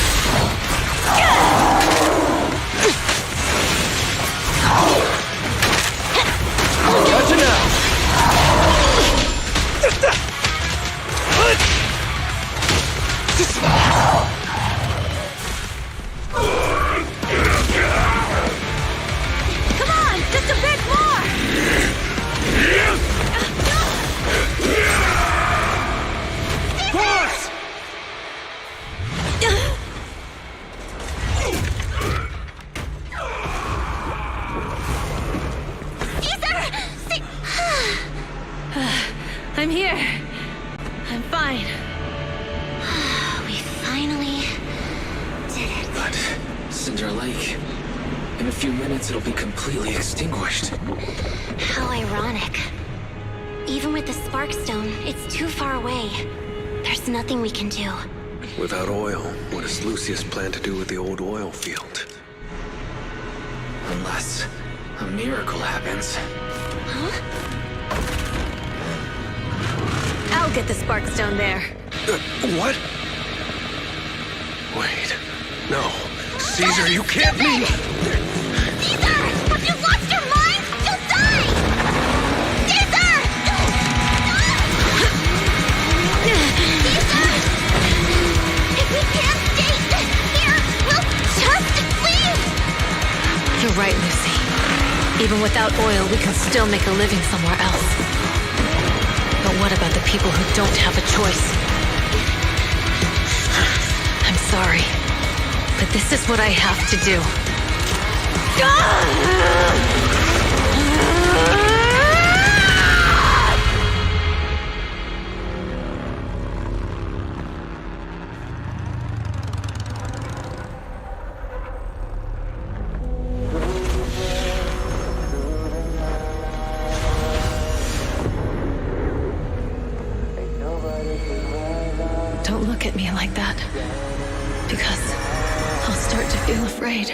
Gotcha now! Come on, just a bit more! Pause! I'm here. I'm fine. We finally did it. But Cinder Lake, In a few minutes, it'll be completely extinguished. How ironic. Even with the Sparkstone, it's too far away. There's nothing we can do. Without oil, what does Lucius plan to do with the old oil field? Unless a miracle happens. Huh? I'll get the Sparkstone there. What? Wait. No. Caesar, you can't mean... Caesar! Have you lost your mind? You'll die! Caesar! Caesar! If we can't stay here, we'll just leave! You're right, Lucy. Even without oil, we can still make a living somewhere else. But what about the people who don't have a choice? I'm sorry, but this is what I have to do. Don't look at me like that, because I'll start to feel afraid.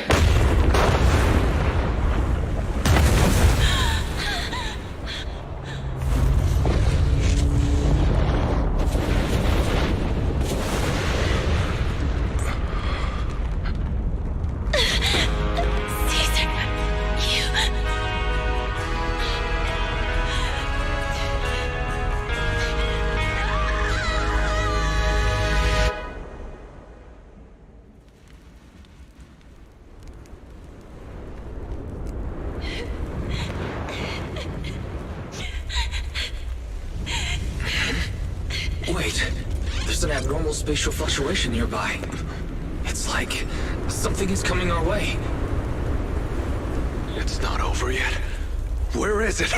Wait, there's an abnormal spatial fluctuation nearby. It's like something is coming our way. It's not over yet. Where is it?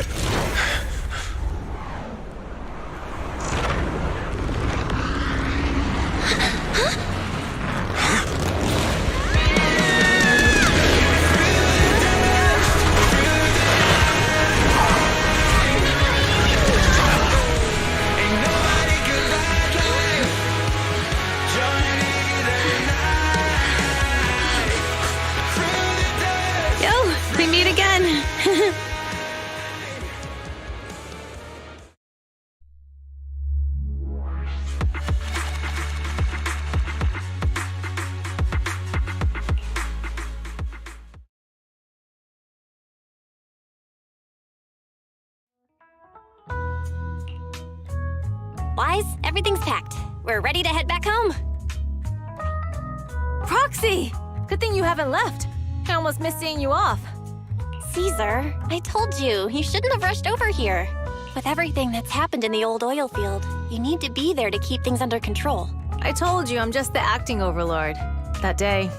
We meet again. Wise, everything's packed. We're ready to head back home. Proxy! Good thing you haven't left. I almost missed seeing you off. Caesar, I told you, you shouldn't have rushed over here. With everything that's happened in the old oil field, you need to be there to keep things under control. I told you I'm just the acting overlord. That day,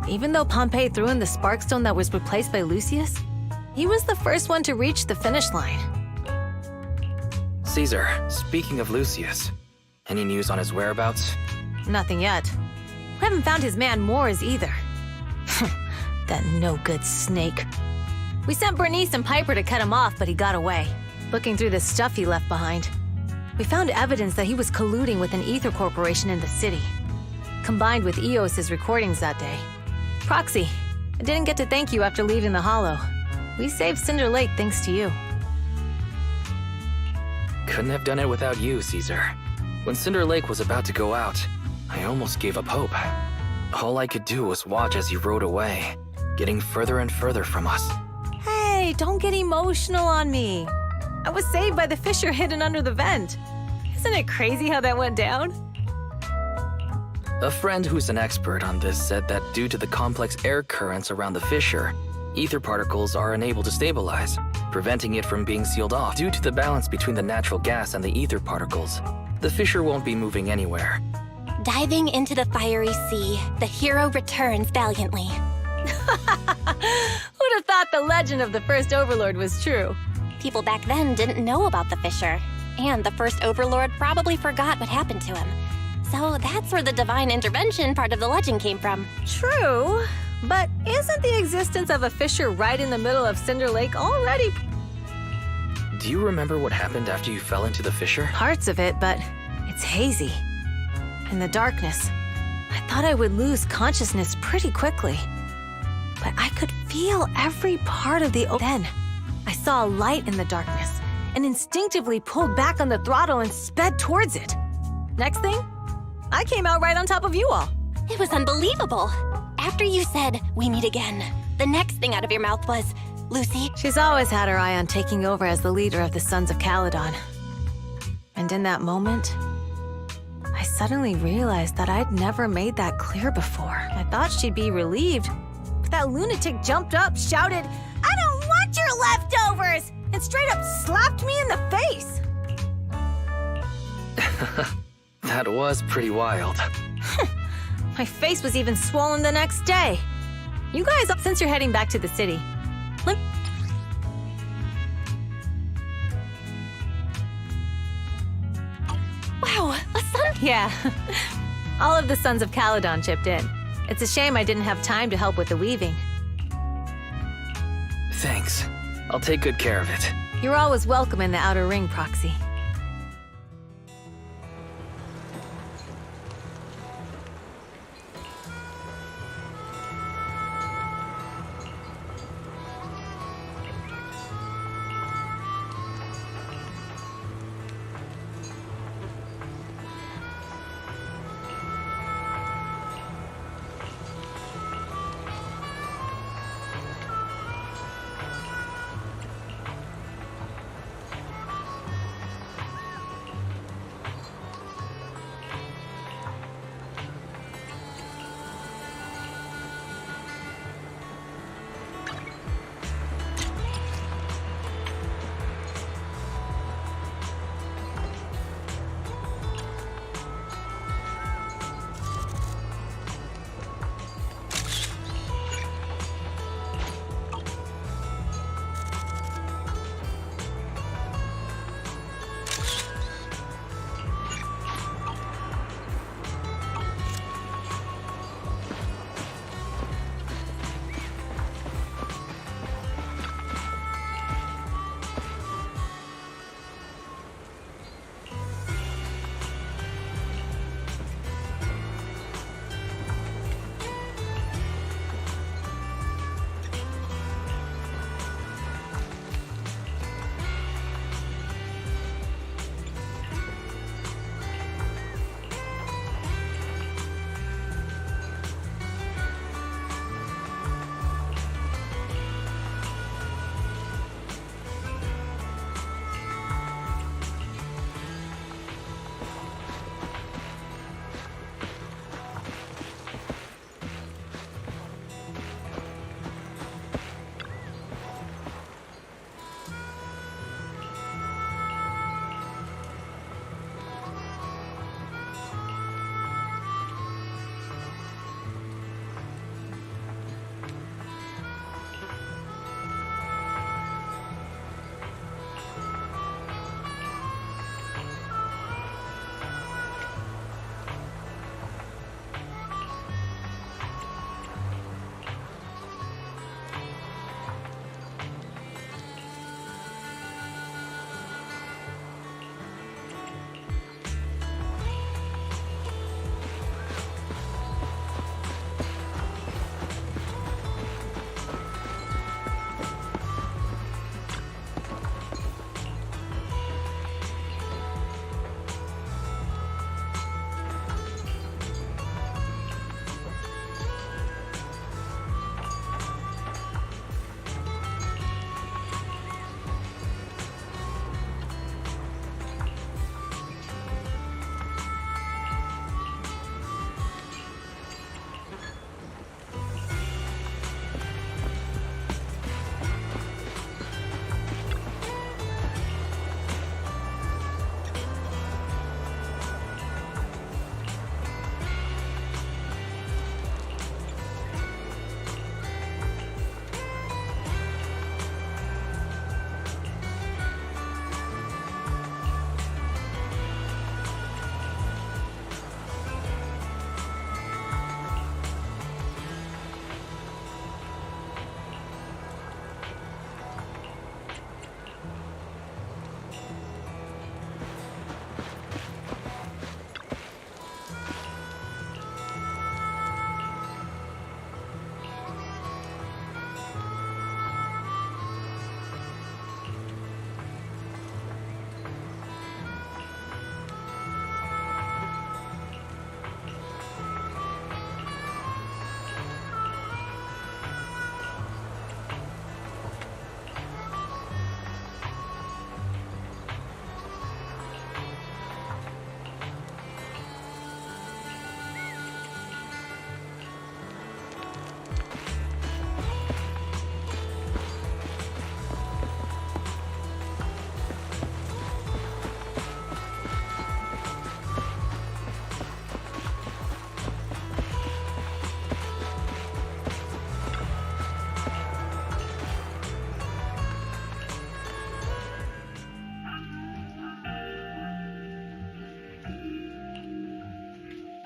even though Pompey threw in the Sparkstone that was replaced by Lucius, he was the first one to reach the finish line. Caesar, speaking of Lucius, any news on his whereabouts? Nothing yet. We haven't found his man Moores either. That no-good snake. We sent Bernice and Piper to cut him off, but he got away. Looking through the stuff he left behind, we found evidence that he was colluding with an ether corporation in the city, combined with Eos's recordings that day. Proxy, I didn't get to thank you after leaving the Hollow. We saved Cinder Lake thanks to you. Couldn't have done it without you, Caesar. When Cinder Lake was about to go out, I almost gave up hope. All I could do was watch as he rode away, getting further and further from us. Hey, don't get emotional on me. I was saved by the fissure hidden under the vent. Isn't it crazy how that went down? A friend who's an expert on this said that due to the complex air currents around the fissure, ether particles are unable to stabilize, preventing it from being sealed off. Due to the balance between the natural gas and the ether particles, the fissure won't be moving anywhere. Diving into the fiery sea, the hero returns valiantly. Who'd have thought the legend of the first Overlord was true? People back then didn't know about the fissure, and the first Overlord probably forgot what happened to him. So that's where the divine intervention part of the legend came from. True. But isn't the existence of a fissure right in the middle of Cinder Lake already... Do you remember what happened after you fell into the fissure? Parts of it, but it's hazy. In the darkness, I thought I would lose consciousness pretty quickly. But I could feel every part of the... Then, I saw a light in the darkness and instinctively pulled back on the throttle and sped towards it. Next thing, I came out right on top of you all. It was unbelievable. After you said, "We meet again," the next thing out of your mouth was, "Lucy." She's always had her eye on taking over as the leader of the Sons of Caledon. And in that moment, I suddenly realized that I'd never made that clear before. I thought she'd be relieved, but that lunatic jumped up, shouted, "I don't want your leftovers!" and straight up slapped me in the face. That was pretty wild. My face was even swollen the next day. You guys, since you're heading back to the city, Wow, a sun... Yeah. All of the Sons of Caledon chipped in. It's a shame I didn't have time to help with the weaving. Thanks. I'll take good care of it. You're always welcome in the Outer Ring, Proxy.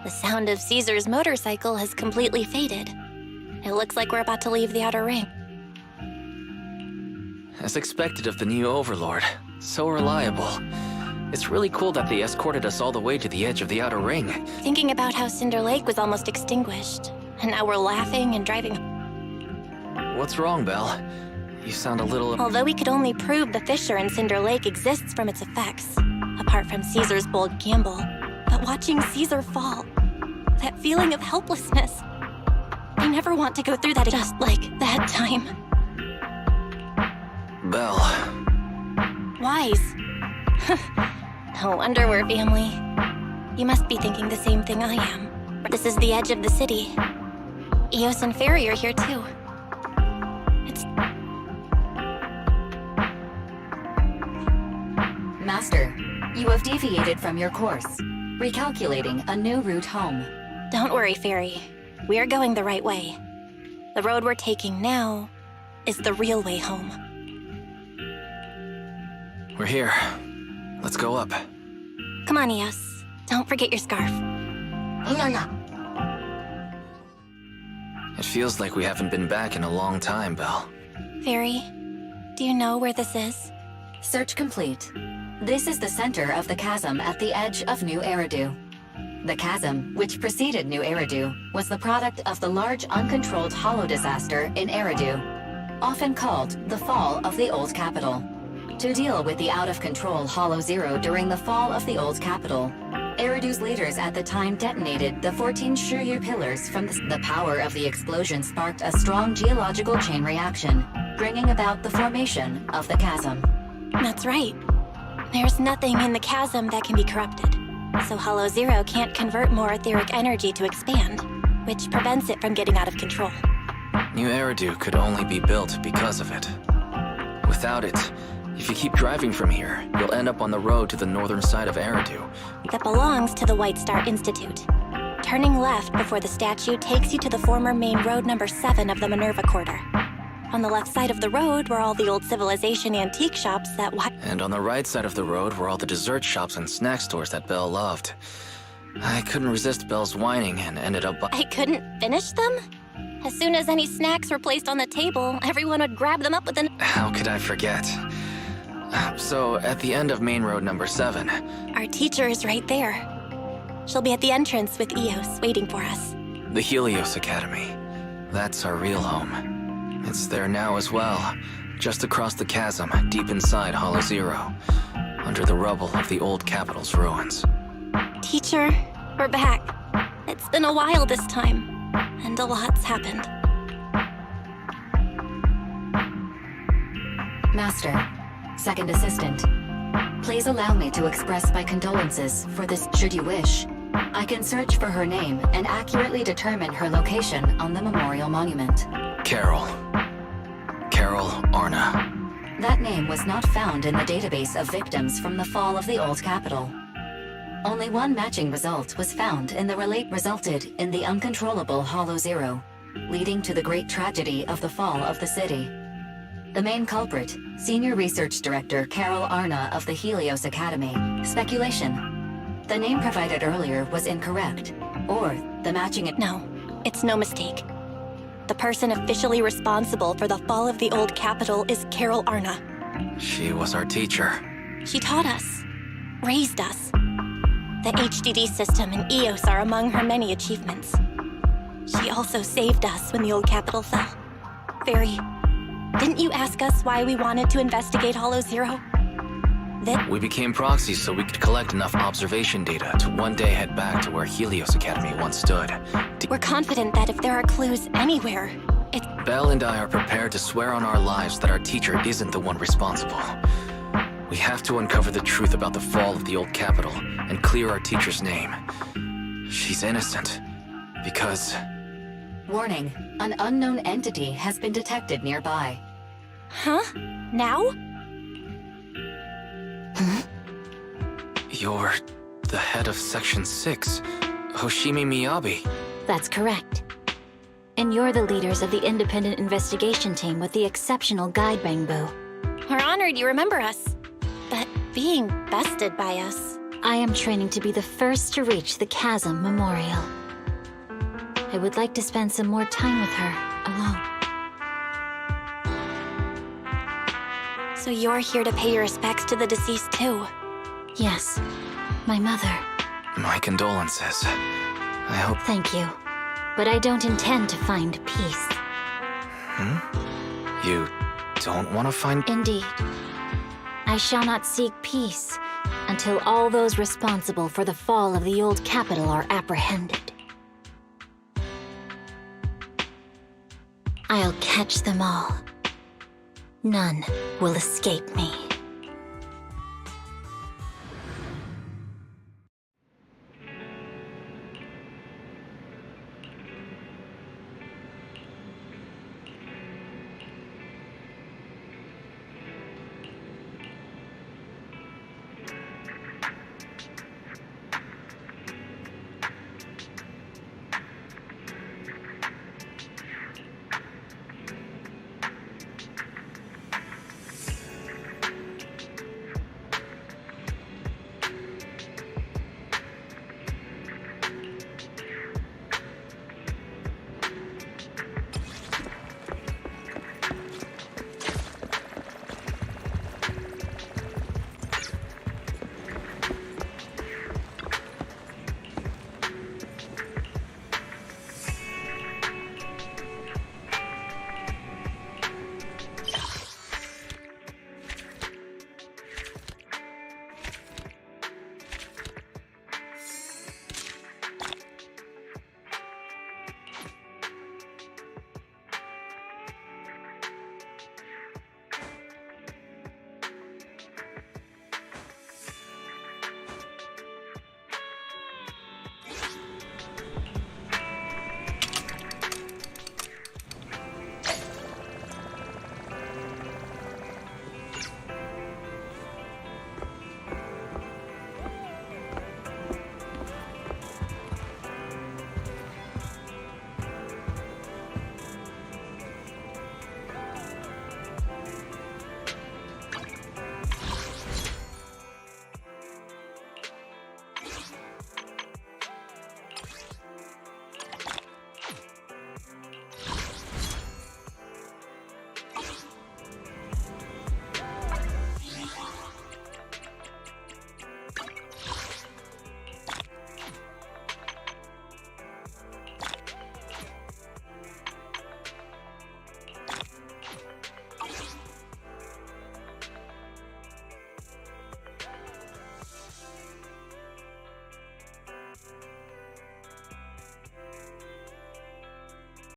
The sound of Caesar's motorcycle has completely faded. It looks like we're about to leave the Outer Ring. As expected of the new Overlord. So reliable. It's really cool that they escorted us all the way to the edge of the Outer Ring. Thinking about how Cinder Lake was almost extinguished, and now we're laughing and driving. What's wrong, Belle? You sound a little... Although we could only prove the fissure in Cinder Lake exists from its effects, apart from Caesar's bold gamble, but watching Caesar fall, that feeling of helplessness, I never want to go through that just like that time. Belle. Wise. No wonder we're family. You must be thinking the same thing I am. This is the edge of the city. Eos and Fairy are here too. Master, you have deviated from your course. Recalculating a new route home. Don't worry, Fairy. We're going the right way. The road we're taking now is the real way home. We're here. Let's go up. Come on, Eos. Don't forget your scarf. It feels like we haven't been back in a long time, Belle. Fairy, do you know where this is? Search complete. This is the center of the chasm at the edge of New Eridu. The chasm, which preceded New Eridu, was the product of the large uncontrolled hollow disaster in Eridu, often called the fall of the Old Capital. To deal with the out-of-control Hollow Zero during the fall of the Old Capital, Eridu's leaders at the time detonated the 14 Shuryu pillars from the power of the explosion sparked a strong geological chain reaction, bringing about the formation of the chasm. That's right. There's nothing in the chasm that can be corrupted, so Hollow Zero can't convert more etheric energy to expand, which prevents it from getting out of control. New Eridu could only be built because of it. Without it, if you keep driving from here, you'll end up on the road to the northern side of Eridu. That belongs to the White Star Institute. Turning left before the statue takes you to the former main road number 7 of the Minerva Quarter. On the left side of the road were all the old civilization antique shops that And on the right side of the road were all the dessert shops and snack stores that Belle loved. I couldn't resist Belle's whining and ended up I couldn't finish them? As soon as any snacks were placed on the table, everyone would grab them up with an... How could I forget? So, at the end of main road number 7... Our teacher is right there. She'll be at the entrance with Eos, waiting for us. The Helios Academy. That's our real home. It's there now as well, just across the chasm, deep inside Hollow Zero, under the rubble of the old capital's ruins. Teacher, we're back. It's been a while this time, and a lot's happened. Master, second assistant, please allow me to express my condolences for this should you wish. I can search for her name and accurately determine her location on the memorial monument. Carol Arna. That name was not found in the database of victims from the fall of the Old Capital. Only one matching result was found in the resulted in the uncontrollable Hollow Zero, leading to the great tragedy of the fall of the city. The main culprit, Senior Research Director Carol Arna of the Helios Academy. Speculation. The name provided earlier was incorrect, or the matching it. No, it's no mistake. The person officially responsible for the fall of the Old Capital is Carol Arna. She was our teacher. She taught us, raised us. The HDD system and EOS are among her many achievements. She also saved us when the Old Capital fell. Fairy, didn't you ask us why we wanted to investigate Hollow Zero? We became proxies so we could collect enough observation data to one day head back to where Helios Academy once stood. We're confident that if there are clues anywhere, it's... Belle and I are prepared to swear on our lives that our teacher isn't the one responsible. We have to uncover the truth about the fall of the Old Capital and clear our teacher's name. She's innocent. Because... Warning, an unknown entity has been detected nearby. Huh? Now? You're the head of Section 6, Hoshimi Miyabi. That's correct. And you're the leaders of the independent investigation team with the exceptional guide Bangbu. We're honored you remember us. But being bested by us, I am training to be the first to reach the Chasm Memorial. I would like to spend some more time with her, alone. So you're here to pay your respects to the deceased too? Yes, my mother. My condolences. I hope... Thank you. But I don't intend to find peace. You don't want to find... Indeed. I shall not seek peace until all those responsible for the fall of the old capital are apprehended. I'll catch them all. None will escape me.